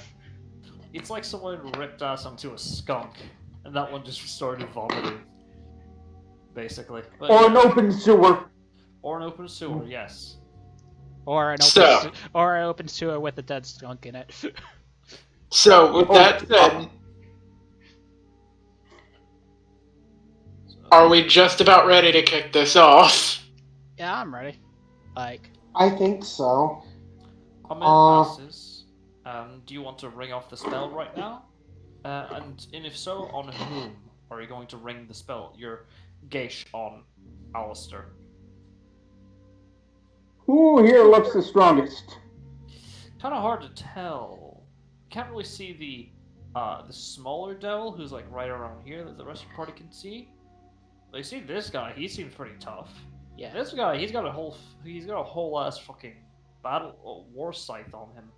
[SPEAKER 2] It's like someone ripped ass onto a skunk, and that one just started vomiting. Basically. But,
[SPEAKER 4] Or an open sewer.
[SPEAKER 2] Or an open sewer, yes.
[SPEAKER 1] Or an
[SPEAKER 5] So-
[SPEAKER 1] open sewer with a dead skunk in it.
[SPEAKER 5] So, with that said, are we just about ready to kick this off?
[SPEAKER 1] Yeah, I'm ready. Like,
[SPEAKER 3] I think so.
[SPEAKER 2] A minute passes. Do you want to ring off the spell right now? And if so, on whom are you going to ring the spell? Your Geish on Alistair.
[SPEAKER 4] Who here looks the strongest?
[SPEAKER 2] Kind of hard to tell. Can't really see the smaller devil who's like right around here that the rest of the party can see. They see this guy. He seems pretty tough.
[SPEAKER 1] Yeah.
[SPEAKER 2] This guy, he's got a whole ass fucking war scythe on him,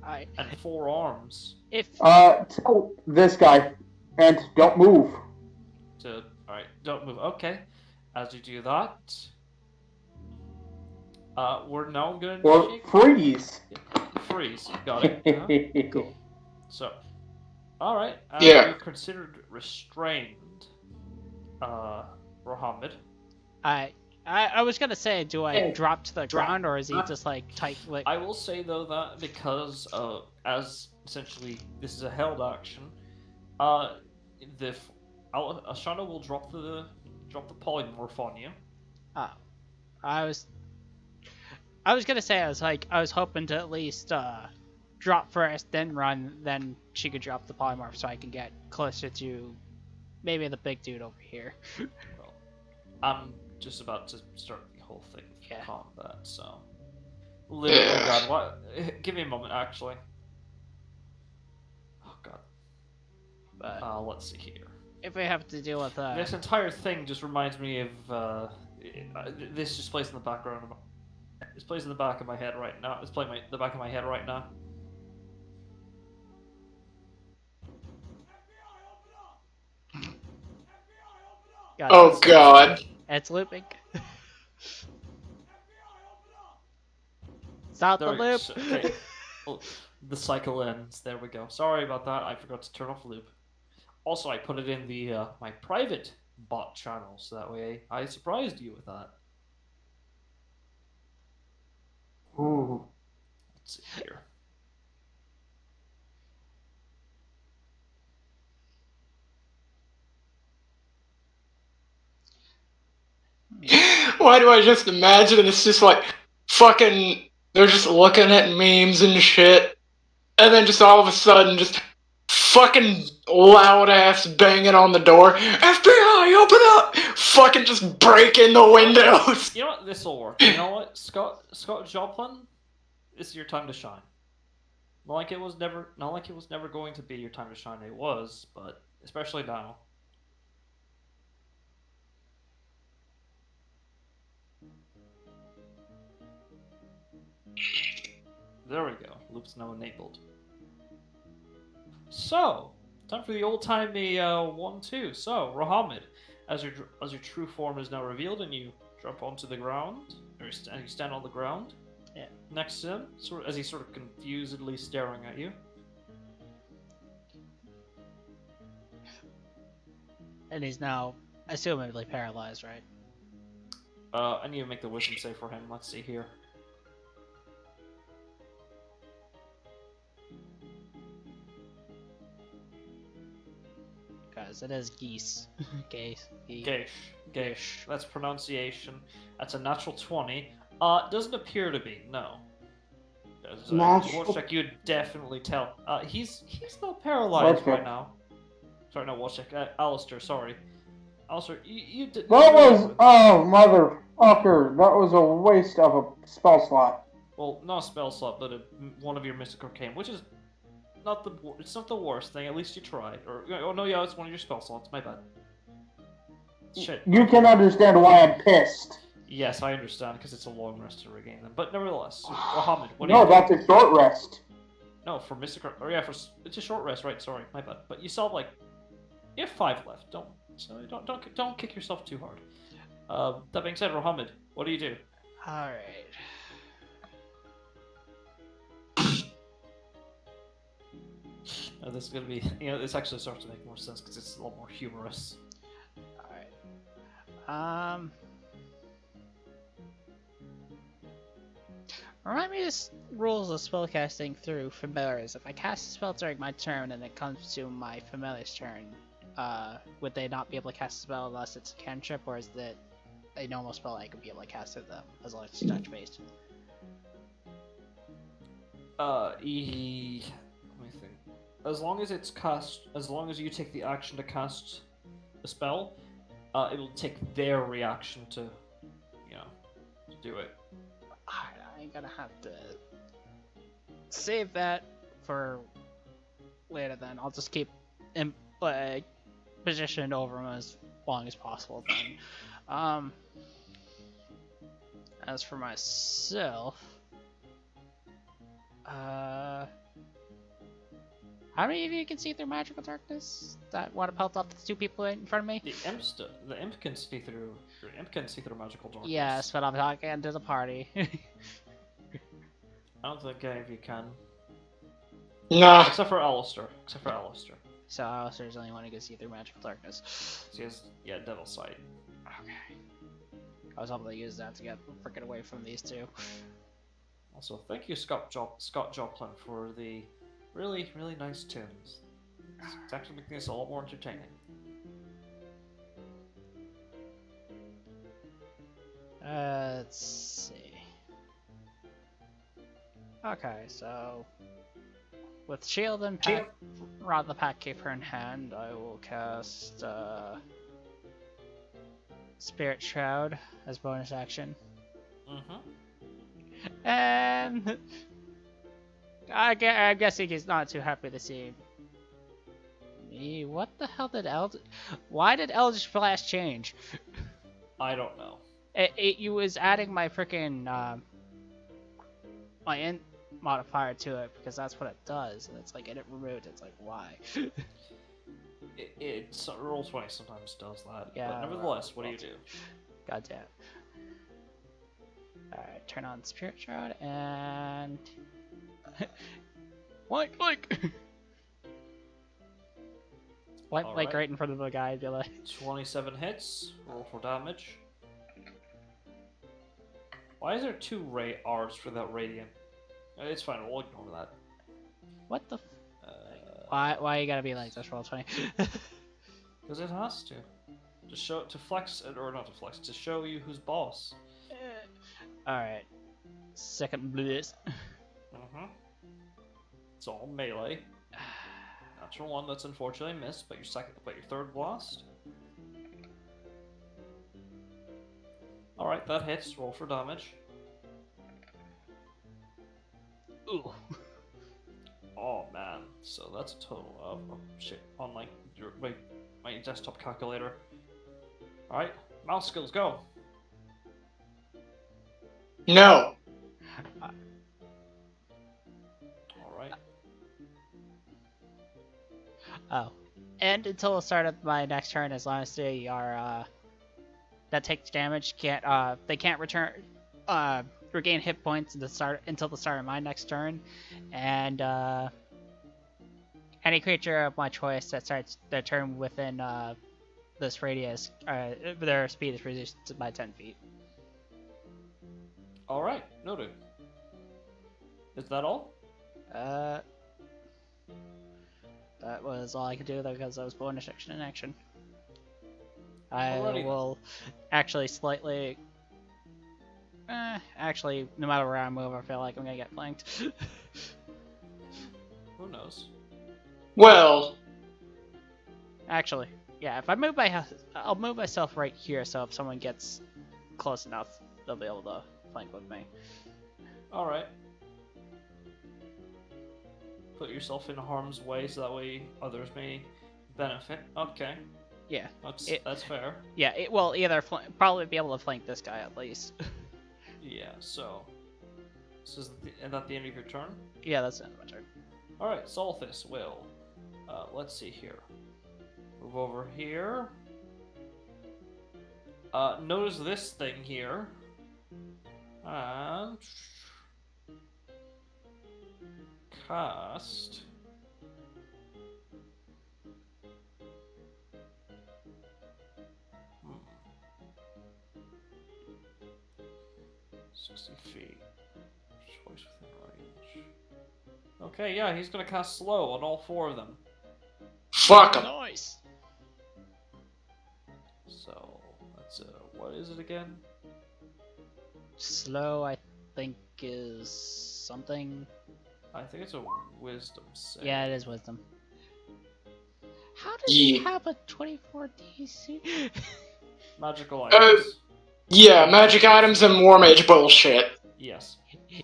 [SPEAKER 1] I
[SPEAKER 2] and 4 arms.
[SPEAKER 1] if
[SPEAKER 4] Tell this guy, and don't move.
[SPEAKER 2] Alright, don't move. Okay. As you do that, we're now gonna
[SPEAKER 4] Or
[SPEAKER 2] initiate
[SPEAKER 4] freeze.
[SPEAKER 2] freeze. Got it.
[SPEAKER 1] cool.
[SPEAKER 2] So, alright,
[SPEAKER 5] Yeah.
[SPEAKER 2] you're considered restrained, Mohammed.
[SPEAKER 1] I was gonna say, do I drop to the ground or is he just like tight? Like
[SPEAKER 2] I will say though that because as essentially this is a held action, Ashana will drop the polymorph on you.
[SPEAKER 1] I was gonna say I was hoping to at least drop first, then run, then she could drop the polymorph so I can get closer to maybe the big dude over here.
[SPEAKER 2] Well, I'm just about to start the whole thing with
[SPEAKER 1] Yeah.
[SPEAKER 2] combat, so. Oh god, what? Give me a moment, actually. Oh god.
[SPEAKER 1] But
[SPEAKER 2] Let's see here.
[SPEAKER 1] if we have to deal with
[SPEAKER 2] This entire thing just reminds me of this just plays in the background. This plays in the back of my head right now. It's playing the back of my head right now.
[SPEAKER 5] Oh god.
[SPEAKER 1] It's looping. Stop the
[SPEAKER 2] There we go.
[SPEAKER 1] loop.
[SPEAKER 2] Okay. Well, the cycle ends. There we go. Sorry about that. I forgot to turn off loop. Also, I put it in the my private bot channel, so that way I surprised you with that.
[SPEAKER 4] Ooh.
[SPEAKER 2] Let's see here.
[SPEAKER 5] Why do I just imagine and it's just like fucking they're just looking at memes and shit, and then just all of a sudden just fucking loud ass banging on the door. FBI, open up! Fucking just breaking the windows.
[SPEAKER 2] You know what? This will work. You know what, Scott Joplin, this is your time to shine. Not like it was never going to be your time to shine. It was, but especially now. There we go. Loop's now enabled. So, time for the old-timey 1-2. So, Mohammed, as your true form is now revealed, and you drop onto the ground, or you stand on the ground.
[SPEAKER 1] Yeah.
[SPEAKER 2] Next to him, as he's sort of confusedly staring at you.
[SPEAKER 1] And he's now assumably paralyzed, right?
[SPEAKER 2] I need to make the wisdom save for him. Let's see here.
[SPEAKER 1] Because it is geese. Geese.
[SPEAKER 2] Geish. That's pronunciation. That's a natural 20. Doesn't appear to be, no.
[SPEAKER 3] Natural-
[SPEAKER 2] Watch check, you'd definitely tell. He's not paralyzed
[SPEAKER 4] Watch
[SPEAKER 2] right
[SPEAKER 4] check.
[SPEAKER 2] now. Sorry, no, watch check. Alistair, sorry. Alistair, you did.
[SPEAKER 4] That was, oh, motherfucker. That was a waste of a spell slot.
[SPEAKER 2] Well, not a spell slot, but one of your Mystic Arcane, which is it's not the worst thing. At least you tried. Or oh no, yeah, it's one of your spell slots. My bad. Shit.
[SPEAKER 4] You can understand why I'm pissed.
[SPEAKER 2] Yes, I understand because it's a long rest to regain them. But nevertheless, Mohammed, what do
[SPEAKER 4] No,
[SPEAKER 2] you?
[SPEAKER 4] that's a short rest.
[SPEAKER 2] No, for Mystic. Or yeah, it's a short rest, right? Sorry, my bad. But you still have you have 5 left. Don't kick yourself too hard. That being said, Mohammed, what do you do?
[SPEAKER 1] All right.
[SPEAKER 2] This is gonna be, this actually starts to make more sense because it's a lot more humorous.
[SPEAKER 1] All right. Remind me of rules of spellcasting through familiars. If I cast a spell during my turn and it comes to my familiar's turn, would they not be able to cast a spell unless it's a cantrip, or is it a normal spell I could be able to cast at them as long as it's touch based?
[SPEAKER 2] Let me think. As long as it's cast, as long as you take the action to cast a spell, it will take their reaction to do it.
[SPEAKER 1] I'm gonna have to save that for later then. I'll just keep positioned over him as long as possible then. As for myself, how many of you can see through magical darkness? That want to pelt off the two people in front of me?
[SPEAKER 2] The imp can see through. The imp can see through magical darkness.
[SPEAKER 1] Yes, but I'm talking to the party.
[SPEAKER 2] I don't think any of you can.
[SPEAKER 5] Nah.
[SPEAKER 2] Except for Alistair.
[SPEAKER 1] So Alistair's the only one who can see through magical darkness.
[SPEAKER 2] He has, Devil's Sight.
[SPEAKER 1] Okay. I was hoping to use that to get freaking away from these two.
[SPEAKER 2] Also, thank you, Scott Joplin, for the really, really nice tunes. It's actually making this a lot more entertaining.
[SPEAKER 1] Let's see. Okay, so with shield and rod of the pack keeper in hand, I will cast Spirit Shroud as bonus action. And I'm guessing he's not too happy to see me. What the hell did Why did Eldritch Blast change?
[SPEAKER 2] I don't know.
[SPEAKER 1] It was adding my freaking my int modifier to it because that's what it does, and it's like and it removed. It's like why?
[SPEAKER 2] It's Roll20 sometimes does that.
[SPEAKER 1] Yeah,
[SPEAKER 2] but nevertheless, what do you do?
[SPEAKER 1] Goddamn. Alright, turn on Spirit Shroud and like
[SPEAKER 2] Alright.
[SPEAKER 1] right in front of the guy. Be like,
[SPEAKER 2] 27 hits. Roll for damage. Why is there 2 Ray R's for that radiant? It's fine. We'll ignore that.
[SPEAKER 1] what the? Why you gotta be like this? Roll20.
[SPEAKER 2] Because it has to. To flex it, or not to flex, to show you who's boss.
[SPEAKER 1] Alright. Second blitz.
[SPEAKER 2] It's all melee. Natural 1 that's unfortunately missed, but your third blast. Alright, that hits. Roll for damage.
[SPEAKER 1] Ooh.
[SPEAKER 2] Oh man, so that's a total of shit on my desktop calculator. Alright, mouse skills, go!
[SPEAKER 5] No.
[SPEAKER 2] Alright.
[SPEAKER 1] Oh. And until the start of my next turn, as long as they are that takes damage, they can't regain hit points until the start of my next turn, and any creature of my choice that starts their turn within this radius, their speed is reduced by 10 feet.
[SPEAKER 2] Alright, noted. Is that all?
[SPEAKER 1] That was all I could do though, because I was bonus action in action. I
[SPEAKER 2] Alrighty
[SPEAKER 1] will actually slightly. Actually, no matter where I move, I feel like I'm gonna get flanked.
[SPEAKER 2] Who knows?
[SPEAKER 5] Well,
[SPEAKER 1] Actually, yeah, if I move I'll move myself right here, so if someone gets close enough, they'll be able to flank with me.
[SPEAKER 2] Alright. Put yourself in harm's way so that way others may benefit. Okay.
[SPEAKER 1] Yeah.
[SPEAKER 2] That's fair.
[SPEAKER 1] Yeah, it will either probably be able to flank this guy at least.
[SPEAKER 2] Yeah, so... Is that the end of your turn?
[SPEAKER 1] Yeah, that's the end of my turn.
[SPEAKER 2] Alright, Solthis will. Let's see here. Move over here. Notice this thing here. And... cast... 60 feet. Choice within range. Okay, yeah, he's gonna cast slow on all 4 of them.
[SPEAKER 5] fuck 'em.
[SPEAKER 1] Nice.
[SPEAKER 2] So that's what is it again?
[SPEAKER 1] Slow, I think, is something.
[SPEAKER 2] I think it's a wisdom save.
[SPEAKER 1] Yeah, it is wisdom. How does
[SPEAKER 5] Yeah.
[SPEAKER 1] he have a 24 DC?
[SPEAKER 2] Magical items.
[SPEAKER 5] Yeah, magic items and war mage bullshit.
[SPEAKER 2] Yes.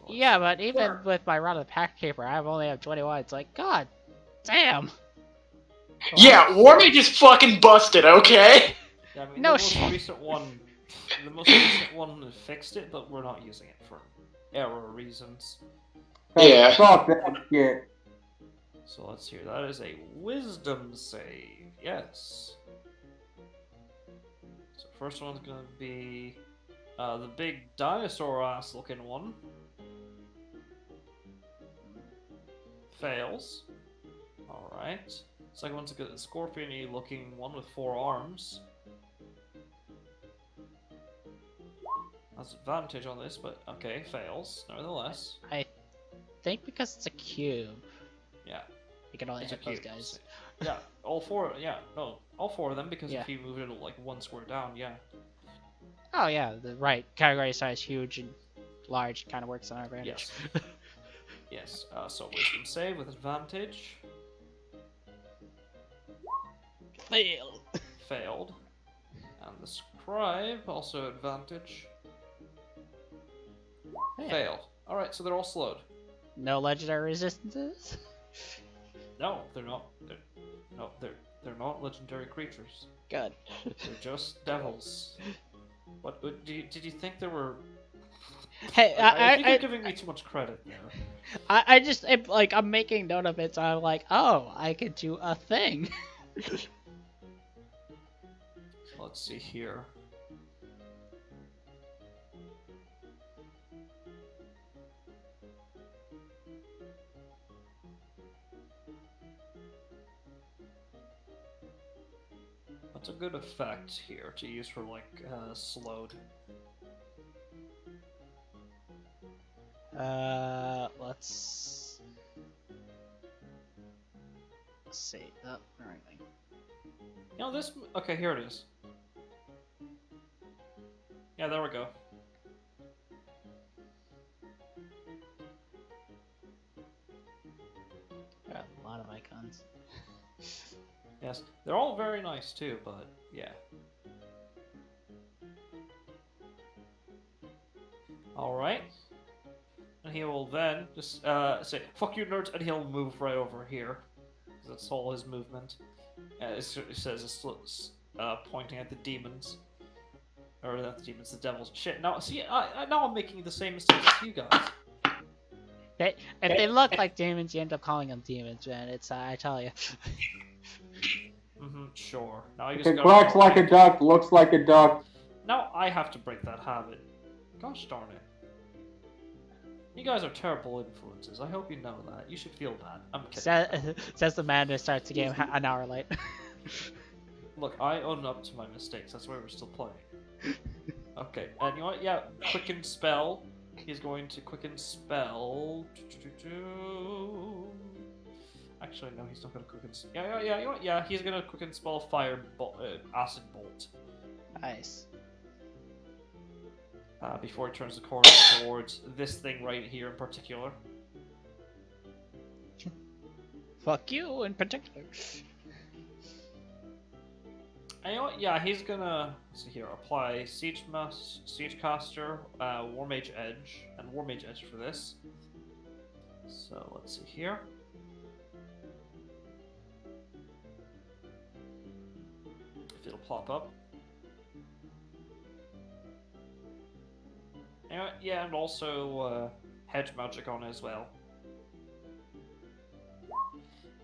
[SPEAKER 1] Yeah, but even with my rod of the pack keeper, I only have 21. It's like, god damn.
[SPEAKER 5] Yeah, war mage is fucking busted, okay?
[SPEAKER 2] Yeah, I mean,
[SPEAKER 1] No
[SPEAKER 2] the most
[SPEAKER 1] shit.
[SPEAKER 2] recent one The most recent one fixed it, but we're not using it for error reasons.
[SPEAKER 5] Yeah.
[SPEAKER 4] Fuck that shit.
[SPEAKER 2] So let's hear. That is a wisdom save. Yes. So first one's gonna be the big dinosaur ass looking one. Fails. Alright. Second one's a scorpion-y looking one with 4 arms. Has advantage on this, but okay, fails, nevertheless.
[SPEAKER 1] I think because it's a cube,
[SPEAKER 2] Yeah,
[SPEAKER 1] you can only
[SPEAKER 2] it's a
[SPEAKER 1] hit those
[SPEAKER 2] cube.
[SPEAKER 1] guys.
[SPEAKER 2] Yeah, all 4, yeah, no, all 4 of them, because
[SPEAKER 1] Yeah.
[SPEAKER 2] if you move it like 1 square down, yeah.
[SPEAKER 1] Oh yeah, the right category size, huge and large, kind of works on our advantage.
[SPEAKER 2] Yes. Yes, so wisdom save with advantage.
[SPEAKER 1] Fail.
[SPEAKER 2] Failed. And the scribe, also advantage. Failed. Alright, so they're all slowed.
[SPEAKER 1] No legendary resistances.
[SPEAKER 2] No, they're not. They're not legendary creatures.
[SPEAKER 1] Good.
[SPEAKER 2] They're just devils. What did you think there were?
[SPEAKER 1] Hey,
[SPEAKER 2] I think you're giving me too much credit there.
[SPEAKER 1] I just like I'm making note of it, so I'm like, oh, I could do a thing.
[SPEAKER 2] Let's see here. What's a good effect here to use for like slowed?
[SPEAKER 1] Let's see. Oh, the right thing.
[SPEAKER 2] You know this. Okay, here it is. Yeah, there we go.
[SPEAKER 1] Got a lot of icons.
[SPEAKER 2] Yes, they're all very nice too, but yeah. Alright. And he will then just say, "Fuck you, nerds," and he'll move right over here. That's all his movement. It says it's pointing at the demons. Or not the demons, the devils. Shit, now, see, now I'm making the same mistakes as you guys.
[SPEAKER 1] If they look like demons, you end up calling them demons, man. It's I tell you.
[SPEAKER 2] Sure. Now you
[SPEAKER 4] If
[SPEAKER 2] just
[SPEAKER 4] it
[SPEAKER 2] gotta
[SPEAKER 4] quacks
[SPEAKER 2] roll.
[SPEAKER 4] like a duck, looks like a duck.
[SPEAKER 2] Now I have to break that habit. Gosh darn it. You guys are terrible influences. I hope you know that. You should feel bad. I'm kidding.
[SPEAKER 1] Says the man who starts the game an hour late.
[SPEAKER 2] Look, I own up to my mistakes. That's why we're still playing. Okay, and you know what? Yeah, quicken spell. He's going to quicken spell. Actually, no, he's not going to quicken. Yeah. You know what? Yeah, he's going to quicken spell fire acid bolt.
[SPEAKER 1] Nice.
[SPEAKER 2] Before he turns the corner towards this thing right here in particular.
[SPEAKER 1] Fuck you in particular.
[SPEAKER 2] And you know what? Yeah, he's gonna let's see here. Apply Siege Caster, War Mage Edge, and War Mage Edge for this. So let's see here. If it'll pop up. You know what? Yeah, and also Hedge Magic on as well.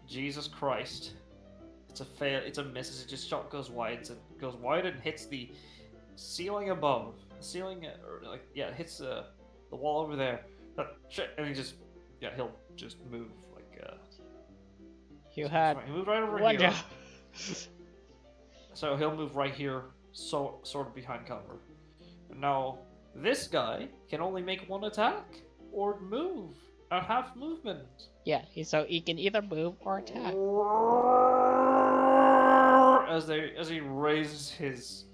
[SPEAKER 2] Jesus Christ. It's a fail. It's a miss. It just shot goes wide. It goes wide and hits the ceiling above. The ceiling, or like yeah, it hits the wall over there. Shit, and he'll just move like.
[SPEAKER 1] You had
[SPEAKER 2] he moved right over
[SPEAKER 1] one
[SPEAKER 2] here.
[SPEAKER 1] job.
[SPEAKER 2] So he'll move right here, sort of behind cover. Now this guy can only make one attack or move at half movement.
[SPEAKER 1] Yeah, so he can either move or attack.
[SPEAKER 2] As he raises his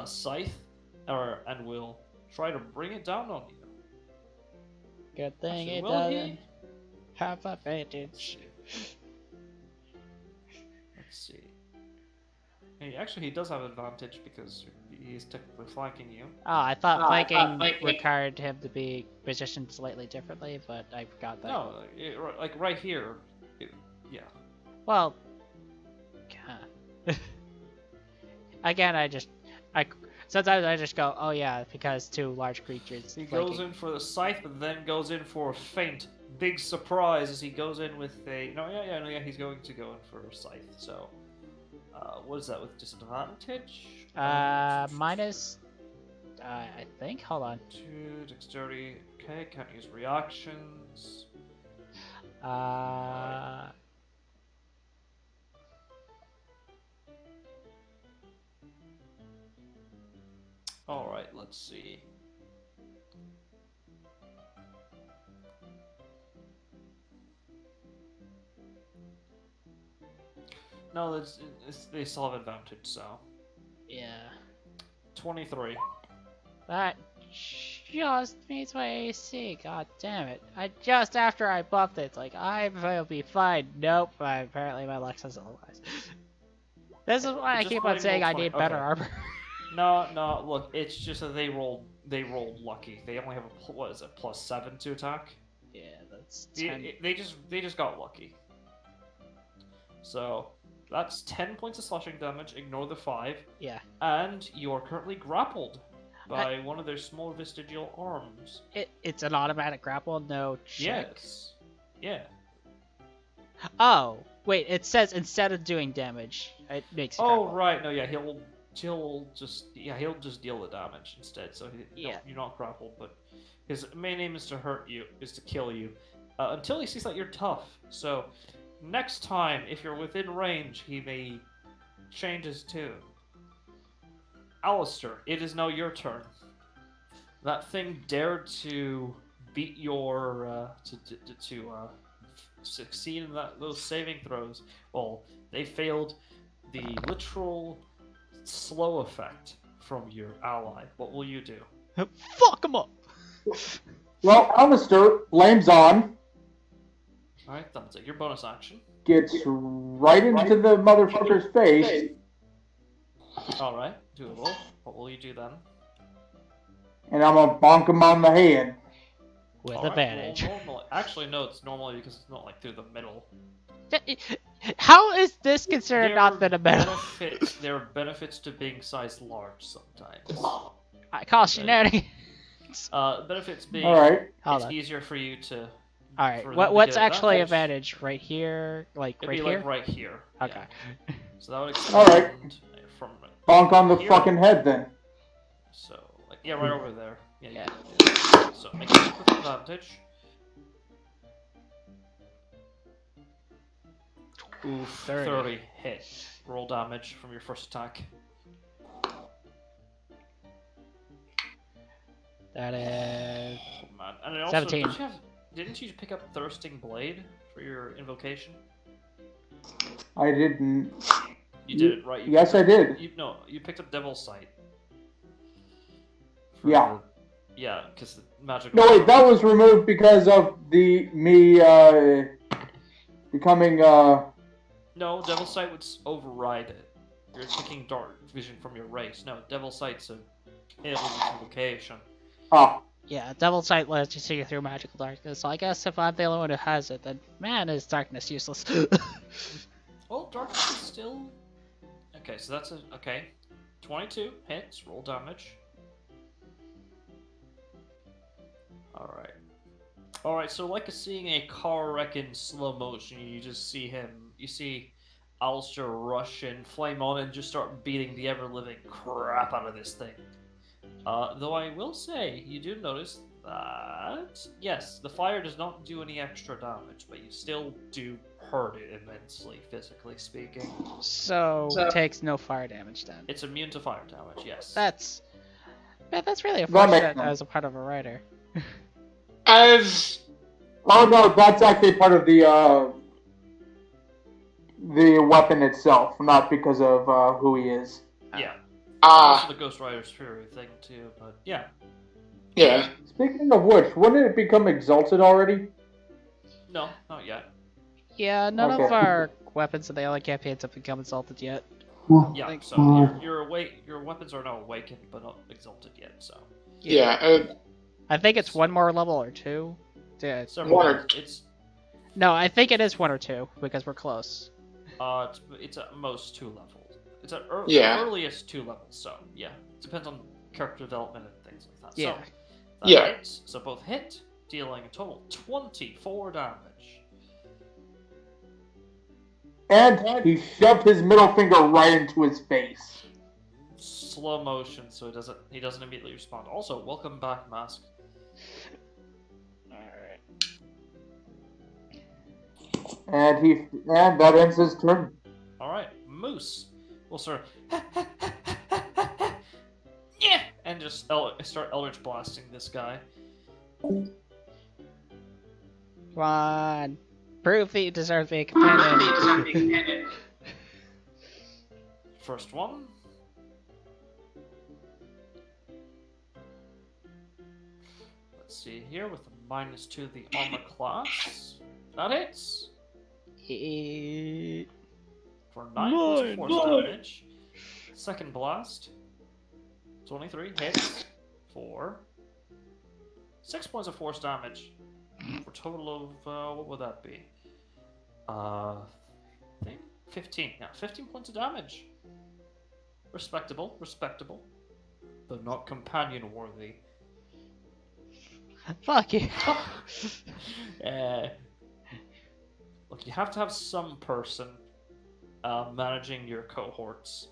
[SPEAKER 2] scythe, and will try to bring it down on you.
[SPEAKER 1] Good thing
[SPEAKER 2] Actually,
[SPEAKER 1] it
[SPEAKER 2] will
[SPEAKER 1] doesn't
[SPEAKER 2] he?
[SPEAKER 1] have advantage.
[SPEAKER 2] Let's see. He does have advantage because he's technically flanking you.
[SPEAKER 1] Oh, I thought flanking required him to be positioned slightly differently, but I forgot that.
[SPEAKER 2] No, like right here. Yeah.
[SPEAKER 1] Well, again, sometimes I just go, oh yeah, because two large creatures.
[SPEAKER 2] He
[SPEAKER 1] flanking.
[SPEAKER 2] goes in for the scythe, but then goes in for a feint. Big surprise as he goes in with a... No, yeah, he's going to go in for a scythe, so... what is that with disadvantage?
[SPEAKER 1] Minus. I think. Hold on.
[SPEAKER 2] 2 dexterity. Okay, can't use reactions. Alright, let's see. No, they still have advantage, so.
[SPEAKER 1] Yeah.
[SPEAKER 2] 23.
[SPEAKER 1] That just meets my AC. God damn it! Just after I buffed it, it's like I will be fine. Nope. Apparently my Lex is otherwise. This is why I
[SPEAKER 2] Just
[SPEAKER 1] keep on
[SPEAKER 2] roll
[SPEAKER 1] saying I
[SPEAKER 2] 20.
[SPEAKER 1] need better
[SPEAKER 2] Okay.
[SPEAKER 1] armor.
[SPEAKER 2] No, look, it's just that they rolled lucky. They only have a what is it, +7 to attack?
[SPEAKER 1] Yeah, that's 10.
[SPEAKER 2] They just got lucky. So that's 10 points of slashing damage. Ignore the 5.
[SPEAKER 1] Yeah.
[SPEAKER 2] And you are currently grappled by one of their small vestigial arms.
[SPEAKER 1] It's an automatic grapple, no check.
[SPEAKER 2] Yes. Yeah.
[SPEAKER 1] Oh, wait, it says instead of doing damage, it makes a
[SPEAKER 2] Oh
[SPEAKER 1] grapple.
[SPEAKER 2] right, no, yeah, he'll just deal the damage instead. So you're not grappled, but his main aim is to hurt you, is to kill you, until he sees that you're tough. So next time, if you're within range, he may change his tune. Alistair, it is now your turn. That thing dared to beat your to succeed in those saving throws. Well, they failed the literal slow effect from your ally. What will you do?
[SPEAKER 1] Fuck him up!
[SPEAKER 4] Well, Alistair blames on,
[SPEAKER 2] Alright, that's it. Your bonus action.
[SPEAKER 4] gets right into the motherfucker's face,
[SPEAKER 2] Alright, doable. What will you do then?
[SPEAKER 4] and I'm gonna bonk him on the head.
[SPEAKER 1] With
[SPEAKER 2] Alright,
[SPEAKER 1] advantage.
[SPEAKER 2] roll normally. Actually, no, it's normally because it's not like through the middle.
[SPEAKER 1] How is this considered not been a medal?
[SPEAKER 2] There are benefits to being sized large sometimes.
[SPEAKER 1] I call shenanigans.
[SPEAKER 2] Benefits being
[SPEAKER 4] Alright.
[SPEAKER 2] it's easier for you to.
[SPEAKER 1] Alright,
[SPEAKER 2] for them to
[SPEAKER 1] what's
[SPEAKER 2] get
[SPEAKER 1] actually
[SPEAKER 2] advantage.
[SPEAKER 1] advantage? Right here? Like
[SPEAKER 2] It'd
[SPEAKER 1] right
[SPEAKER 2] be
[SPEAKER 1] here?
[SPEAKER 2] like right here.
[SPEAKER 1] Okay.
[SPEAKER 2] Yeah. So that would extend
[SPEAKER 4] Alright.
[SPEAKER 2] from
[SPEAKER 4] Bonk on the
[SPEAKER 2] here.
[SPEAKER 4] fucking head then.
[SPEAKER 2] So like yeah, right over there. Yeah.
[SPEAKER 1] Yeah.
[SPEAKER 2] You can do that. So make it with advantage. Ooh, 30 hit. Roll damage from your first attack.
[SPEAKER 1] That is...
[SPEAKER 2] Oh, man. And also,
[SPEAKER 1] 17.
[SPEAKER 2] Didn't you pick up Thirsting Blade for your invocation?
[SPEAKER 4] I didn't.
[SPEAKER 2] You did it, right?
[SPEAKER 4] Yes, I did.
[SPEAKER 2] You picked up Devil's Sight.
[SPEAKER 4] Yeah.
[SPEAKER 2] Yeah, because the magic.
[SPEAKER 4] No, wait, that was removed because of me becoming
[SPEAKER 2] No, Devil's Sight would override it. You're taking Dark Vision from your race. No, Devil's Sight's an invocation.
[SPEAKER 4] Oh.
[SPEAKER 1] Yeah, Devil Sight lets you see through magical darkness, so I guess if I'm the only one who has it, then man, is darkness useless.
[SPEAKER 2] Well, darkness is still... Okay, so that's okay. 22 hits, roll damage. Alright. Alright, so like seeing a car wreck in slow motion, you just see you see Alistair rush in, flame on, and just start beating the ever-living crap out of this thing. Though I will say, you do notice that, yes, the fire does not do any extra damage, but you still do hurt it immensely, physically speaking.
[SPEAKER 1] So it takes no fire damage then.
[SPEAKER 2] It's immune to fire damage, yes.
[SPEAKER 1] That's really
[SPEAKER 4] That makes
[SPEAKER 1] unfortunate
[SPEAKER 4] sense.
[SPEAKER 1] as a part of a writer.
[SPEAKER 5] As
[SPEAKER 4] Oh no, that's actually part of the weapon itself, not because of who he is.
[SPEAKER 2] Yeah.
[SPEAKER 5] ah,
[SPEAKER 2] Also the Ghost Rider's Fury thing too, but yeah.
[SPEAKER 5] yeah.
[SPEAKER 4] Speaking of which, wouldn't it become exalted already?
[SPEAKER 2] No, not yet.
[SPEAKER 1] Yeah, none of
[SPEAKER 4] Okay.
[SPEAKER 1] our weapons in the other campaigns have become exalted yet.
[SPEAKER 2] Yeah,
[SPEAKER 1] Thanks.
[SPEAKER 2] so your weapons are now awakened, but not exalted yet, so.
[SPEAKER 5] Yeah,
[SPEAKER 1] I think it's one more level or two. Yeah.
[SPEAKER 2] Several
[SPEAKER 5] One or
[SPEAKER 2] levels. It's
[SPEAKER 1] No, I think it is one or two because we're close.
[SPEAKER 2] it's at most 2 levels. It's at
[SPEAKER 5] Yeah.
[SPEAKER 2] earliest 2 levels, so yeah. depends on character development and things like that.
[SPEAKER 1] Yeah.
[SPEAKER 2] So, that
[SPEAKER 5] Yeah.
[SPEAKER 2] hits. So both hit, dealing a total 24 damage.
[SPEAKER 4] And he shoved his middle finger right into his face.
[SPEAKER 2] Slow motion, so he doesn't immediately respond. Also, welcome back, Mask.
[SPEAKER 1] Alright.
[SPEAKER 4] And that ends his turn.
[SPEAKER 2] Alright, Moose will sort of yeah, and just start Eldritch blasting this guy.
[SPEAKER 1] Come on. Prove that you deserve to be a companion.
[SPEAKER 2] First one. Let's see here with a -2 to the armor class. That hits for 9 points of force damage. Second blast. 23 hits for 6 points of force damage. For a total of what would that be? I think 15. Yeah, 15 points of damage. Respectable, but not companion worthy.
[SPEAKER 1] Fuck you.
[SPEAKER 2] Look, you have to have some person managing your cohorts.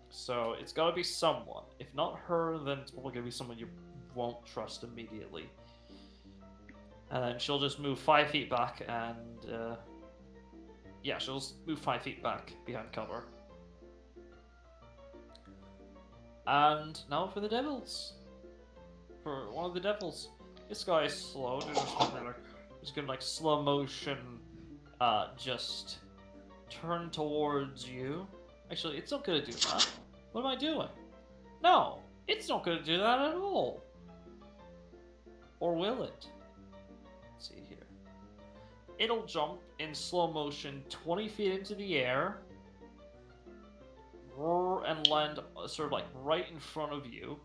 [SPEAKER 2] So it's got to be someone. If not her, then it's probably going to be someone you won't trust immediately. And then she'll just move 5 feet back and... yeah, she'll just move 5 feet back behind cover. And now for the devils. For one of the devils. This guy is slow. They're just gonna like slow motion just turn towards you. Actually, it's not gonna do that. What am I doing? No, it's not gonna do that at all. Or will it? Let's see here. It'll jump in slow motion 20 feet into the air and land sort of like right in front of you.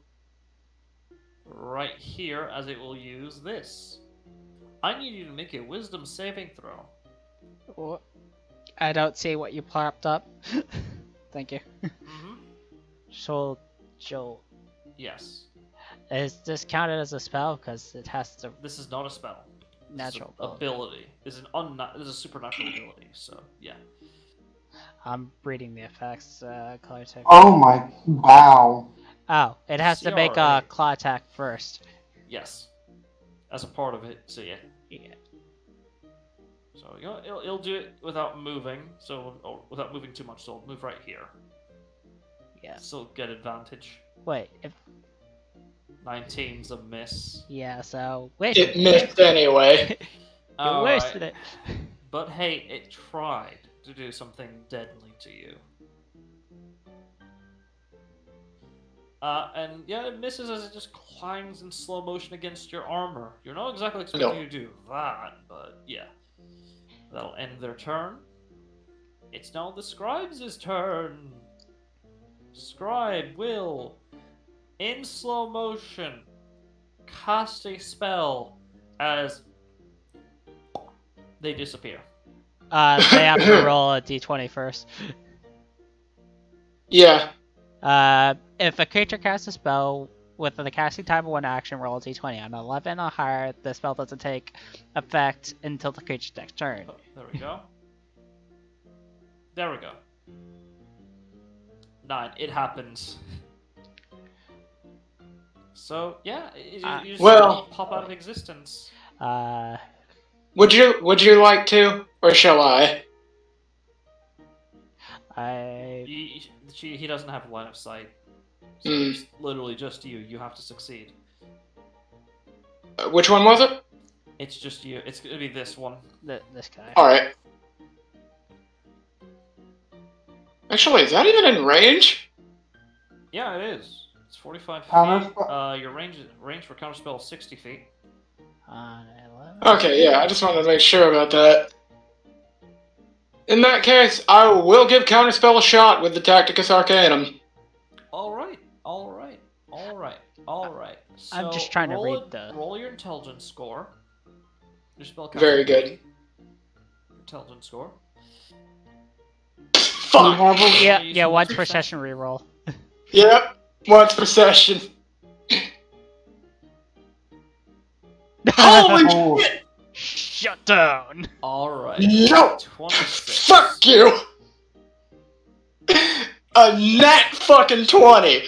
[SPEAKER 2] Right here, as it will use this. I need you to make a wisdom saving throw.
[SPEAKER 1] What? I don't see what you popped up. Thank you.
[SPEAKER 2] Mm-hmm.
[SPEAKER 1] Soul Jolt.
[SPEAKER 2] Yes.
[SPEAKER 1] Is this counted as a spell? Because it has to
[SPEAKER 2] This is not a spell.
[SPEAKER 1] natural
[SPEAKER 2] This is an ability. This is a supernatural ability, so yeah.
[SPEAKER 1] I'm reading the effects, color text.
[SPEAKER 3] Oh my wow.
[SPEAKER 1] Oh, it has to make
[SPEAKER 2] CRA.
[SPEAKER 1] a claw attack first.
[SPEAKER 2] Yes. As a part of it, so yeah.
[SPEAKER 1] Yeah.
[SPEAKER 2] So you know, it'll do it without moving, or without moving too much, so it'll move right here.
[SPEAKER 1] Yeah.
[SPEAKER 2] Still get advantage.
[SPEAKER 1] Wait, if
[SPEAKER 2] 19's a miss.
[SPEAKER 1] yeah, so wait.
[SPEAKER 5] It missed anyway.
[SPEAKER 1] You wasted it.
[SPEAKER 2] But hey, it tried to do something deadly to you. And yeah, it misses as it just climbs in slow motion against your armor. You're not exactly expecting you to do that, but yeah. That'll end their turn. It's now the Scribe's turn. Scribe will, in slow motion, cast a spell as they disappear.
[SPEAKER 1] They have to roll a d20 first.
[SPEAKER 5] Yeah.
[SPEAKER 1] If a creature casts a spell within the casting time of one action, roll a d20. On 11 or higher, the spell doesn't take effect until the creature's next turn.
[SPEAKER 2] Oh, there we go. There we go. 9. It happens. So yeah, you just
[SPEAKER 5] Well-
[SPEAKER 2] pop out of existence.
[SPEAKER 5] Would you like to, or shall I?
[SPEAKER 2] He doesn't have line of sight. So
[SPEAKER 5] Hmm.
[SPEAKER 2] it's literally just you. You have to succeed.
[SPEAKER 5] Which one was it?
[SPEAKER 2] It's just you. It's gonna be this one.
[SPEAKER 1] This guy.
[SPEAKER 5] All right. Actually, is that even in range?
[SPEAKER 2] Yeah, it is. It's 45 feet.
[SPEAKER 3] Counterspell?
[SPEAKER 2] Your range for counterspell is 60 feet.
[SPEAKER 1] On 11.
[SPEAKER 5] Okay, yeah, I just wanted to make sure about that. In that case, I will give Counterspell a shot with the Tacticus Arcanum.
[SPEAKER 2] Alright. So
[SPEAKER 1] I'm just trying to read
[SPEAKER 2] roll your intelligence score. Your spell
[SPEAKER 5] Very good.
[SPEAKER 2] Intelligence score.
[SPEAKER 5] Fuck!
[SPEAKER 3] have a-
[SPEAKER 1] Yeah, once per session reroll.
[SPEAKER 5] Yep, once per session. Holy
[SPEAKER 3] Oh.
[SPEAKER 5] shit!
[SPEAKER 1] Shut down!
[SPEAKER 2] Alright.
[SPEAKER 5] No!
[SPEAKER 2] 26.
[SPEAKER 5] Fuck you! A nat fucking 20!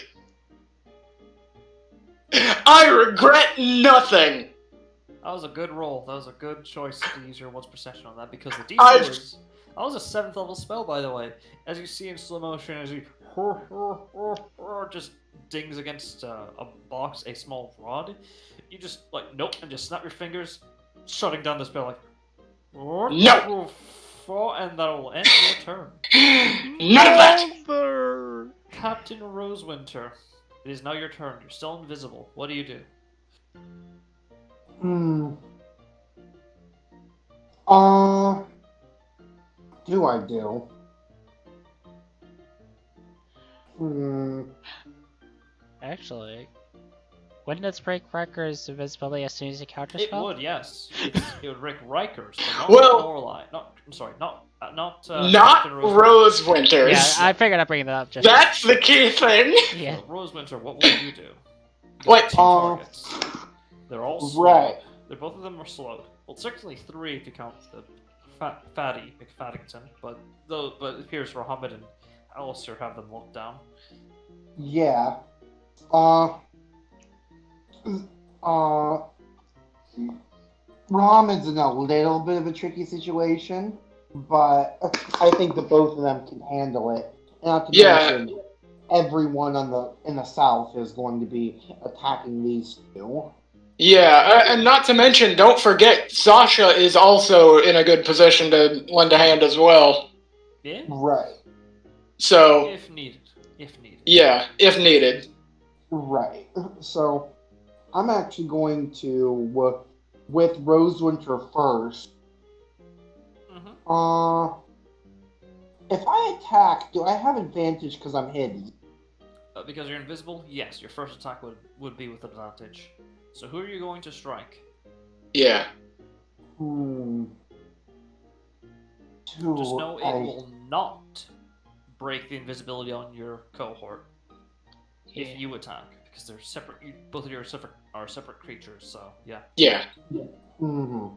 [SPEAKER 5] I regret nothing!
[SPEAKER 2] That was a good roll. That was a good choice to use your once per session on that because the DC
[SPEAKER 5] I've-
[SPEAKER 2] was... That was a 7th level spell, by the way. As you see in slow motion, as you just dings against a box, a small rod, you just, like, nope, and just snap your fingers, shutting down the spell, like...
[SPEAKER 5] No!
[SPEAKER 2] And that will end your turn.
[SPEAKER 5] None of that!
[SPEAKER 1] Mother.
[SPEAKER 2] Captain Rosewinter, it is now your turn. You're still invisible. What do you do?
[SPEAKER 3] Do I do?
[SPEAKER 1] Actually, wouldn't it break Riker's invisibility as soon as he counters
[SPEAKER 2] It
[SPEAKER 1] spell?
[SPEAKER 2] would, yes. It would break Riker's, but not
[SPEAKER 5] Well-
[SPEAKER 2] Lorelei. I'm sorry, not
[SPEAKER 5] Not
[SPEAKER 2] Captain Rosewinter.
[SPEAKER 5] Rosewinter's.
[SPEAKER 1] Yeah, I figured I'd bring that up just.
[SPEAKER 5] That's the key thing!
[SPEAKER 1] Yeah.
[SPEAKER 2] So, Rosewinter, what will you do? You
[SPEAKER 5] Wait.
[SPEAKER 2] got two targets. They're all slowed.
[SPEAKER 3] Right.
[SPEAKER 2] They're both of them are slowed. Well, certainly 3 if you count the Fatty McFaddington, but it appears Mohammed and Alistair have them locked down.
[SPEAKER 3] Yeah. Muhammad's in a little bit of a tricky situation, but I think that both of them can handle it. Not to
[SPEAKER 5] Yeah.
[SPEAKER 3] mention, everyone in the south is going to be attacking these two.
[SPEAKER 5] Yeah, and not to mention, don't forget, Sasha is also in a good position to lend a hand as well.
[SPEAKER 2] Yeah?
[SPEAKER 3] Right.
[SPEAKER 5] So,
[SPEAKER 2] If needed. If needed.
[SPEAKER 5] yeah, if needed.
[SPEAKER 3] Right. So, I'm actually going to, with Rosewinter first.
[SPEAKER 2] Mm-hmm.
[SPEAKER 3] If I attack, do I have advantage because I'm hidden?
[SPEAKER 2] Because you're invisible, yes, your first attack would be with advantage. So who are you going to strike?
[SPEAKER 5] Yeah.
[SPEAKER 2] Just know it will not break the invisibility on your cohort if you attack, because they're separate. Both of you are separate creatures. So yeah.
[SPEAKER 5] Yeah.
[SPEAKER 3] Mm-hmm.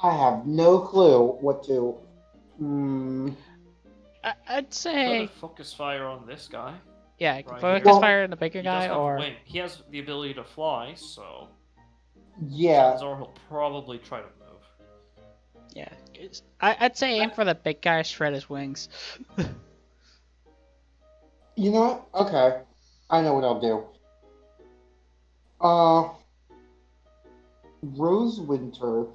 [SPEAKER 3] I have no clue what to.
[SPEAKER 1] I'd
[SPEAKER 2] Try
[SPEAKER 1] say,
[SPEAKER 2] to focus fire on this guy.
[SPEAKER 1] yeah,
[SPEAKER 2] Right.
[SPEAKER 1] focus
[SPEAKER 3] Well,
[SPEAKER 1] fire on the bigger
[SPEAKER 2] He does
[SPEAKER 1] guy,
[SPEAKER 2] have
[SPEAKER 1] or
[SPEAKER 2] wing. He has the ability to fly, so
[SPEAKER 3] Yeah.
[SPEAKER 2] chances are he'll probably try to move.
[SPEAKER 1] yeah, I'd say aim for the big guy, shred his wings.
[SPEAKER 3] You know what? Okay. I know what I'll do. Rosewinter.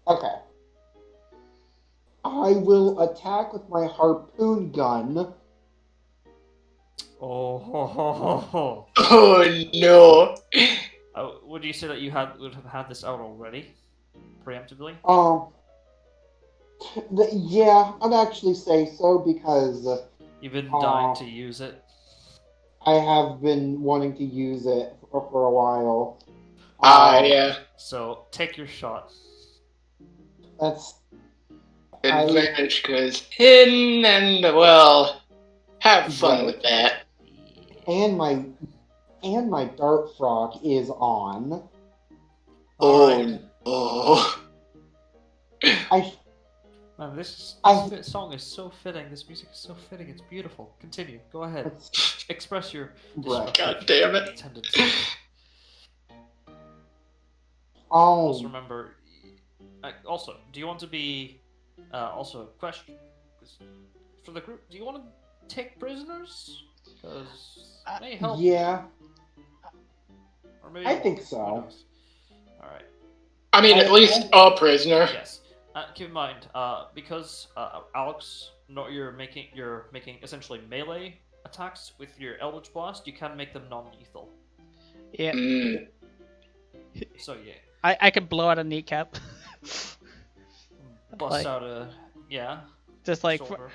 [SPEAKER 3] Okay. I will attack with my harpoon gun.
[SPEAKER 2] Oh.
[SPEAKER 5] Oh no.
[SPEAKER 2] Would you say that you would have had this out already, preemptively?
[SPEAKER 3] Yeah, I'd actually say so because
[SPEAKER 2] You've been dying to use it.
[SPEAKER 3] I have been wanting to use it for a while.
[SPEAKER 5] Yeah.
[SPEAKER 2] So take your shot.
[SPEAKER 3] That's
[SPEAKER 5] Advantage goes in, and, well, have fun with that.
[SPEAKER 3] and my dart frog is on.
[SPEAKER 2] Alright.
[SPEAKER 5] Oh.
[SPEAKER 2] Man, this song is so fitting. This music is so fitting. It's beautiful. Continue. Go ahead.
[SPEAKER 3] It's
[SPEAKER 2] Express your
[SPEAKER 3] right.
[SPEAKER 5] God damn it.
[SPEAKER 2] tendencies.
[SPEAKER 3] Oh,
[SPEAKER 2] Also remember. Also, do you want to be? Also, question for the group. Do you want to take prisoners? Because may help.
[SPEAKER 3] yeah.
[SPEAKER 2] Or maybe
[SPEAKER 3] I
[SPEAKER 2] it
[SPEAKER 3] think
[SPEAKER 2] won't.
[SPEAKER 3] so.
[SPEAKER 2] Who knows? All right.
[SPEAKER 5] I mean, at least a prisoner.
[SPEAKER 2] Yes. Keep in mind, because Alex, you're making essentially melee attacks with your Eldritch Blast. You can make them non-lethal.
[SPEAKER 1] Yeah.
[SPEAKER 2] So yeah,
[SPEAKER 1] I could blow out a kneecap.
[SPEAKER 2] bust
[SPEAKER 1] Like-
[SPEAKER 2] out a
[SPEAKER 1] just like
[SPEAKER 2] shoulder.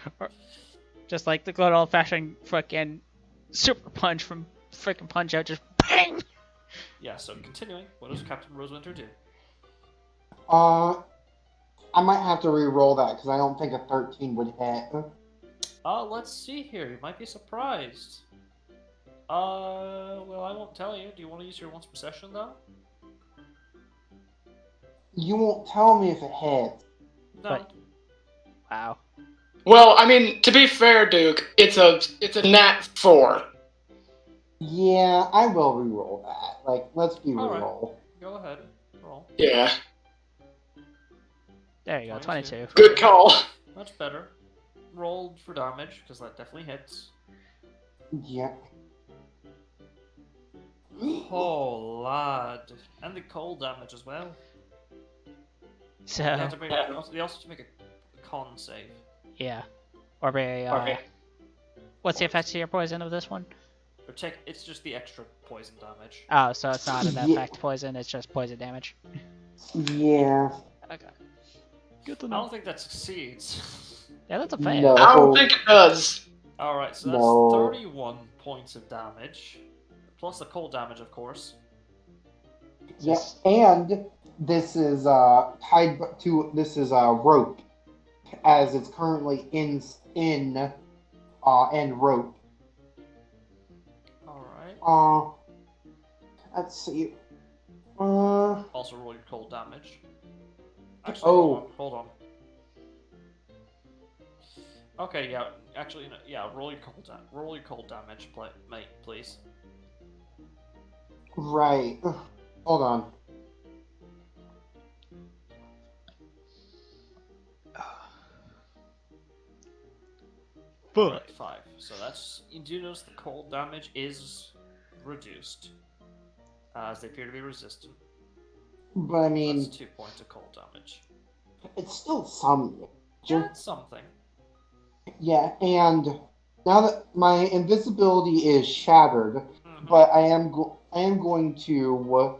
[SPEAKER 1] just like the good old fashioned fucking super punch from freaking Punch Out, just bang.
[SPEAKER 2] Yeah. So continuing, what does Captain Rosewinter do?
[SPEAKER 3] I might have to re-roll that because I don't think a 13 would hit.
[SPEAKER 2] Let's see here. You might be surprised. Well, I won't tell you. Do you want to use your once per session though?
[SPEAKER 3] You won't tell me if it hits.
[SPEAKER 2] No.
[SPEAKER 1] But- Wow.
[SPEAKER 5] Well, I mean, to be fair, Duke, it's a nat 4.
[SPEAKER 3] Yeah, I will re-roll that. Like, let's be
[SPEAKER 2] All right.
[SPEAKER 3] re-roll.
[SPEAKER 2] Go ahead. Roll.
[SPEAKER 5] Yeah,
[SPEAKER 1] There you go, 22.
[SPEAKER 5] good call.
[SPEAKER 2] Much better. Rolled for damage because that definitely hits.
[SPEAKER 3] Yeah.
[SPEAKER 2] Oh, lad. And the cold damage as well.
[SPEAKER 1] So
[SPEAKER 2] They also have to make a con save.
[SPEAKER 1] yeah, or be what's the effect to your poison of this one?
[SPEAKER 2] Or it's just the extra poison damage.
[SPEAKER 1] Oh, so it's not an
[SPEAKER 3] Yeah.
[SPEAKER 1] effect poison, it's just poison damage.
[SPEAKER 3] Yeah.
[SPEAKER 1] Okay. Good to
[SPEAKER 2] I
[SPEAKER 1] know.
[SPEAKER 2] don't think that succeeds.
[SPEAKER 1] Yeah, that's a fail.
[SPEAKER 3] No.
[SPEAKER 5] I don't think it does.
[SPEAKER 2] Alright, so that's
[SPEAKER 3] No.
[SPEAKER 2] 31 points of damage. Plus the cold damage, of course.
[SPEAKER 3] Yeah, and this is tied to rope, as it's currently in rope.
[SPEAKER 2] Alright.
[SPEAKER 3] Let's see.
[SPEAKER 2] Also roll your cold damage. Actually,
[SPEAKER 3] Oh.
[SPEAKER 2] hold on. Okay, yeah. Actually, no, yeah. Roll your cold damage, mate, please.
[SPEAKER 3] Right. Hold on.
[SPEAKER 2] Alright, 5. So that's you do notice the cold damage is reduced, as they appear to be resistant.
[SPEAKER 3] But I mean,
[SPEAKER 2] That's 2 points of cold damage.
[SPEAKER 3] it's still some.
[SPEAKER 2] Yeah, it's something.
[SPEAKER 3] Yeah, and now that my invisibility is shattered,
[SPEAKER 2] Mhm.
[SPEAKER 3] but I am going to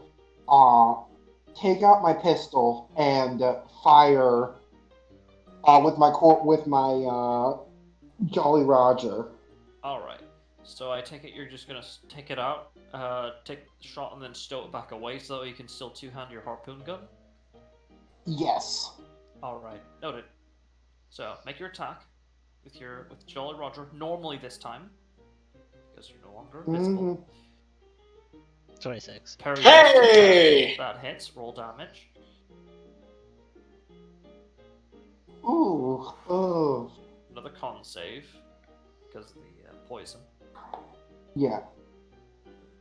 [SPEAKER 3] take out my pistol and fire with my Jolly Roger.
[SPEAKER 2] Alright. So I take it you're just gonna take it out, take the shot, and then stow it back away so that you can still two-hand your harpoon gun?
[SPEAKER 3] Yes.
[SPEAKER 2] Alright, noted. So, make your attack with Jolly Roger, normally this time, because you're no longer invisible.
[SPEAKER 3] Mhm.
[SPEAKER 1] 26.
[SPEAKER 2] Parry
[SPEAKER 5] Hey!
[SPEAKER 2] that hits, roll damage.
[SPEAKER 3] Ooh. Oh.
[SPEAKER 2] Another con save, because of the poison.
[SPEAKER 3] Yeah.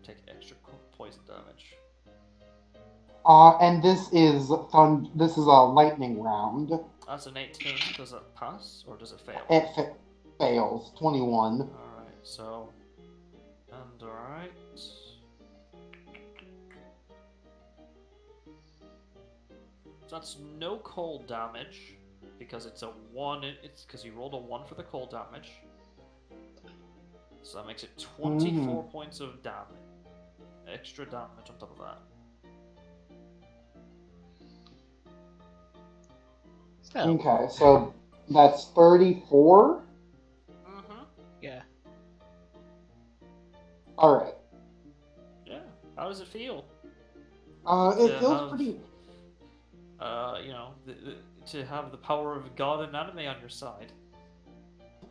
[SPEAKER 2] Take extra poison damage.
[SPEAKER 3] And this is a lightning round.
[SPEAKER 2] That's an 18. Does it pass, or does it fail?
[SPEAKER 3] It fails. 21.
[SPEAKER 2] Alright, so... And alright... So that's no cold damage, because it's a 1, it's because you rolled a 1 for the cold damage. So that makes it 24 points of damage. Extra damage on top of that.
[SPEAKER 1] Still,
[SPEAKER 3] Okay, so that's 34.
[SPEAKER 2] Mm-hmm.
[SPEAKER 1] yeah.
[SPEAKER 3] All right.
[SPEAKER 2] Yeah. How does it feel?
[SPEAKER 3] It
[SPEAKER 2] To
[SPEAKER 3] feels
[SPEAKER 2] have-
[SPEAKER 3] pretty.
[SPEAKER 2] You know, to have the power of God and anime on your side.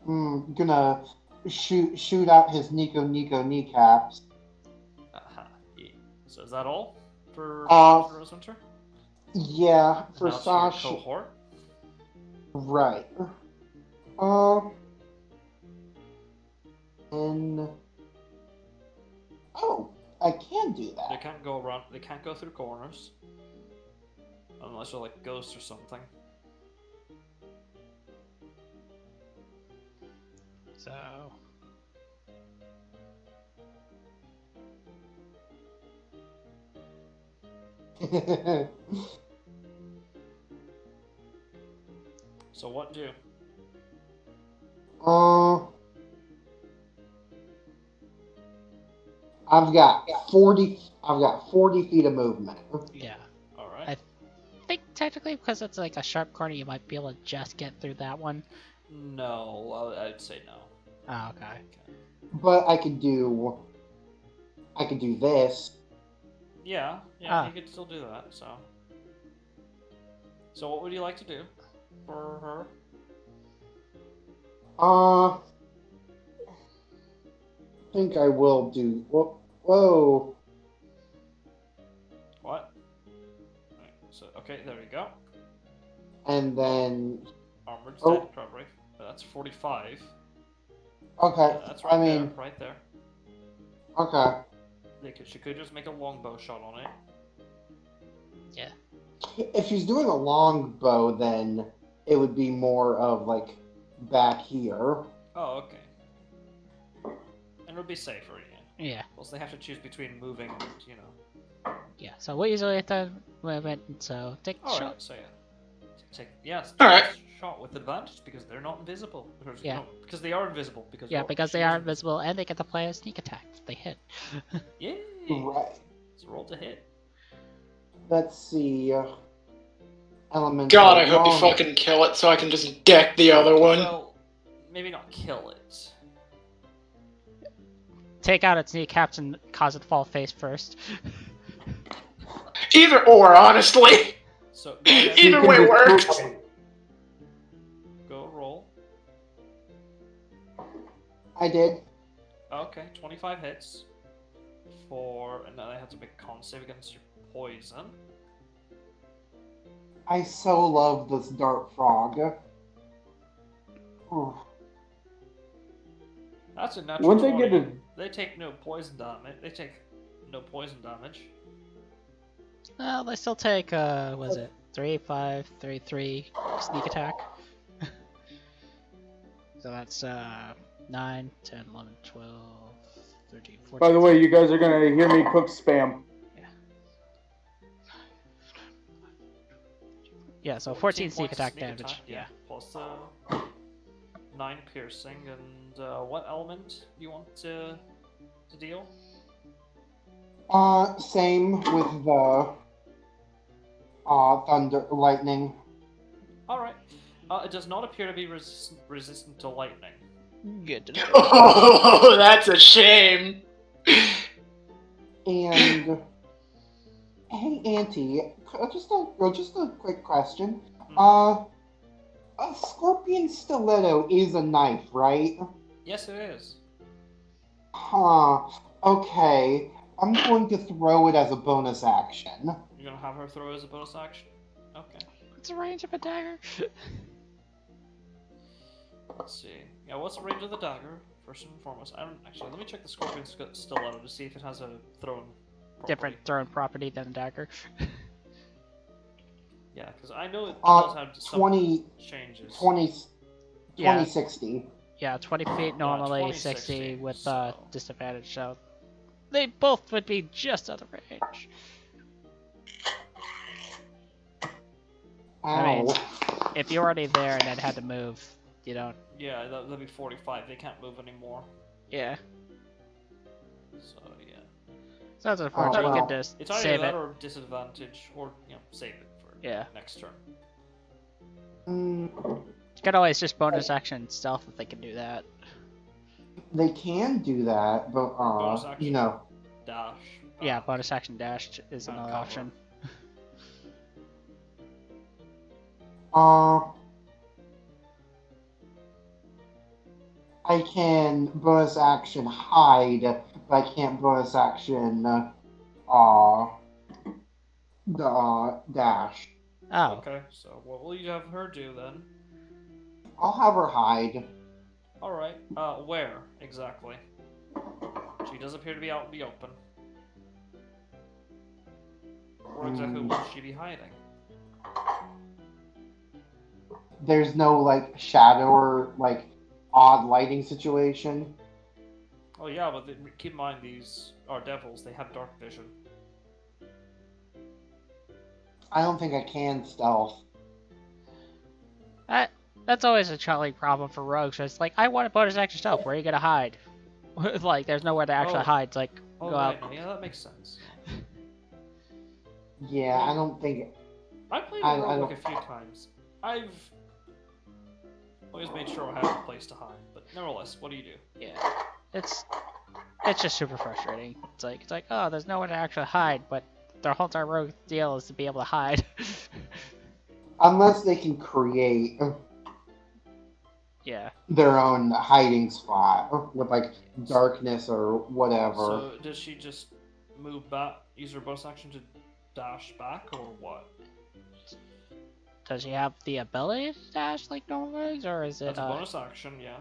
[SPEAKER 3] Gonna shoot out his Nico kneecaps.
[SPEAKER 2] Yeah. So is that all for Rosewinter?
[SPEAKER 3] Yeah, for
[SPEAKER 2] Now it's your
[SPEAKER 3] Sasha.
[SPEAKER 2] cohort.
[SPEAKER 3] Right. And oh, I can do
[SPEAKER 2] They
[SPEAKER 3] that.
[SPEAKER 2] can't go around. They can't go through corners, unless they're like ghosts or something.
[SPEAKER 1] So
[SPEAKER 2] So what do?
[SPEAKER 3] I've got 40. I've got 40 feet of movement.
[SPEAKER 1] Yeah.
[SPEAKER 2] All right.
[SPEAKER 1] I think technically because it's like a sharp corner, you might be able to just get through that one.
[SPEAKER 2] No, I'd say no.
[SPEAKER 1] Oh, okay.
[SPEAKER 3] But I could do this.
[SPEAKER 2] Yeah,
[SPEAKER 1] Ah.
[SPEAKER 2] you could still do that. So what would you like to do for her?
[SPEAKER 3] I think I will do. Whoa.
[SPEAKER 2] What? Right, so okay, there you go.
[SPEAKER 3] And then
[SPEAKER 2] Armored
[SPEAKER 3] Oh.
[SPEAKER 2] dead, probably. That's 45.
[SPEAKER 3] okay.
[SPEAKER 2] Yeah, that's right
[SPEAKER 3] I mean,
[SPEAKER 2] there, right there.
[SPEAKER 3] okay.
[SPEAKER 2] She could just make a longbow shot on it.
[SPEAKER 1] Yeah.
[SPEAKER 3] If she's doing a longbow, then it would be more of like back here.
[SPEAKER 2] Oh, okay. And it'll be safer, yeah.
[SPEAKER 1] Yeah.
[SPEAKER 2] Plus, they have to choose between moving and,
[SPEAKER 1] Yeah. So we usually have to movement. So take a
[SPEAKER 2] All
[SPEAKER 1] shot.
[SPEAKER 2] right, so yes.
[SPEAKER 5] All right.
[SPEAKER 2] Shot with advantage because they're not invisible.
[SPEAKER 1] Yeah.
[SPEAKER 2] No, because they are invisible.
[SPEAKER 1] Yeah, because they are invisible and they get to play a sneak attack if they hit.
[SPEAKER 2] Yay!
[SPEAKER 3] Right.
[SPEAKER 2] So roll to hit.
[SPEAKER 3] Let's see. Elemental.
[SPEAKER 5] God, I hope you
[SPEAKER 3] long-
[SPEAKER 5] fucking kill it so I can just deck the other one.
[SPEAKER 2] Well, maybe not kill it.
[SPEAKER 1] Take out its kneecaps and cause it to fall face first.
[SPEAKER 5] Either or, honestly.
[SPEAKER 2] So go ahead,
[SPEAKER 5] Either
[SPEAKER 4] You
[SPEAKER 5] way
[SPEAKER 4] can
[SPEAKER 5] works.
[SPEAKER 4] just-
[SPEAKER 2] go roll.
[SPEAKER 3] I did.
[SPEAKER 2] Okay, 25 hits. And then I have to make a con save against your poison.
[SPEAKER 3] I so love this dart frog. Ooh.
[SPEAKER 2] That's a natural
[SPEAKER 4] Wouldn't they
[SPEAKER 2] 20.
[SPEAKER 4] get a
[SPEAKER 2] They take no poison damage. They take no poison damage.
[SPEAKER 1] Well, they still take, was it 3, 5, 3, 3 sneak attack? So that's, 9, 10, 11, 12, 13, 14.
[SPEAKER 4] By the way, you guys are gonna hear me cook spam.
[SPEAKER 1] Yeah, so 14 sneak
[SPEAKER 2] points
[SPEAKER 1] attack
[SPEAKER 2] sneak
[SPEAKER 1] damage.
[SPEAKER 2] attack,
[SPEAKER 1] Yeah.
[SPEAKER 2] Plus 9 piercing. And what element do you want to deal?
[SPEAKER 3] Same with the thunder, lightning.
[SPEAKER 2] Alright. It does not appear to be resistant to lightning.
[SPEAKER 1] Good to know.
[SPEAKER 5] Oh, that's a shame.
[SPEAKER 3] And hey, Auntie, just a quick question. A scorpion stiletto is a knife, right?
[SPEAKER 2] Yes, it is.
[SPEAKER 3] Huh. Okay. I'm going to throw it as a bonus action.
[SPEAKER 2] You're gonna have her throw as a bonus action? Okay.
[SPEAKER 1] What's the range of a dagger?
[SPEAKER 2] Let's see. Yeah, what's the range of the dagger? First and foremost. I don't actually. Let me check the scorpion stiletto to see if it has a thrown.
[SPEAKER 1] Different thrown property than a dagger.
[SPEAKER 2] Yeah, because I know it does have some
[SPEAKER 3] 20,
[SPEAKER 2] changes.
[SPEAKER 3] 20,
[SPEAKER 1] Yeah.
[SPEAKER 3] 2060.
[SPEAKER 1] Yeah, 20 feet normally,
[SPEAKER 2] 20,
[SPEAKER 1] 60
[SPEAKER 2] 60,
[SPEAKER 1] with
[SPEAKER 2] so-
[SPEAKER 1] disadvantage, so they both would be just out of range. I mean,
[SPEAKER 3] Ow.
[SPEAKER 1] if you're already there and then had to move, you don't.
[SPEAKER 2] Yeah, that'd be 45. They can't move anymore.
[SPEAKER 1] Yeah.
[SPEAKER 2] So yeah,
[SPEAKER 1] So that's unfortunate.
[SPEAKER 3] well.
[SPEAKER 1] You can just
[SPEAKER 2] it's either
[SPEAKER 1] save
[SPEAKER 2] that
[SPEAKER 1] it.
[SPEAKER 2] or disadvantage, or save it for
[SPEAKER 1] Yeah.
[SPEAKER 2] next turn.
[SPEAKER 3] Mm,
[SPEAKER 1] You can always just bonus action stealth if they can do that.
[SPEAKER 3] they can do that, but
[SPEAKER 2] Bonus action.
[SPEAKER 3] you know,
[SPEAKER 2] Dash.
[SPEAKER 1] Yeah, bonus action dash is
[SPEAKER 2] and
[SPEAKER 1] another
[SPEAKER 2] cover.
[SPEAKER 1] option.
[SPEAKER 3] I can bonus action hide, but I can't bonus action dash.
[SPEAKER 1] Oh,
[SPEAKER 2] Okay, so what will you have her do then?
[SPEAKER 3] I'll have her hide.
[SPEAKER 2] Alright, where exactly? She does appear to be out in the open. Where exactly will she be hiding?
[SPEAKER 3] There's no like shadow or like odd lighting situation.
[SPEAKER 2] Oh yeah, but keep in mind these are devils, they have dark vision.
[SPEAKER 3] I don't think I can stealth.
[SPEAKER 1] that's always a troubling problem for rogues. It's like, I want a bonus action stealth. Where are you gonna hide? Like, there's nowhere to actually
[SPEAKER 2] Oh.
[SPEAKER 1] hide. It's like,
[SPEAKER 2] Oh,
[SPEAKER 1] go
[SPEAKER 2] right,
[SPEAKER 1] out.
[SPEAKER 2] no, yeah, that makes sense.
[SPEAKER 3] Yeah, I don't think.
[SPEAKER 2] I played
[SPEAKER 3] I
[SPEAKER 2] a roguelike
[SPEAKER 3] don't.
[SPEAKER 2] a few times. I've always made sure I have a place to hide, but nevertheless, what do you do?
[SPEAKER 1] Yeah, it's just super frustrating. It's like oh, there's nowhere to actually hide, but their whole entire rogue deal is to be able to hide.
[SPEAKER 3] Unless they can create
[SPEAKER 1] Yeah.
[SPEAKER 3] their own hiding spot with like darkness or whatever.
[SPEAKER 2] So, does she just move back, use her bonus action to dash back, or what?
[SPEAKER 1] Does she have the ability to dash like normal rogues, or is it?
[SPEAKER 2] That's a bonus action, yeah.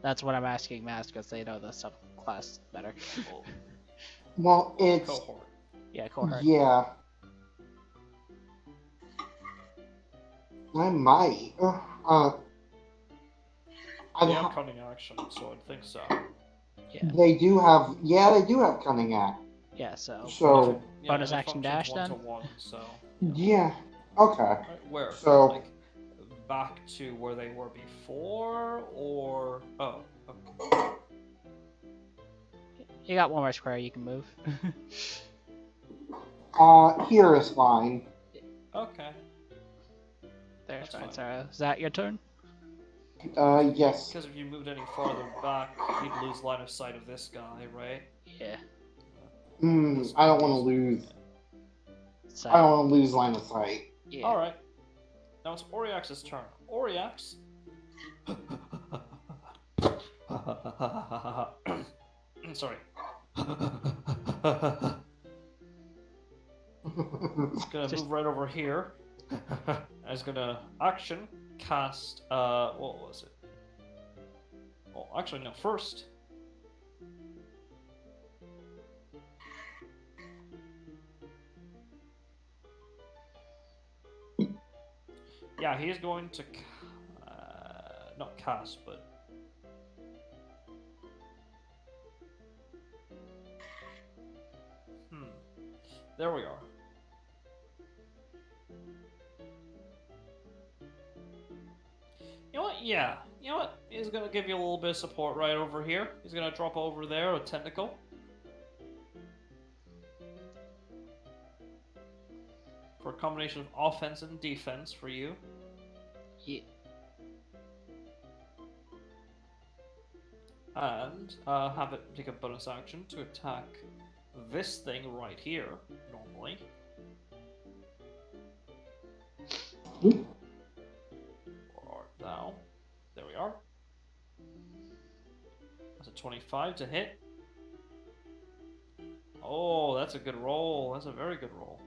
[SPEAKER 1] That's what I'm asking Mass because they know the subclass better.
[SPEAKER 2] Well,
[SPEAKER 3] Well, it's
[SPEAKER 2] cohort.
[SPEAKER 1] Yeah, cohort.
[SPEAKER 3] yeah. I might.
[SPEAKER 2] They have cunning action, so I'd think so.
[SPEAKER 1] Yeah.
[SPEAKER 3] They do have. Yeah, they do have cunning act.
[SPEAKER 1] Yeah. So
[SPEAKER 3] So
[SPEAKER 2] Yeah,
[SPEAKER 1] bonus
[SPEAKER 2] it
[SPEAKER 1] action
[SPEAKER 2] functions
[SPEAKER 1] dash then?
[SPEAKER 2] 1-to-1, so.
[SPEAKER 3] yeah. Okay.
[SPEAKER 2] Right, where?
[SPEAKER 3] So-
[SPEAKER 2] Like, back to where they were before, or. Oh, okay.
[SPEAKER 1] you got one more square you can move.
[SPEAKER 3] Here is fine.
[SPEAKER 2] Okay.
[SPEAKER 1] There's
[SPEAKER 2] That's
[SPEAKER 1] fine.
[SPEAKER 2] fine.
[SPEAKER 1] So is that your turn?
[SPEAKER 3] Yes.
[SPEAKER 2] Because if you moved any farther back, you'd lose line of sight of this guy, right?
[SPEAKER 1] Yeah.
[SPEAKER 3] I don't want to lose.
[SPEAKER 1] So
[SPEAKER 3] I don't want to lose line of sight.
[SPEAKER 1] yeah.
[SPEAKER 2] Alright. Now it's Oriax's turn. Oriax. Sorry. It's gonna move right over here. And it's gonna action cast. What was it? Oh, actually, no. First. Yeah, he is going to not cast, but there we are. You know what? Yeah. You know what? He's gonna give you a little bit of support right over here. He's gonna drop over there a tentacle. For a combination of offense and defense for you.
[SPEAKER 1] Yeah.
[SPEAKER 2] And have it take a bonus action to attack this thing right here, normally. Or now. There we are. That's a 25 to hit. Oh, that's a good roll. That's a very good roll.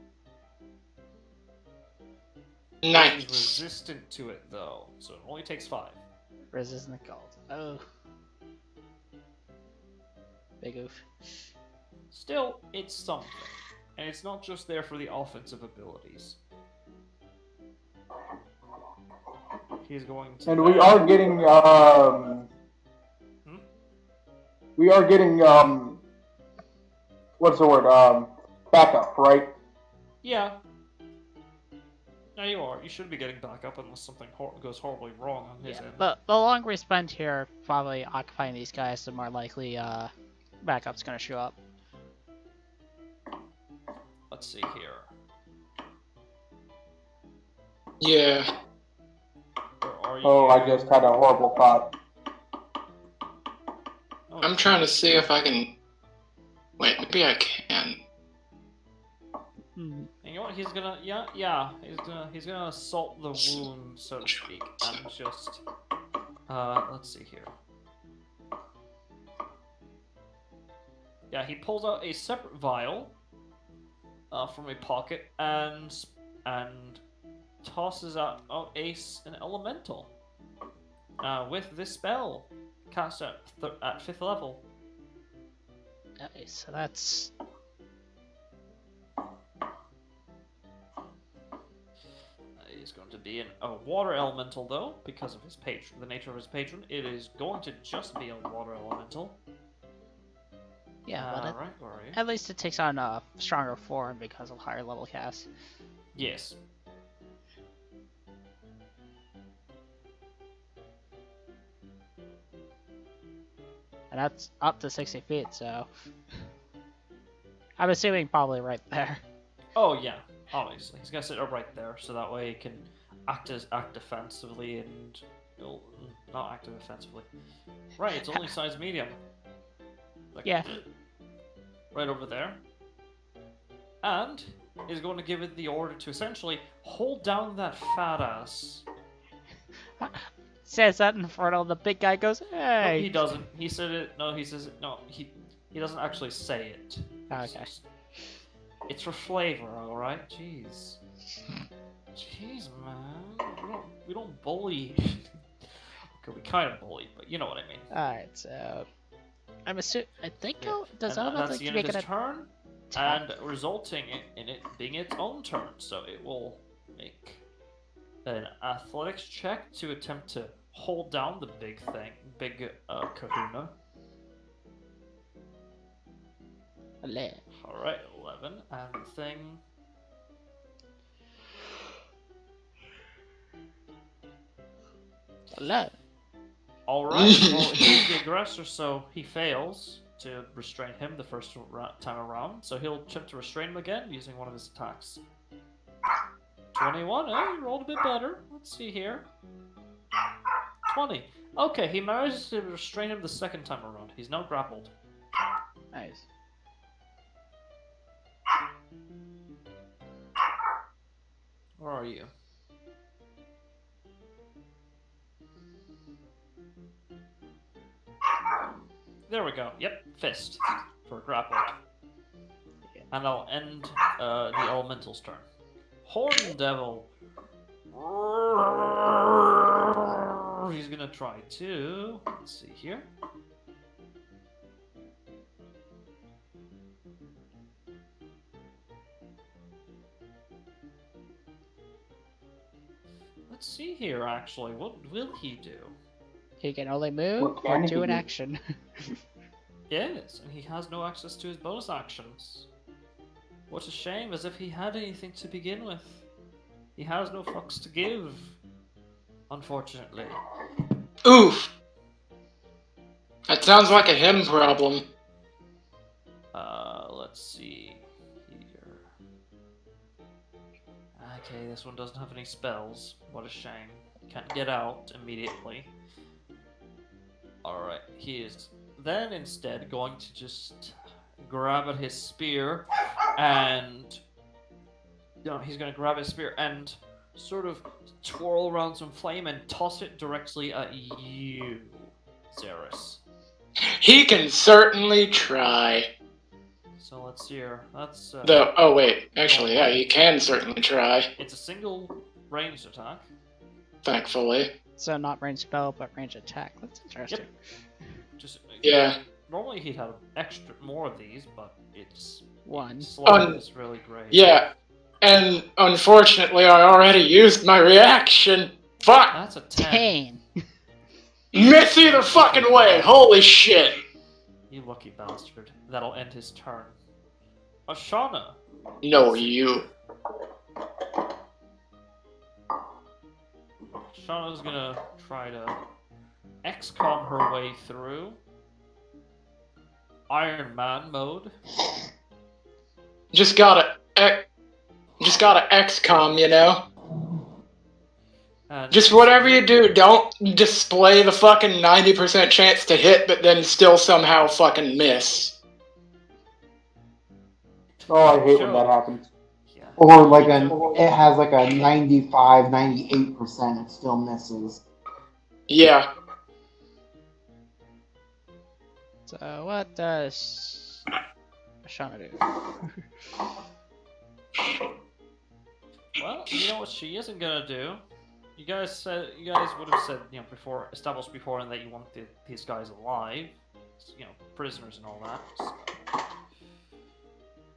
[SPEAKER 2] He's
[SPEAKER 5] Nice.
[SPEAKER 2] resistant to it, though, so it only takes 5.
[SPEAKER 1] Resistant gold. Oh. Big oof.
[SPEAKER 2] Still, it's something. And it's not just there for the offensive abilities. He's going to...
[SPEAKER 4] And we are getting, we are getting, what's the word, backup, right?
[SPEAKER 2] Yeah. No, you are. You should be getting back up unless something goes horribly wrong on his
[SPEAKER 1] Yeah.
[SPEAKER 2] end.
[SPEAKER 1] The longer we spend here, probably occupying these guys, the more likely backup's gonna show up.
[SPEAKER 2] Let's see here.
[SPEAKER 5] Yeah.
[SPEAKER 2] Where are you?
[SPEAKER 4] Oh, I just had a horrible thought.
[SPEAKER 2] Oh,
[SPEAKER 5] I'm trying to see if I can. Wait, maybe I can.
[SPEAKER 1] Hmm.
[SPEAKER 2] And you know what? He's gonna, he's gonna assault the wound, so to speak, and just, let's see here. Yeah, he pulls out a separate vial, from a pocket and tosses out an elemental, with this spell, cast at 5th level.
[SPEAKER 1] Nice. So that's
[SPEAKER 2] He's going to be a water elemental, though, because of his patron, the nature of his patron. It is going to just be a water elemental.
[SPEAKER 1] yeah, but
[SPEAKER 2] Right, where are you?
[SPEAKER 1] at least it takes on a stronger form because of higher level casts.
[SPEAKER 2] Yes.
[SPEAKER 1] and that's up to 60 feet. So I'm assuming probably right there.
[SPEAKER 2] Oh yeah, obviously he's gonna sit up right there, so that way he can act defensively and well, not act offensively. Right, it's only size medium. Like,
[SPEAKER 1] Yeah.
[SPEAKER 2] right over there. And is going to give it the order to essentially hold down that fat ass.
[SPEAKER 1] Says that in front of the big guy. Goes,
[SPEAKER 2] No,
[SPEAKER 1] hey.
[SPEAKER 2] he doesn't. He said it. No, he says it. No, he doesn't actually say it.
[SPEAKER 1] Okay.
[SPEAKER 2] It's for flavor, all right. Jeez, man. We don't bully. Okay, we kind of bully, but you know what I mean.
[SPEAKER 1] All right. So I'm assuming. I think.
[SPEAKER 2] Yeah.
[SPEAKER 1] Does
[SPEAKER 2] And
[SPEAKER 1] Elemental
[SPEAKER 2] that's the end
[SPEAKER 1] make
[SPEAKER 2] of
[SPEAKER 1] it
[SPEAKER 2] his
[SPEAKER 1] a
[SPEAKER 2] turn,
[SPEAKER 1] tap?
[SPEAKER 2] and resulting in it being its own turn. So it will make an athletics check to attempt to hold down the big kahuna. Alright, 11. And the thing...
[SPEAKER 1] Hello.
[SPEAKER 2] Alright, well, he's the aggressor, so he fails to restrain him the first time around. So he'll attempt to restrain him again using one of his attacks. 21, he rolled a bit better. Let's see here. 20. Okay, he manages to restrain him the second time around. He's now grappled.
[SPEAKER 1] Nice.
[SPEAKER 2] Where are you? There we go. Yep, fist for grappled. And I'll end the elemental's turn. Horn Devil. He's gonna try to. Let's see here. Let's see here, actually. What will he do?
[SPEAKER 1] He can only move
[SPEAKER 4] What can
[SPEAKER 1] or do
[SPEAKER 4] he
[SPEAKER 1] an
[SPEAKER 4] do?
[SPEAKER 1] action.
[SPEAKER 2] Yes, and he has no access to his bonus actions. What a shame, as if he had anything to begin with. He has no fucks to give. Unfortunately.
[SPEAKER 5] Oof. That sounds like a him problem.
[SPEAKER 2] Let's see here. Okay, this one doesn't have any spells. What a shame. Can't get out immediately. Alright, he is then instead going to just grab at his spear and... No, he's going to grab his spear and sort of twirl around some flame and toss it directly at you, Xeris.
[SPEAKER 5] He can certainly try.
[SPEAKER 2] So let's see here. That's
[SPEAKER 5] Oh wait, actually, yeah, he can certainly try.
[SPEAKER 2] it's a single ranged attack.
[SPEAKER 5] Thankfully.
[SPEAKER 1] So not range spell, but range attack. That's interesting.
[SPEAKER 2] Just
[SPEAKER 5] Yeah.
[SPEAKER 2] normally he'd have more of these, but it's
[SPEAKER 1] One.
[SPEAKER 2] slowly is really great.
[SPEAKER 5] Yeah. And unfortunately, I already used my reaction. Fuck!
[SPEAKER 2] That's a 10.
[SPEAKER 1] 10.
[SPEAKER 5] Miss either fucking way! Holy shit!
[SPEAKER 2] You lucky bastard. That'll end his turn. Ashana.
[SPEAKER 5] No, you.
[SPEAKER 2] Ashana's gonna try to XCOM her way through Iron Man mode.
[SPEAKER 5] Just gotta XCOM, you know?
[SPEAKER 2] And
[SPEAKER 5] Just whatever you do, don't display the fucking 90% chance to hit, but then still somehow fucking miss.
[SPEAKER 4] Oh, I hate when that happens.
[SPEAKER 2] Yeah.
[SPEAKER 3] Or like it has like a 95, 98%, it still misses.
[SPEAKER 5] Yeah.
[SPEAKER 1] So what does Ashana do?
[SPEAKER 2] Well, you know what she isn't gonna do. You guys would have said, established before, and that you want these guys alive, prisoners and all that. So,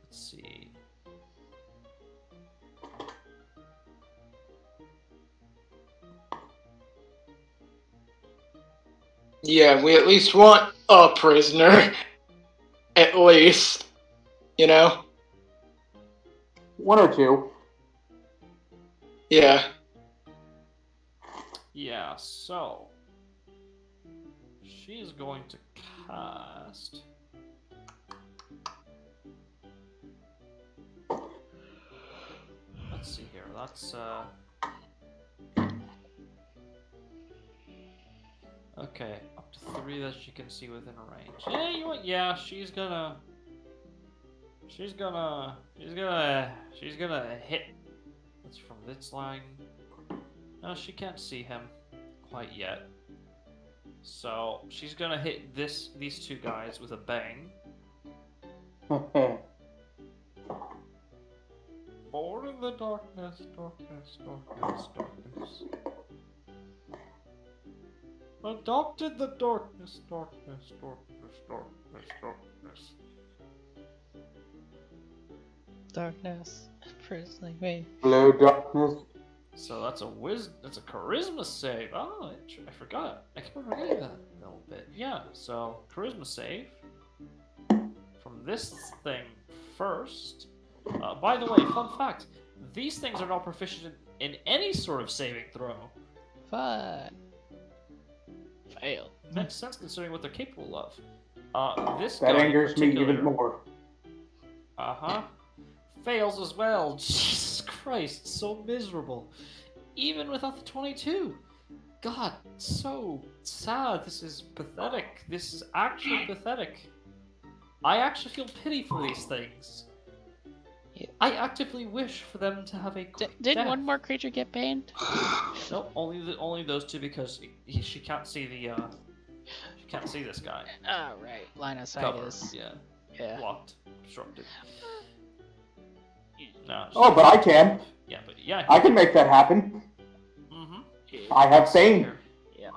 [SPEAKER 2] let's see.
[SPEAKER 5] Yeah, we at least want a prisoner. At least. You know?
[SPEAKER 4] One or two.
[SPEAKER 5] Yeah.
[SPEAKER 2] Yeah, so she is going to cast. Let's see here. That's okay. Up to 3 that she can see within a range. Yeah, you know what? Yeah, she's gonna hit. That's from this line. No, she can't see him quite yet. So she's gonna hit these 2 guys with a bang. Born in the darkness, darkness, darkness, darkness. Adopted the darkness, darkness, darkness, darkness, darkness.
[SPEAKER 1] Darkness, prisoning me.
[SPEAKER 4] Hello, darkness.
[SPEAKER 2] So that's a charisma save. Oh, I forgot. I keep forgetting that a little bit. Yeah, so charisma save from this thing first. By the way, fun fact: these things are not proficient in any sort of saving throw.
[SPEAKER 1] Fun. Fail.
[SPEAKER 2] Makes sense considering what they're capable of. This
[SPEAKER 4] That
[SPEAKER 2] guy
[SPEAKER 4] angers me
[SPEAKER 2] in particular,
[SPEAKER 4] even more.
[SPEAKER 2] fails as well. Jesus Christ, so miserable. Even without the 22. God, so sad. This is pathetic. This is actually pathetic. I actually feel pity for these things.
[SPEAKER 1] Yeah.
[SPEAKER 2] I actively wish for them to have a quick
[SPEAKER 1] Did
[SPEAKER 2] death.
[SPEAKER 1] one more creature get banned?
[SPEAKER 2] Nope, only those 2 because she can't see the she can't see this guy.
[SPEAKER 1] Oh, right. Line of sight
[SPEAKER 2] Cover,
[SPEAKER 1] is...
[SPEAKER 2] yeah, blocked, obstructed. No,
[SPEAKER 4] Oh, but I can.
[SPEAKER 2] yeah, but yeah,
[SPEAKER 4] I can make that happen.
[SPEAKER 2] Mm-hmm.
[SPEAKER 4] I have Bane.
[SPEAKER 1] Yeah.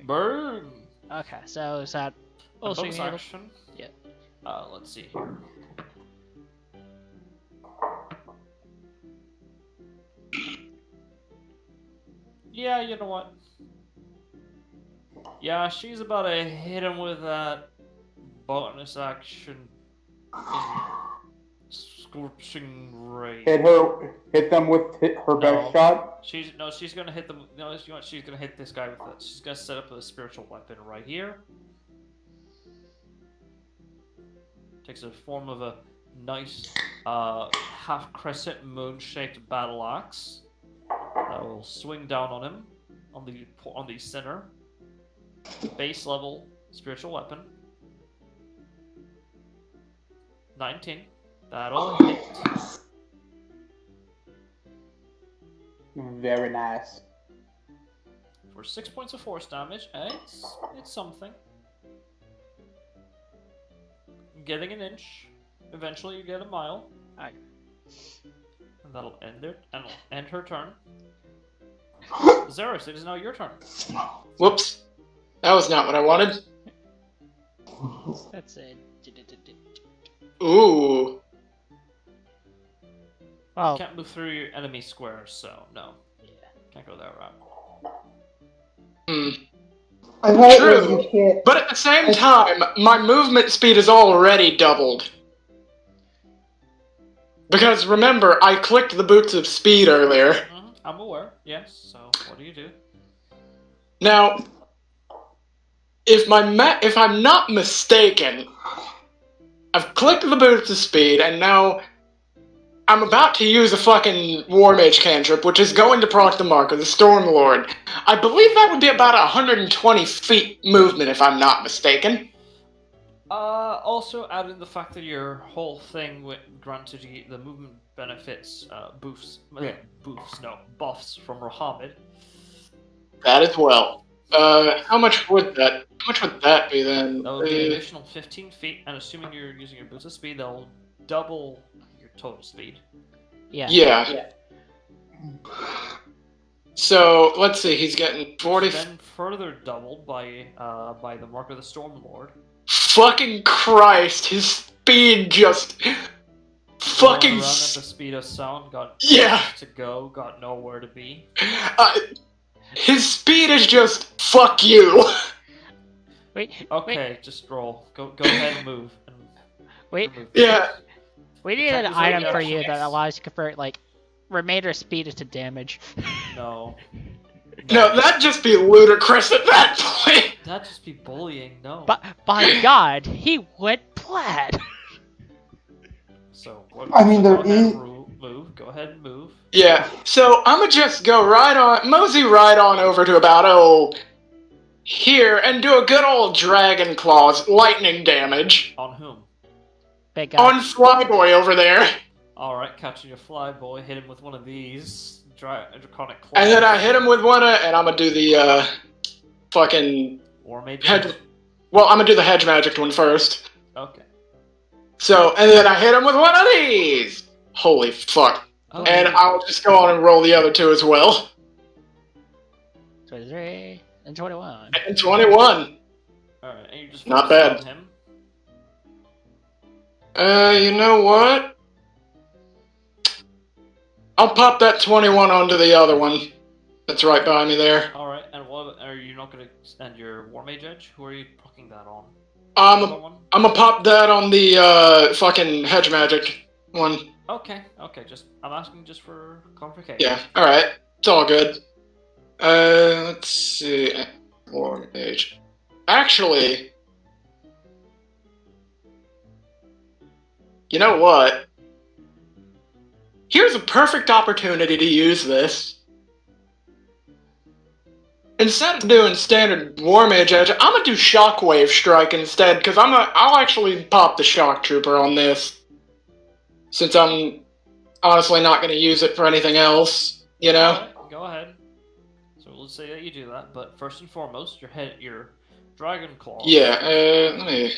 [SPEAKER 2] Burn.
[SPEAKER 1] Okay, so is that
[SPEAKER 2] A
[SPEAKER 1] also
[SPEAKER 2] bonus
[SPEAKER 1] able...
[SPEAKER 2] action.
[SPEAKER 1] Yeah.
[SPEAKER 2] Let's see here. Yeah, you know what? Yeah, she's about to hit him with that bonus action. Scorching ray.
[SPEAKER 4] Hit them with her best shot.
[SPEAKER 2] She's gonna hit them. No, you know what? She's gonna hit this guy with it. She's gonna set up a spiritual weapon right here. Takes the form of a nice half crescent moon-shaped battle axe that will swing down on him on the center base level spiritual weapon. 19. That'll hit.
[SPEAKER 4] Very nice.
[SPEAKER 2] For 6 points of force damage, and it's something. Getting an inch. Eventually, you get a mile.
[SPEAKER 1] Alright.
[SPEAKER 2] And that'll end her turn. Xeris, it is now your turn.
[SPEAKER 5] Whoops. That was not what I wanted.
[SPEAKER 1] That's it.
[SPEAKER 5] Ooh.
[SPEAKER 1] Well,
[SPEAKER 2] Can't move through your enemy squares, so no.
[SPEAKER 1] yeah.
[SPEAKER 2] Can't go that route.
[SPEAKER 3] I thought
[SPEAKER 5] True.
[SPEAKER 3] you can't.
[SPEAKER 5] But at the same time, my movement speed is already doubled. Because remember, I clicked the boots of speed earlier.
[SPEAKER 2] Mm-hmm. I'm aware, yes. So, what do you do?
[SPEAKER 5] Now, if I'm not mistaken, I've clicked the boots of speed, and now I'm about to use a fucking War Mage cantrip, which is going to proc the mark of the Stormlord. I believe that would be about 120 feet movement, if I'm not mistaken.
[SPEAKER 2] Also add in the fact that your whole thing granted you the movement benefits, buffs from Rahamid.
[SPEAKER 5] That as well. How much would that be then?
[SPEAKER 2] That would be an additional 15 feet, and assuming you're using your boots of speed, they'll double your total speed.
[SPEAKER 1] Yeah.
[SPEAKER 5] Yeah. So let's see, he's getting 40.
[SPEAKER 2] Then further doubled by the mark of the Stormlord.
[SPEAKER 5] Fucking Christ, his speed just fucking.
[SPEAKER 2] Going around at the speed of sound, got
[SPEAKER 5] Yeah.
[SPEAKER 2] to go, got nowhere to be.
[SPEAKER 5] His speed is just fuck you.
[SPEAKER 1] Wait.
[SPEAKER 2] Okay,
[SPEAKER 1] Wait.
[SPEAKER 2] just roll. Go ahead and move.
[SPEAKER 1] Wait.
[SPEAKER 2] Move.
[SPEAKER 5] Yeah.
[SPEAKER 1] We need
[SPEAKER 2] Can't
[SPEAKER 1] an
[SPEAKER 2] use all
[SPEAKER 1] item
[SPEAKER 2] the
[SPEAKER 1] for
[SPEAKER 2] actions.
[SPEAKER 1] you that allows you to convert like remainder speed to damage.
[SPEAKER 2] No.
[SPEAKER 5] No, that'd just be ludicrous at that point.
[SPEAKER 2] That'd just be bullying. No.
[SPEAKER 1] But by God, he went plaid.
[SPEAKER 2] So
[SPEAKER 3] I mean, there
[SPEAKER 2] go ahead
[SPEAKER 3] is-
[SPEAKER 2] and move. Go ahead and move.
[SPEAKER 5] Yeah, so I'm gonna just go mosey right on over to about, here, and do a good old Dragon Claws lightning damage
[SPEAKER 2] On whom?
[SPEAKER 1] Big guy.
[SPEAKER 5] on Flyboy over there.
[SPEAKER 2] All right, catching your fly boy, hit him with one of these draconic claws.
[SPEAKER 5] And then I hit him with one, and I'm gonna do the, fucking
[SPEAKER 2] War mage.
[SPEAKER 5] hedge. Well, I'm gonna do the hedge magic one first.
[SPEAKER 2] Okay.
[SPEAKER 5] So, and then I hit him with one of these. Holy fuck.
[SPEAKER 2] Oh,
[SPEAKER 5] And I'll just go on and roll the other two as well.
[SPEAKER 1] 23 and 21.
[SPEAKER 5] And 21.
[SPEAKER 2] all right, and you just
[SPEAKER 5] Not
[SPEAKER 2] focus
[SPEAKER 5] bad.
[SPEAKER 2] on him.
[SPEAKER 5] You know what? I'll pop that 21 onto the other one. That's right by me there.
[SPEAKER 2] All right, and what are you not gonna spend your war mage edge? Who are you plucking that on?
[SPEAKER 5] I'm
[SPEAKER 2] Other one?
[SPEAKER 5] gonna pop that on the fucking hedge magic one.
[SPEAKER 2] Okay. Just I'm asking just for clarification.
[SPEAKER 5] Yeah. All right. It's all good. Let's see. War mage. Actually, you know what? Here's a perfect opportunity to use this. Instead of doing standard War Mage Edge, I'm gonna do Shockwave Strike instead, because I'll actually pop the Shock Trooper on this. Since I'm honestly not gonna use it for anything else, you know?
[SPEAKER 2] Alright, go ahead. So let's say that you do that, but first and foremost, your dragon claw.
[SPEAKER 5] Yeah, let me...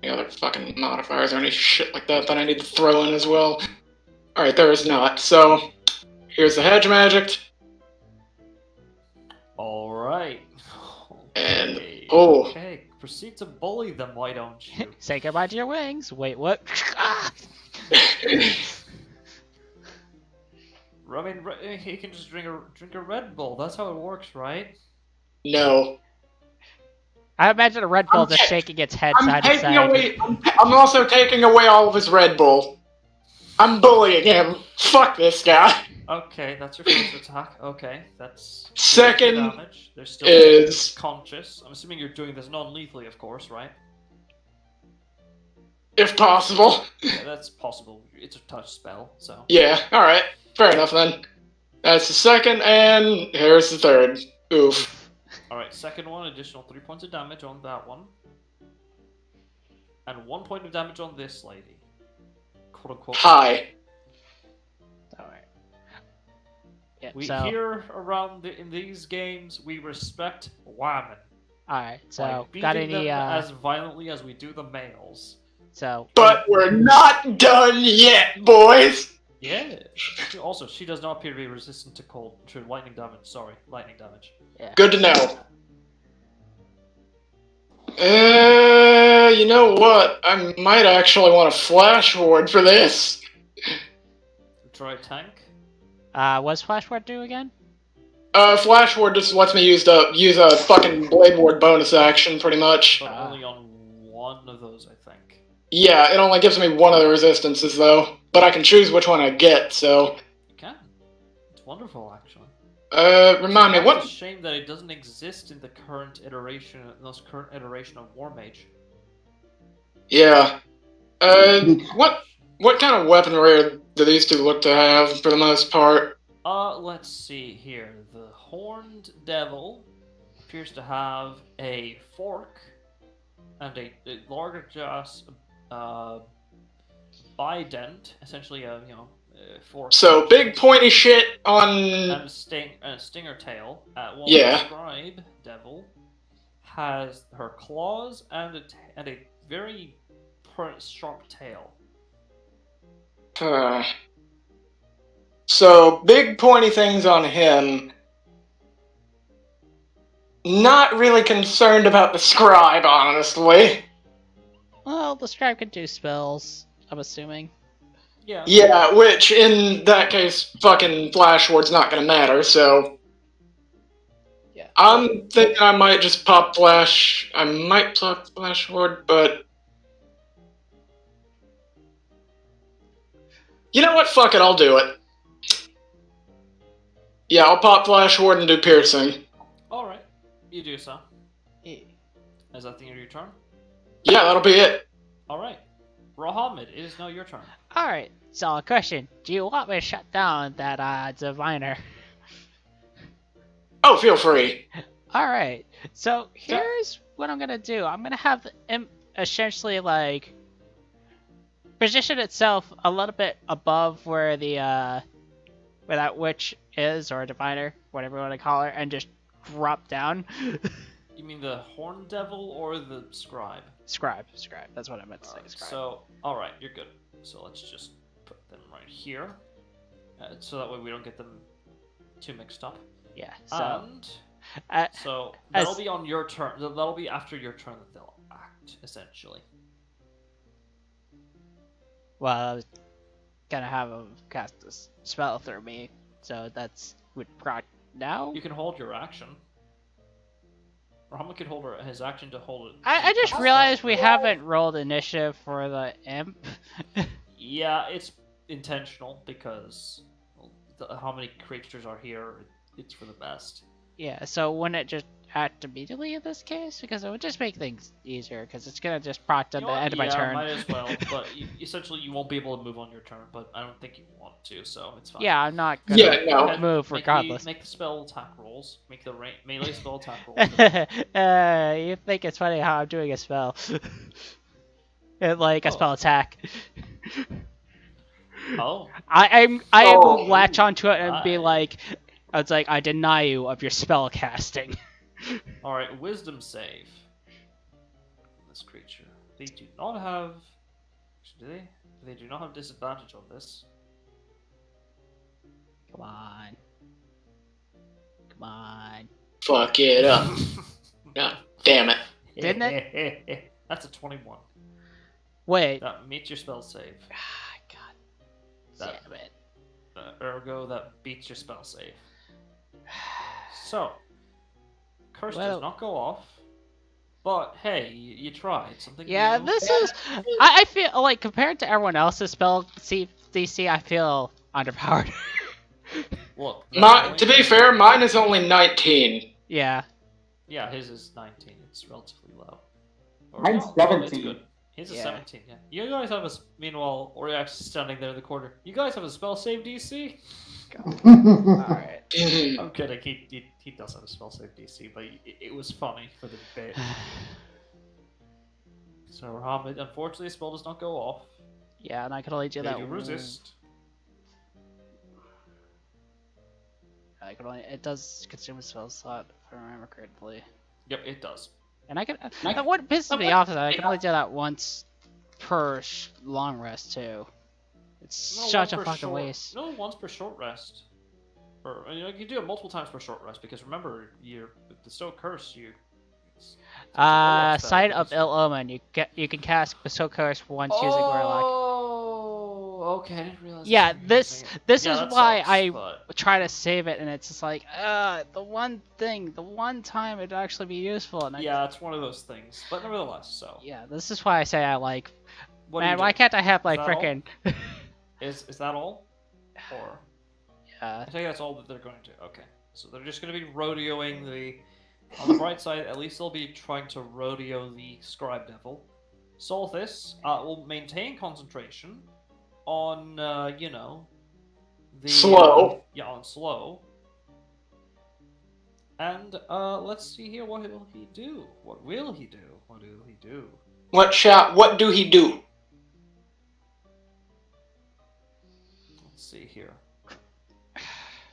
[SPEAKER 5] Any other fucking modifiers or any shit like that I need to throw in as well? Alright, there is not. So, here's the Hedge Magic.
[SPEAKER 2] Alright.
[SPEAKER 5] And-
[SPEAKER 2] Okay.
[SPEAKER 5] oh.
[SPEAKER 2] Okay, proceed to bully them, why don't you?
[SPEAKER 1] Say goodbye to your wings. Wait, what? Ah!
[SPEAKER 2] I mean, he can just drink a Red Bull. That's how it works, right?
[SPEAKER 5] No.
[SPEAKER 1] I imagine a Red Bull just shaking its head side to side.
[SPEAKER 5] I'm also taking away all of his Red Bull. I'm bullying him. Fuck this guy.
[SPEAKER 2] Okay, that's your first attack. Okay, that's
[SPEAKER 5] Second
[SPEAKER 2] damage. They're still
[SPEAKER 5] is-
[SPEAKER 2] conscious. I'm assuming you're doing this non-lethally, of course, right?
[SPEAKER 5] If possible.
[SPEAKER 2] Yeah, that's possible. It's a touch spell, so.
[SPEAKER 5] Yeah, alright. Fair enough then. That's the second, and here's the third. Oof.
[SPEAKER 2] Alright, second one, additional 3 points of damage on that one. And 1 point of damage on this lady. Quote unquote.
[SPEAKER 5] Hi.
[SPEAKER 1] Alright. Yeah,
[SPEAKER 2] We
[SPEAKER 1] so,
[SPEAKER 2] here around in these games, we respect women.
[SPEAKER 1] alright,
[SPEAKER 2] By
[SPEAKER 1] so,
[SPEAKER 2] beating
[SPEAKER 1] got any,
[SPEAKER 2] them as violently as we do the males.
[SPEAKER 1] so,
[SPEAKER 5] But we're not done yet, boys!
[SPEAKER 2] Yeah. Also, she does not appear to be resistant to lightning damage. Sorry, lightning damage.
[SPEAKER 5] Good to know. You know what? I might actually want a flash ward for this.
[SPEAKER 2] Try tank.
[SPEAKER 1] what's Flash Ward do again?
[SPEAKER 5] Flash ward just lets me use a fucking blade ward bonus action, pretty much.
[SPEAKER 2] But only on one of those, I think.
[SPEAKER 5] Yeah, it only gives me one of the resistances though, but I can choose which one I get. So,
[SPEAKER 2] You can. It's wonderful, actually.
[SPEAKER 5] remind me
[SPEAKER 2] It's
[SPEAKER 5] what?
[SPEAKER 2] a shame that it doesn't exist in the current iteration, of War Mage.
[SPEAKER 5] Yeah. What kind of weaponry do these two look to have for the most part?
[SPEAKER 2] Let's see here. The Horned Devil appears to have a fork and a larger just bident, essentially a fork.
[SPEAKER 5] So big pointy shit on.
[SPEAKER 2] And a stinger tail. While
[SPEAKER 5] Yeah.
[SPEAKER 2] the Scribe Devil has her claws and a very sharp tail.
[SPEAKER 5] So big pointy things on him. Not really concerned about the scribe, honestly.
[SPEAKER 1] Well, the Scribe can do spells, I'm assuming.
[SPEAKER 2] Yeah.
[SPEAKER 5] Yeah, which in that case, fucking flash ward's not gonna matter. So
[SPEAKER 1] Yeah.
[SPEAKER 5] I'm thinking I might just pop flash. I might pop flash ward, but you know what? Fuck it, I'll do it. Yeah, I'll pop Flash Ward and do piercing.
[SPEAKER 2] Alright, you do so.
[SPEAKER 1] Eh,
[SPEAKER 2] Is that the end of your turn?
[SPEAKER 5] Yeah, that'll be it.
[SPEAKER 2] Alright. Rahamid, it is now your turn.
[SPEAKER 1] Alright, so a question. Do you want me to shut down that diviner?
[SPEAKER 5] Oh, feel free.
[SPEAKER 1] Alright, so here's what I'm gonna do. I'm gonna have the imp essentially like position itself a little bit above where the where that witch is, or diviner, whatever you want to call her, and just drop down.
[SPEAKER 2] You mean the Horn Devil or the Scribe?
[SPEAKER 1] Scribe. That's what I meant to say.
[SPEAKER 2] Alright,
[SPEAKER 1] Scribe.
[SPEAKER 2] so, alright, you're good. So let's just put them right here. So that way we don't get them too mixed up.
[SPEAKER 1] Yeah. So.
[SPEAKER 2] And so that'll
[SPEAKER 1] as-
[SPEAKER 2] be on your turn. That'll be after your turn that they'll act, essentially.
[SPEAKER 1] Well, I was gonna have him cast a spell through me, so that's would proc now.
[SPEAKER 2] You can hold your action. Rahama can hold his action to hold it.
[SPEAKER 1] I just
[SPEAKER 2] cast
[SPEAKER 1] realized
[SPEAKER 2] spell.
[SPEAKER 1] we haven't rolled initiative for the imp.
[SPEAKER 2] Yeah, it's intentional because how many creatures are here. It's for the best.
[SPEAKER 1] Yeah, so wouldn't it just act immediately in this case? Because it would just make things easier, because it's gonna just proc to
[SPEAKER 2] You
[SPEAKER 1] the
[SPEAKER 2] know what?
[SPEAKER 1] end of my
[SPEAKER 2] Yeah,
[SPEAKER 1] turn.
[SPEAKER 2] might as well. But essentially, you won't be able to move on your turn. But I don't think you want to, so it's fine.
[SPEAKER 1] Yeah, I'm not gonna
[SPEAKER 5] Yeah, no.
[SPEAKER 2] Go ahead,
[SPEAKER 1] move
[SPEAKER 2] make
[SPEAKER 1] regardless.
[SPEAKER 2] Make the spell attack rolls. Make the melee spell attack rolls.
[SPEAKER 1] You think it's funny how I'm doing a spell. Like a
[SPEAKER 2] Oh.
[SPEAKER 1] spell attack.
[SPEAKER 2] Oh,
[SPEAKER 1] I
[SPEAKER 5] Oh.
[SPEAKER 1] will latch onto it and be
[SPEAKER 2] Aye.
[SPEAKER 1] like, it's like, I deny you of your spell casting.
[SPEAKER 2] all right. Wisdom save. This creature. They do not have. Do they? They do not have disadvantage on this.
[SPEAKER 1] Come on. Come on.
[SPEAKER 5] Fuck it up. God damn it.
[SPEAKER 1] Didn't
[SPEAKER 2] it? That's a 21.
[SPEAKER 1] Wait.
[SPEAKER 2] That meets your spell save.
[SPEAKER 1] Ah, God
[SPEAKER 2] That-
[SPEAKER 1] damn it.
[SPEAKER 2] Ergo, that beats your spell save. So, curse
[SPEAKER 1] Well-
[SPEAKER 2] does not go off. But hey, you tried something.
[SPEAKER 1] Yeah,
[SPEAKER 2] new.
[SPEAKER 1] this is. I feel like compared to everyone else's spell DC, I feel underpowered.
[SPEAKER 2] Look. that's
[SPEAKER 5] To
[SPEAKER 2] only-
[SPEAKER 5] be fair, mine is only 19.
[SPEAKER 1] Yeah.
[SPEAKER 2] Yeah, his is 19. It's relatively low. Or
[SPEAKER 4] Mine's
[SPEAKER 2] no, it's
[SPEAKER 4] 17.
[SPEAKER 2] good. His is
[SPEAKER 1] Yeah.
[SPEAKER 2] 17. Yeah. You guys have meanwhile, Oriak's standing there in the corner. You guys have a spell save DC.
[SPEAKER 1] Alright.
[SPEAKER 2] I'm kidding. He does have a spell save DC, but it was funny for the bit. So Rahamid, unfortunately, the spell does not go off.
[SPEAKER 1] Yeah, and I can only do
[SPEAKER 2] They
[SPEAKER 1] that.
[SPEAKER 2] do resist.
[SPEAKER 1] I can only. It does consume a spell slot, if I remember correctly.
[SPEAKER 2] Yep, it does.
[SPEAKER 1] And I can. What pisses me off is that I can only do that once per long rest too. It's
[SPEAKER 2] No,
[SPEAKER 1] such a
[SPEAKER 2] once per
[SPEAKER 1] fucking
[SPEAKER 2] short-
[SPEAKER 1] waste.
[SPEAKER 2] No, once per short rest. Or you can do it multiple times per short rest because remember, with the Stoke Curse, it's a roll-up spell
[SPEAKER 1] Sight of
[SPEAKER 2] because-
[SPEAKER 1] Ill Omen. You can cast Bestow Curse once using Warlock.
[SPEAKER 2] Oh, okay. I didn't realize.
[SPEAKER 1] Yeah,
[SPEAKER 2] you were
[SPEAKER 1] this
[SPEAKER 2] using it.
[SPEAKER 1] this
[SPEAKER 2] Yeah,
[SPEAKER 1] is
[SPEAKER 2] that
[SPEAKER 1] why
[SPEAKER 2] sucks,
[SPEAKER 1] I
[SPEAKER 2] but-
[SPEAKER 1] try to save it, and it's just like, the one time it'd actually be useful, and
[SPEAKER 2] Yeah, it's one of those things, but nevertheless. So,
[SPEAKER 1] yeah, this is why I say I like.
[SPEAKER 2] what do
[SPEAKER 1] Man,
[SPEAKER 2] you
[SPEAKER 1] why
[SPEAKER 2] do?
[SPEAKER 1] can't I have like
[SPEAKER 2] that all?
[SPEAKER 1] frickin'?
[SPEAKER 2] Is that all? Or
[SPEAKER 1] Yeah.
[SPEAKER 2] I think that's all that they're going to. Okay, so they're just going to be rodeoing the. On the bright side, at least they'll be trying to rodeo the Scribe Devil. Solthis will maintain concentration on, the
[SPEAKER 5] Slow.
[SPEAKER 2] Yeah, on slow. And let's see here. What will he do? What will he do? What will he do?
[SPEAKER 5] What do he do?
[SPEAKER 2] Let's see here.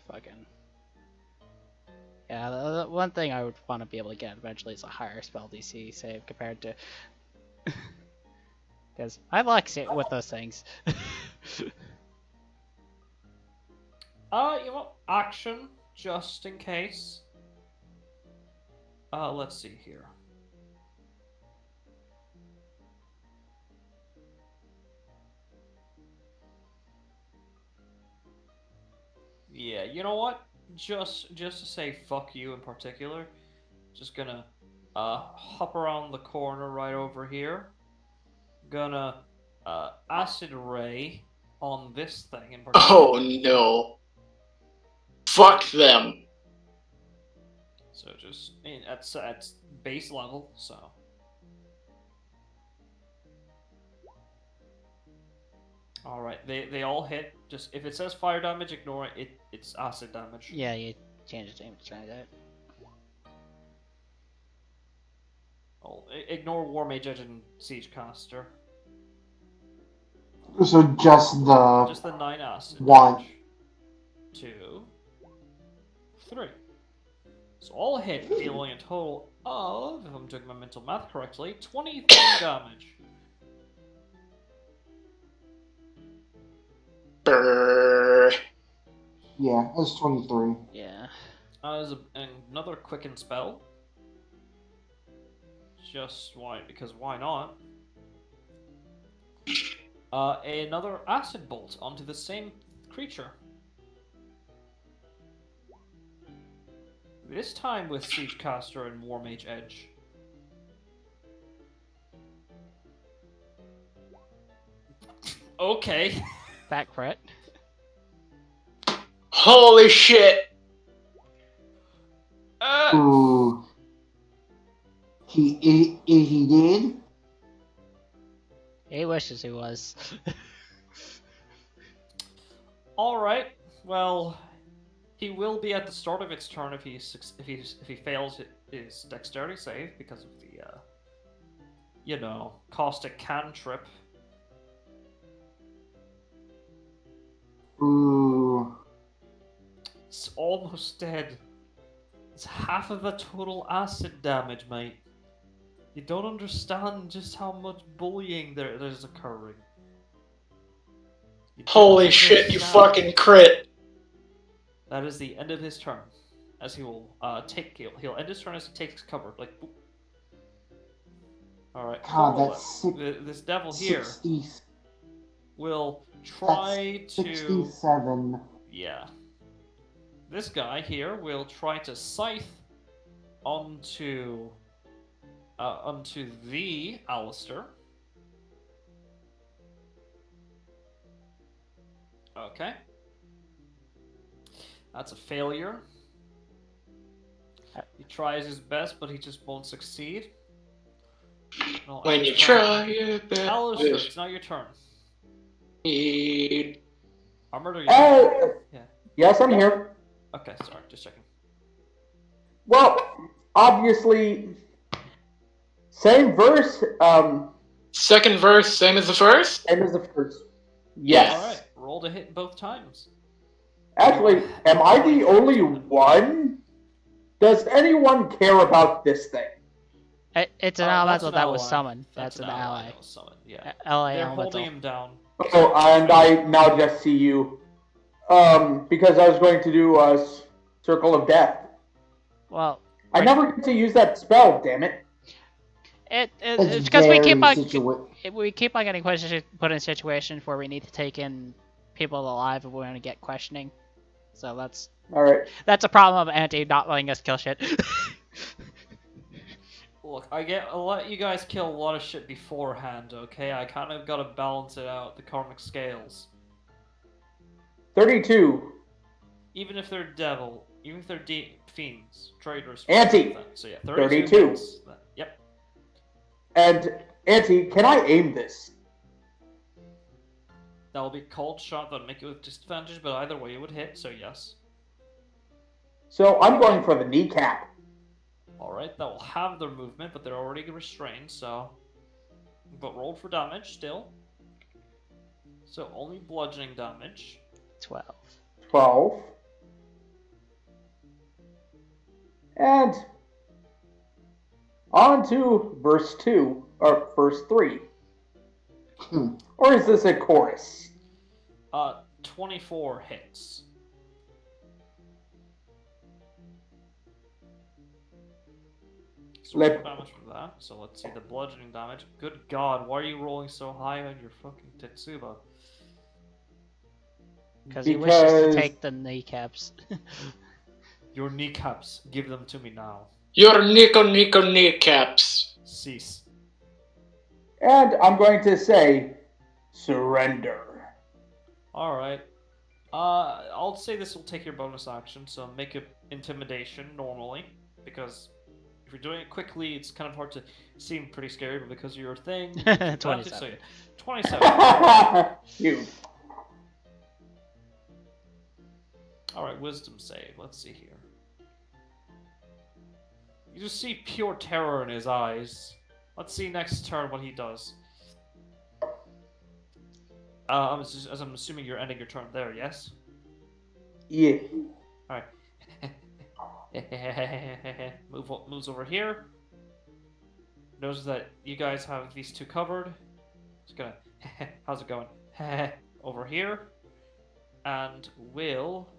[SPEAKER 1] Fucking. Yeah, the one thing I would want to be able to get eventually is a higher spell DC save compared to. Because I like it with those things.
[SPEAKER 2] You know, action, just in case. Let's see here. Yeah, you know what? Just to say fuck you in particular, just gonna hop around the corner right over here. Gonna acid ray on this thing in particular.
[SPEAKER 5] Oh no. Fuck them.
[SPEAKER 2] So just at base level, so. Alright, they all hit. Just if it says fire damage, ignore it. It's acid damage.
[SPEAKER 1] Yeah, you change the name to try that.
[SPEAKER 2] Oh, ignore War Mage Edge and Siege Caster.
[SPEAKER 3] So just
[SPEAKER 2] Just the 9 acid.
[SPEAKER 3] one.
[SPEAKER 2] Damage. 2, 3. So all hit, dealing a total of, if I'm doing my mental math correctly, 23 damage.
[SPEAKER 5] Brrr.
[SPEAKER 3] Yeah, it's 23.
[SPEAKER 1] Yeah.
[SPEAKER 2] As another quicken spell. Just why? Because why not? Another acid bolt onto the same creature. This time with Siege Caster and War Mage Edge. Okay.
[SPEAKER 1] Back crit.
[SPEAKER 5] Holy shit!
[SPEAKER 3] Ooh. He did?
[SPEAKER 1] He wishes he was.
[SPEAKER 2] All right. Well, he will be at the start of its turn if he fails his dexterity save because of the caustic cantrip.
[SPEAKER 3] Ooh.
[SPEAKER 2] It's almost dead. It's half of the total acid damage, mate. You don't understand just how much bullying there's occurring. You don't
[SPEAKER 5] Holy shit, you
[SPEAKER 2] understand.
[SPEAKER 5] fucking crit.
[SPEAKER 2] That is the end of his turn, as he will he'll end his turn as he takes cover. Like, boop. All right.
[SPEAKER 3] God,
[SPEAKER 2] Corolla,
[SPEAKER 3] that's
[SPEAKER 2] this devil here
[SPEAKER 3] 60,
[SPEAKER 2] will try
[SPEAKER 3] that's
[SPEAKER 2] to
[SPEAKER 3] 67.
[SPEAKER 2] yeah. This guy here will try to scythe onto the Alistair. Okay. That's a failure. He tries his best, but he just won't succeed. No,
[SPEAKER 5] When you
[SPEAKER 2] Alistair.
[SPEAKER 5] try your
[SPEAKER 2] Alistair,
[SPEAKER 5] best.
[SPEAKER 2] it's now your turn.
[SPEAKER 5] Need-
[SPEAKER 2] Armored, are you
[SPEAKER 4] Hey!
[SPEAKER 2] Yeah.
[SPEAKER 4] Yes, I'm here.
[SPEAKER 2] Okay, sorry, just checking.
[SPEAKER 4] Well, obviously, same verse,
[SPEAKER 5] Second verse, same as the first?
[SPEAKER 4] same as the first. Yes.
[SPEAKER 2] Alright, roll to hit both times.
[SPEAKER 4] Actually, am I the only one? Does anyone care about this thing?
[SPEAKER 1] It's an
[SPEAKER 2] That's
[SPEAKER 1] elemental
[SPEAKER 2] an
[SPEAKER 1] that was
[SPEAKER 2] ally.
[SPEAKER 1] summoned. That's an ally.
[SPEAKER 2] that was summoned, yeah.
[SPEAKER 1] Ally
[SPEAKER 2] They're
[SPEAKER 1] elemental.
[SPEAKER 2] holding him down.
[SPEAKER 4] Oh, and I now just see you. Because I was going to do a Circle of Death.
[SPEAKER 1] Well,
[SPEAKER 4] I never get to use that spell, damn it.
[SPEAKER 1] it's because we keep on
[SPEAKER 3] situa-
[SPEAKER 1] we keep on getting put in situations where we need to take in people alive if we want to get questioning. So
[SPEAKER 4] Alright.
[SPEAKER 1] that's a problem of Anti not letting us kill shit.
[SPEAKER 2] Look, I'll let you guys kill a lot of shit beforehand, okay? I kind of gotta balance it out, the karmic scales.
[SPEAKER 4] 32.
[SPEAKER 2] Even if they're devil, even if they're fiends, traitors.
[SPEAKER 4] Anti.
[SPEAKER 2] So yeah,
[SPEAKER 4] 32.
[SPEAKER 2] hits. Yep.
[SPEAKER 4] And, Auntie, can I aim this?
[SPEAKER 2] That will be cold shot, that'll make it with disadvantage, but either way it would hit, so yes.
[SPEAKER 4] So I'm going for the kneecap.
[SPEAKER 2] Alright, that will have their movement, but they're already restrained, so... But roll for damage, still. So only bludgeoning damage.
[SPEAKER 1] 12.
[SPEAKER 4] 12. And on to verse 2, or verse 3. Or is this a chorus?
[SPEAKER 2] 24 hits. So roll damage for that. So let's see the bludgeoning damage. Good God, why are you rolling so high on your fucking Tetsuba?
[SPEAKER 1] Because he wishes to take the kneecaps.
[SPEAKER 2] Your kneecaps, give them to me now.
[SPEAKER 5] Your Nico kneecaps.
[SPEAKER 2] Cease.
[SPEAKER 4] And I'm going to say, surrender.
[SPEAKER 2] Alright. I'll say this will take your bonus action, so make a intimidation normally, because if you're doing it quickly, it's kind of hard to seem pretty scary, but because of your thing, it's advantage, so
[SPEAKER 1] 27.
[SPEAKER 2] yeah. 27.
[SPEAKER 4] You.
[SPEAKER 2] Alright, wisdom save. Let's see here. You just see pure terror in his eyes. Let's see next turn what he does. As I'm assuming you're ending your turn there, yes?
[SPEAKER 4] Yeah.
[SPEAKER 2] Alright. Moves over here. Knows that you guys have these two covered. It's gonna how's it going? Over here. And will,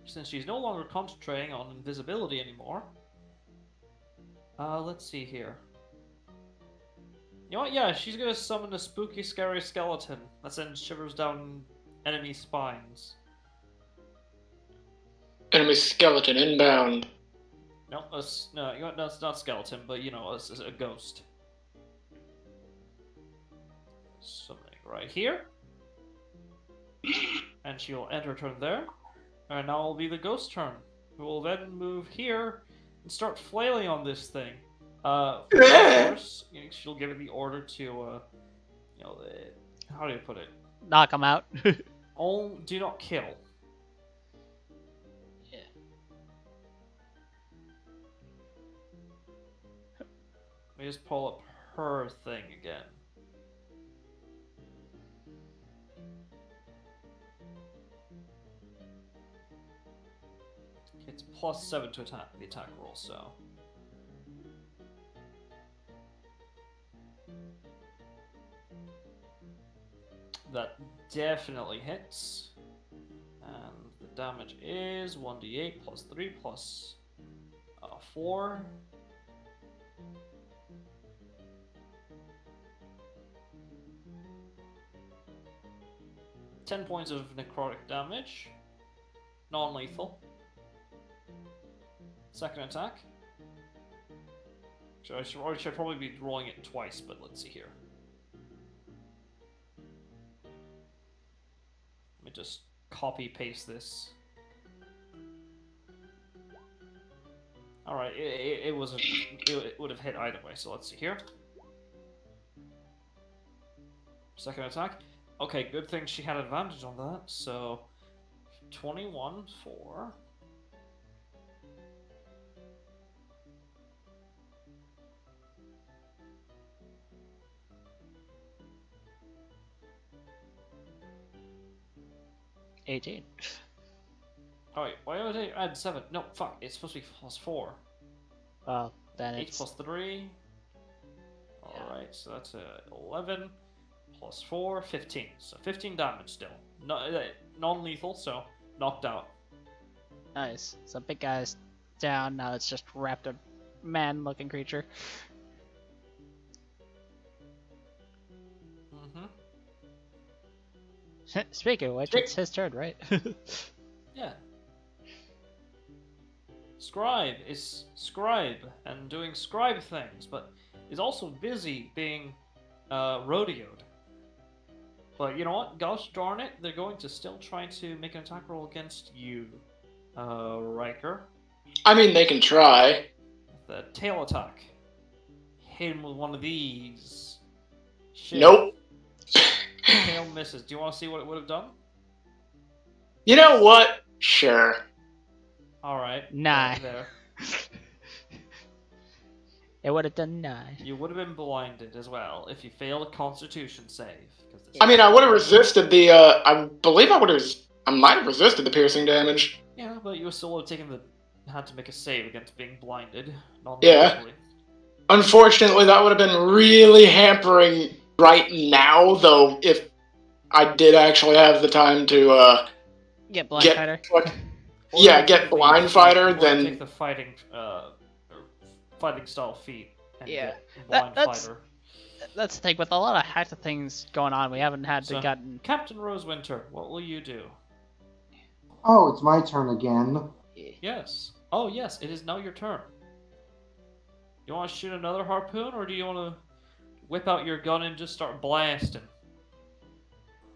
[SPEAKER 2] since she's no longer concentrating on invisibility anymore. Let's see here. You know what? Yeah, she's gonna summon a spooky, scary skeleton that sends shivers down enemy spines.
[SPEAKER 5] Enemy skeleton inbound.
[SPEAKER 2] No, no, you know what? No, it's not skeleton, but you know, it's a ghost. Summoning right here. And she'll end her turn there. And now will be the ghost turn, who will then move here and start flailing on this thing. Of course, she'll give it the order to, you know, how do you put it?
[SPEAKER 1] Knock him out.
[SPEAKER 2] Oh, do not kill.
[SPEAKER 1] Yeah.
[SPEAKER 2] Let me just pull up her thing again. It's +7 to attack the attack roll, so. That definitely hits. And the damage is 1d8 plus 3 plus 4. Ten points of necrotic damage. Non-lethal. Second attack. So I should probably be rolling it twice, but let's see here. Let me just copy paste this. Alright, it would have hit either way, so let's see here. Second attack. Okay, good thing she had advantage on that, so 21 for
[SPEAKER 1] 18.
[SPEAKER 2] Oh wait, why would I add 7? No, fuck, it's supposed to be +4.
[SPEAKER 1] Well, then
[SPEAKER 2] 8
[SPEAKER 1] it's
[SPEAKER 2] plus 3. Alright, so that's 11 plus 4, 15. So 15 damage still. No, non-lethal, so knocked out.
[SPEAKER 1] nice. So big guy's down. Now it's just raptor man-looking creature.
[SPEAKER 2] Mm-hmm.
[SPEAKER 1] Speaking of which, it's his turn, right?
[SPEAKER 2] Yeah. Scribe is scribe and doing scribe things, but is also busy being rodeoed. But you know what? Gosh darn it, they're going to still try to make an attack roll against you, Riker.
[SPEAKER 5] I mean, they can try.
[SPEAKER 2] The tail attack. Hit him with one of these. Shit.
[SPEAKER 5] Nope.
[SPEAKER 2] Tail misses. Do you want to see what it would have done?
[SPEAKER 5] You know what? Sure.
[SPEAKER 2] Alright.
[SPEAKER 1] Nah.
[SPEAKER 2] There.
[SPEAKER 1] It would have done 9.
[SPEAKER 2] You would have been blinded as well if you failed a Constitution save.
[SPEAKER 5] I mean, I would have resisted the, I believe I might have resisted the piercing damage.
[SPEAKER 2] Yeah, but you still would have had to make a save against being blinded.
[SPEAKER 5] Yeah. Unfortunately, that would have been really hampering right now, though, if I did actually have the time to,
[SPEAKER 1] Get blind fighter.
[SPEAKER 5] Get blind fighter, then
[SPEAKER 2] take the fighting style feat. And
[SPEAKER 1] Yeah.
[SPEAKER 2] get blind
[SPEAKER 1] That's-
[SPEAKER 2] fighter.
[SPEAKER 1] That's the thing, with a lot of hacks of things going on, we haven't had
[SPEAKER 2] So-
[SPEAKER 1] to gotten...
[SPEAKER 2] Captain Rosewinter, what will you do?
[SPEAKER 3] Oh, it's my turn again.
[SPEAKER 2] Yes. Oh, yes, it is now your turn. You want to shoot another harpoon, or do you want to whip out your gun and just start blasting?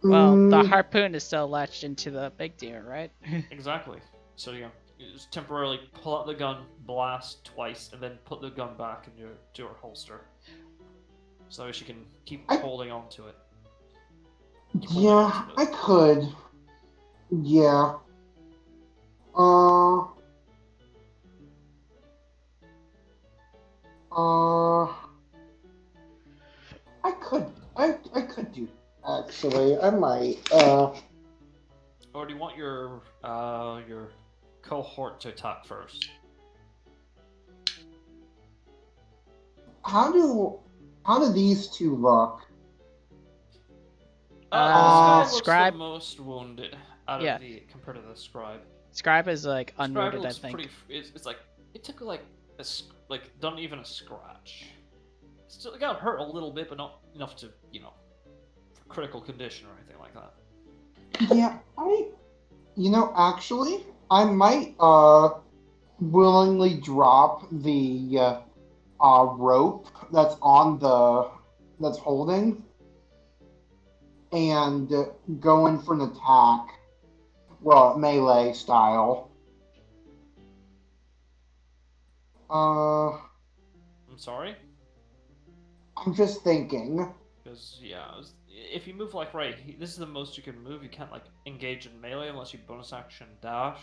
[SPEAKER 1] Well, the
[SPEAKER 3] Mm,
[SPEAKER 1] harpoon is still latched into the big deer, right?
[SPEAKER 2] Exactly. So you just temporarily pull out the gun, blast twice, and then put the gun back into her holster, so she can keep
[SPEAKER 3] I-
[SPEAKER 2] holding on to it. Keep holding on
[SPEAKER 3] yeah,
[SPEAKER 2] to
[SPEAKER 3] I
[SPEAKER 2] the.
[SPEAKER 3] could. Yeah. Uh. Uh. I could. I could do. Actually, I might.
[SPEAKER 2] Or do you want your cohort to attack first?
[SPEAKER 3] How do these two look?
[SPEAKER 2] This
[SPEAKER 3] Uh,
[SPEAKER 2] guy looks
[SPEAKER 1] Scribe.
[SPEAKER 2] the most wounded out
[SPEAKER 1] Yeah.
[SPEAKER 2] of the compared to the scribe.
[SPEAKER 1] Scribe is like
[SPEAKER 2] Scribe
[SPEAKER 1] unwounded, I
[SPEAKER 2] looks
[SPEAKER 1] think.
[SPEAKER 2] pretty. It's like it took like done even a scratch. Still it got hurt a little bit, but not enough to for critical condition or anything like that.
[SPEAKER 3] yeah. Actually, I might willingly drop the rope that's holding and go in for an attack. Well, melee style. Uh,
[SPEAKER 2] I'm sorry,
[SPEAKER 3] I'm just thinking.
[SPEAKER 2] because if you move like this is the most you can move. You can't like engage in melee unless you bonus action dash.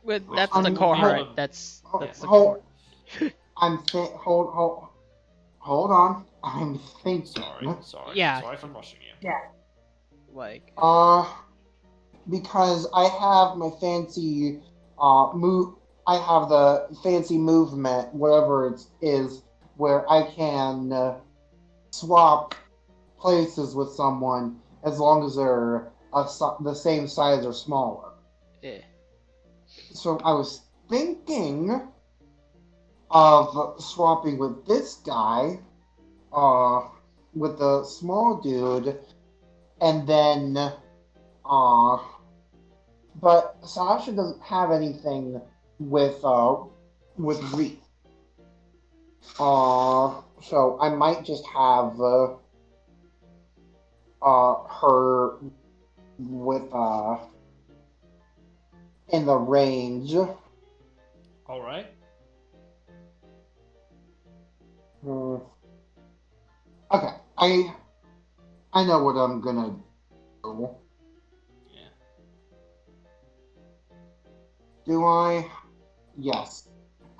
[SPEAKER 1] That's
[SPEAKER 3] I
[SPEAKER 1] the
[SPEAKER 3] mean,
[SPEAKER 1] core,
[SPEAKER 3] hold-
[SPEAKER 1] right? That's the
[SPEAKER 3] hold,
[SPEAKER 1] core.
[SPEAKER 3] hold on. I'm thinking.
[SPEAKER 1] Yeah.
[SPEAKER 2] Sorry for rushing you.
[SPEAKER 1] Like,
[SPEAKER 3] Because I have my fancy move. I have the fancy movement, whatever it is, where I can swap places with someone as long as they're the same size or smaller.
[SPEAKER 1] eh.
[SPEAKER 3] So I was thinking of swapping with this guy, with the small dude, and then, but Sasha doesn't have anything with Reef. So I might just have her with in the range.
[SPEAKER 2] All right.
[SPEAKER 3] Hmm. Okay, I know what I'm gonna do.
[SPEAKER 2] Yeah.
[SPEAKER 3] Do I? Yes,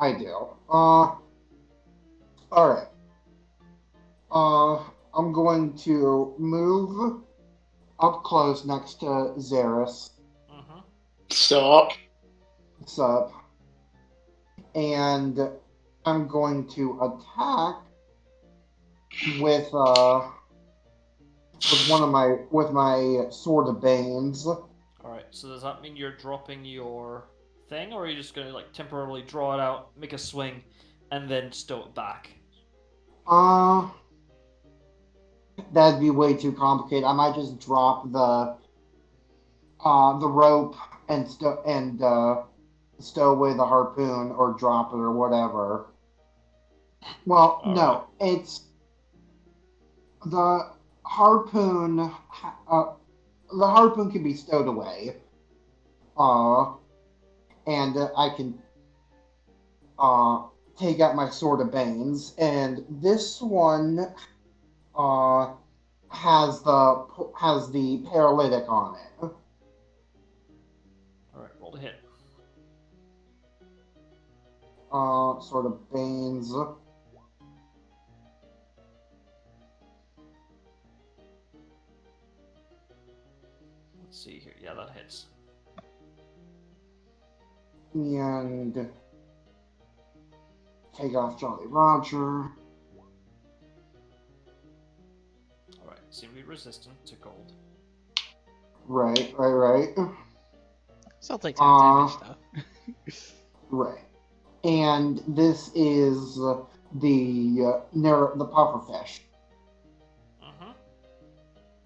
[SPEAKER 3] I do. All right. I'm going to move up close next to Xeris.
[SPEAKER 2] Mm-hmm.
[SPEAKER 5] Stop.
[SPEAKER 3] What's up? And I'm going to attack with with my sword of Banes.
[SPEAKER 2] All right. So does that mean you're dropping your thing, or are you just gonna like temporarily draw it out, make a swing, and then stow it back?
[SPEAKER 3] That'd be way too complicated. I might just drop the rope and stow away the harpoon or drop it or whatever. Well,
[SPEAKER 2] All
[SPEAKER 3] no,
[SPEAKER 2] right.
[SPEAKER 3] it's the harpoon. The harpoon can be stowed away. And I can take out my sword of Banes, and this one has the paralytic on it.
[SPEAKER 2] All right. Roll to hit.
[SPEAKER 3] Sword of Banes.
[SPEAKER 2] Let's see here. Yeah, that hits.
[SPEAKER 3] And take off Jolly Roger.
[SPEAKER 2] All right. Seem to be resistant to gold.
[SPEAKER 3] Right.
[SPEAKER 1] Still takes half damage, though.
[SPEAKER 3] Right. And this is the pufferfish.
[SPEAKER 2] Mm-hmm.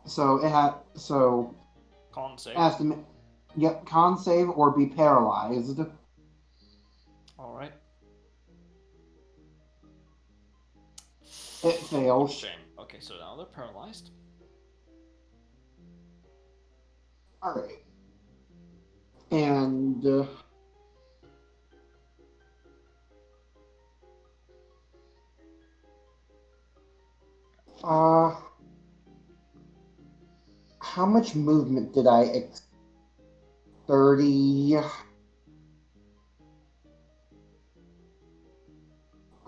[SPEAKER 3] So
[SPEAKER 2] Con save.
[SPEAKER 3] it has to con save or be paralyzed.
[SPEAKER 2] All right.
[SPEAKER 3] It fails.
[SPEAKER 2] Shame. Okay, so now they're paralyzed.
[SPEAKER 3] Alright. And how much movement did I 30.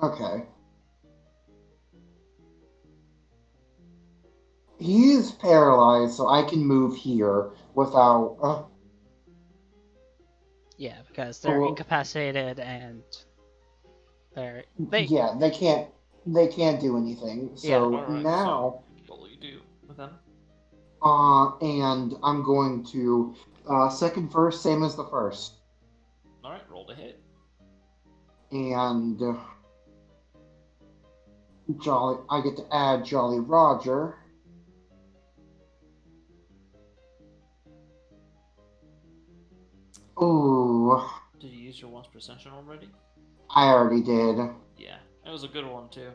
[SPEAKER 3] Okay. He is paralyzed, so I can move here without.
[SPEAKER 1] Yeah, because they're
[SPEAKER 3] Well-
[SPEAKER 1] incapacitated and they
[SPEAKER 3] Yeah, they can't. They can't do anything.
[SPEAKER 1] Yeah.
[SPEAKER 3] So
[SPEAKER 2] Alright,
[SPEAKER 3] now,
[SPEAKER 2] what will you do with them?
[SPEAKER 3] and I'm going to second first, same as the first,
[SPEAKER 2] Alright, roll to hit.
[SPEAKER 3] and Jolly. I get to add Jolly Roger. Ooh,
[SPEAKER 2] Did you use your once perception already?
[SPEAKER 3] I already did.
[SPEAKER 2] Yeah, it was a good one too.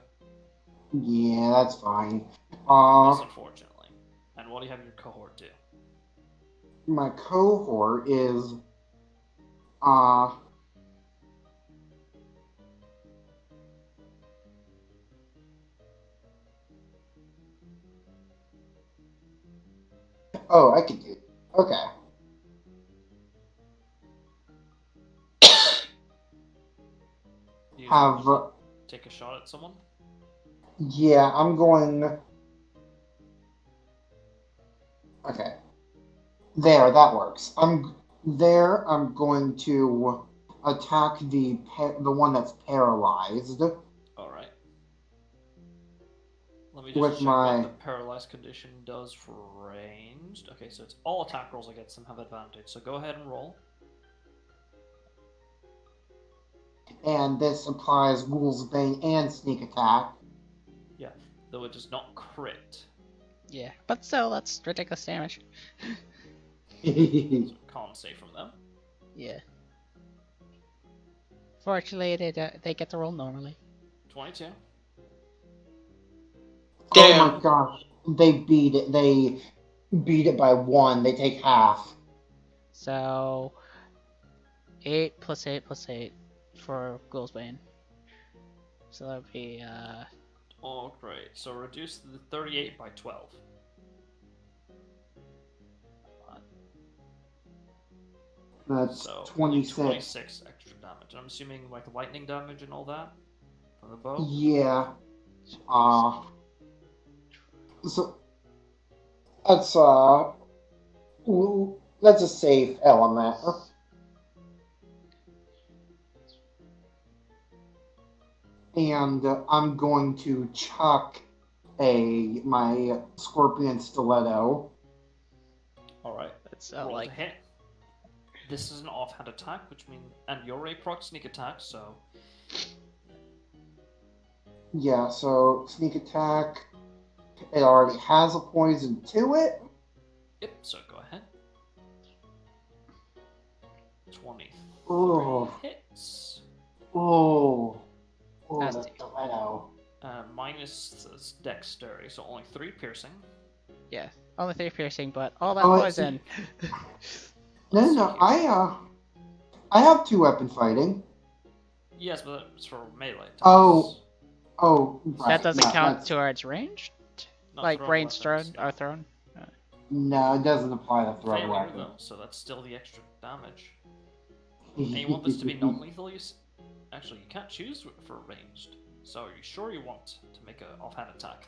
[SPEAKER 3] Yeah, that's fine.
[SPEAKER 2] Most unfortunately. And what do you have your cohort do?
[SPEAKER 3] My cohort is oh, I can do it. Okay.
[SPEAKER 2] Do you
[SPEAKER 3] Have
[SPEAKER 2] want to take a shot at someone?
[SPEAKER 3] yeah, I'm going. Okay. There, that works. I'm going to attack the one that's paralyzed
[SPEAKER 2] Alright. Let me just
[SPEAKER 3] with
[SPEAKER 2] check
[SPEAKER 3] my.
[SPEAKER 2] what the paralyzed condition does for ranged. Okay, so it's all attack rolls against them have advantage. So go ahead and roll.
[SPEAKER 3] And this applies Ghoul's Bane and Sneak Attack.
[SPEAKER 2] Yeah, though it does not crit.
[SPEAKER 1] yeah, but still that's ridiculous damage.
[SPEAKER 2] So con save from them.
[SPEAKER 1] Yeah. Fortunately, they get to roll normally.
[SPEAKER 2] 22.
[SPEAKER 5] Damn.
[SPEAKER 3] Oh my gosh. They beat it. They beat it by 1. They take half.
[SPEAKER 1] So 8 plus 8 plus 8 for Ghoulsbane. So that would be
[SPEAKER 2] Oh, great. So reduce the 38 by 12.
[SPEAKER 3] That's
[SPEAKER 2] So only
[SPEAKER 3] 26.
[SPEAKER 2] 26 extra damage. I'm assuming like lightning damage and all that from the bow.
[SPEAKER 3] Yeah. So that's a safe element. And I'm going to chuck my scorpion stiletto.
[SPEAKER 2] All right.
[SPEAKER 1] it's
[SPEAKER 2] Roll
[SPEAKER 1] like
[SPEAKER 2] to hit. This is an offhand attack, which means and you're a proc sneak attack, so
[SPEAKER 3] Yeah, so sneak attack. It already has a poison to it.
[SPEAKER 2] yep. So go ahead. 20
[SPEAKER 3] Oh,
[SPEAKER 2] hits.
[SPEAKER 3] oh, oh,
[SPEAKER 1] That's
[SPEAKER 3] the
[SPEAKER 1] it.
[SPEAKER 3] stiletto.
[SPEAKER 2] Minus dexterity, so only 3 piercing.
[SPEAKER 1] yeah, only 3 piercing, but all that
[SPEAKER 3] Oh, I
[SPEAKER 1] poison.
[SPEAKER 3] No,
[SPEAKER 2] Let's
[SPEAKER 3] no,
[SPEAKER 2] see here.
[SPEAKER 3] I have 2 weapon fighting.
[SPEAKER 2] Yes, but it's for melee attacks.
[SPEAKER 3] Oh, right.
[SPEAKER 1] That doesn't
[SPEAKER 3] no,
[SPEAKER 1] count
[SPEAKER 3] that's-
[SPEAKER 1] towards ranged,
[SPEAKER 2] Not
[SPEAKER 1] like
[SPEAKER 2] thrown
[SPEAKER 1] ranged
[SPEAKER 2] weapons,
[SPEAKER 1] thrown or thrown.
[SPEAKER 3] No, it doesn't apply to throw
[SPEAKER 2] Failure,
[SPEAKER 3] weapon.
[SPEAKER 2] though, so that's still the extra damage. And you want this to be non-lethal? Actually, you can't choose for ranged. So are you sure you want to make an offhand attack?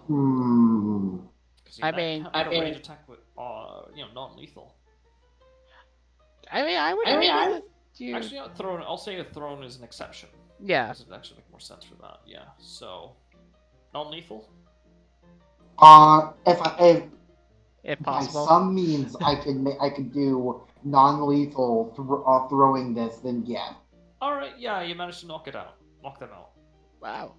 [SPEAKER 3] Hmm.
[SPEAKER 2] Because
[SPEAKER 1] I mean,
[SPEAKER 2] can't make a range attack with, non-lethal.
[SPEAKER 1] I mean, I would argue that you.
[SPEAKER 2] Actually, not thrown. I'll say a thrown is an exception.
[SPEAKER 1] Yeah,
[SPEAKER 2] This would actually make more sense for that. Yeah. So, non-lethal.
[SPEAKER 1] if
[SPEAKER 3] By
[SPEAKER 1] possible.
[SPEAKER 3] some means I could do non-lethal throwing this, then yeah.
[SPEAKER 2] All right. Yeah, you managed to knock them out.
[SPEAKER 1] Wow,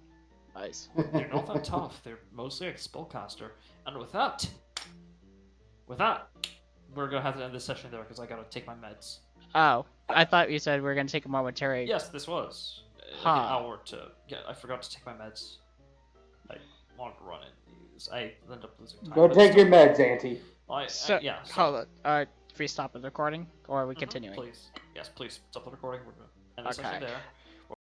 [SPEAKER 1] nice.
[SPEAKER 2] They're not that tough. They're mostly like spellcaster. And with that, we're gonna have to end this session there because I gotta take my meds.
[SPEAKER 1] Oh, I thought you said we were gonna take a momentary.
[SPEAKER 2] Yes, this was like
[SPEAKER 1] Huh.
[SPEAKER 2] an hour to get. I forgot to take my meds. I wanted to run it. seems I end up losing time.
[SPEAKER 4] Go
[SPEAKER 2] but
[SPEAKER 4] take
[SPEAKER 2] still,
[SPEAKER 4] your meds, Auntie.
[SPEAKER 1] So,
[SPEAKER 2] yeah. So,
[SPEAKER 1] hold on. If we stop the recording, or are we continuing?
[SPEAKER 2] Please, yes, please stop the recording. We're gonna end the
[SPEAKER 1] Okay.
[SPEAKER 2] session there.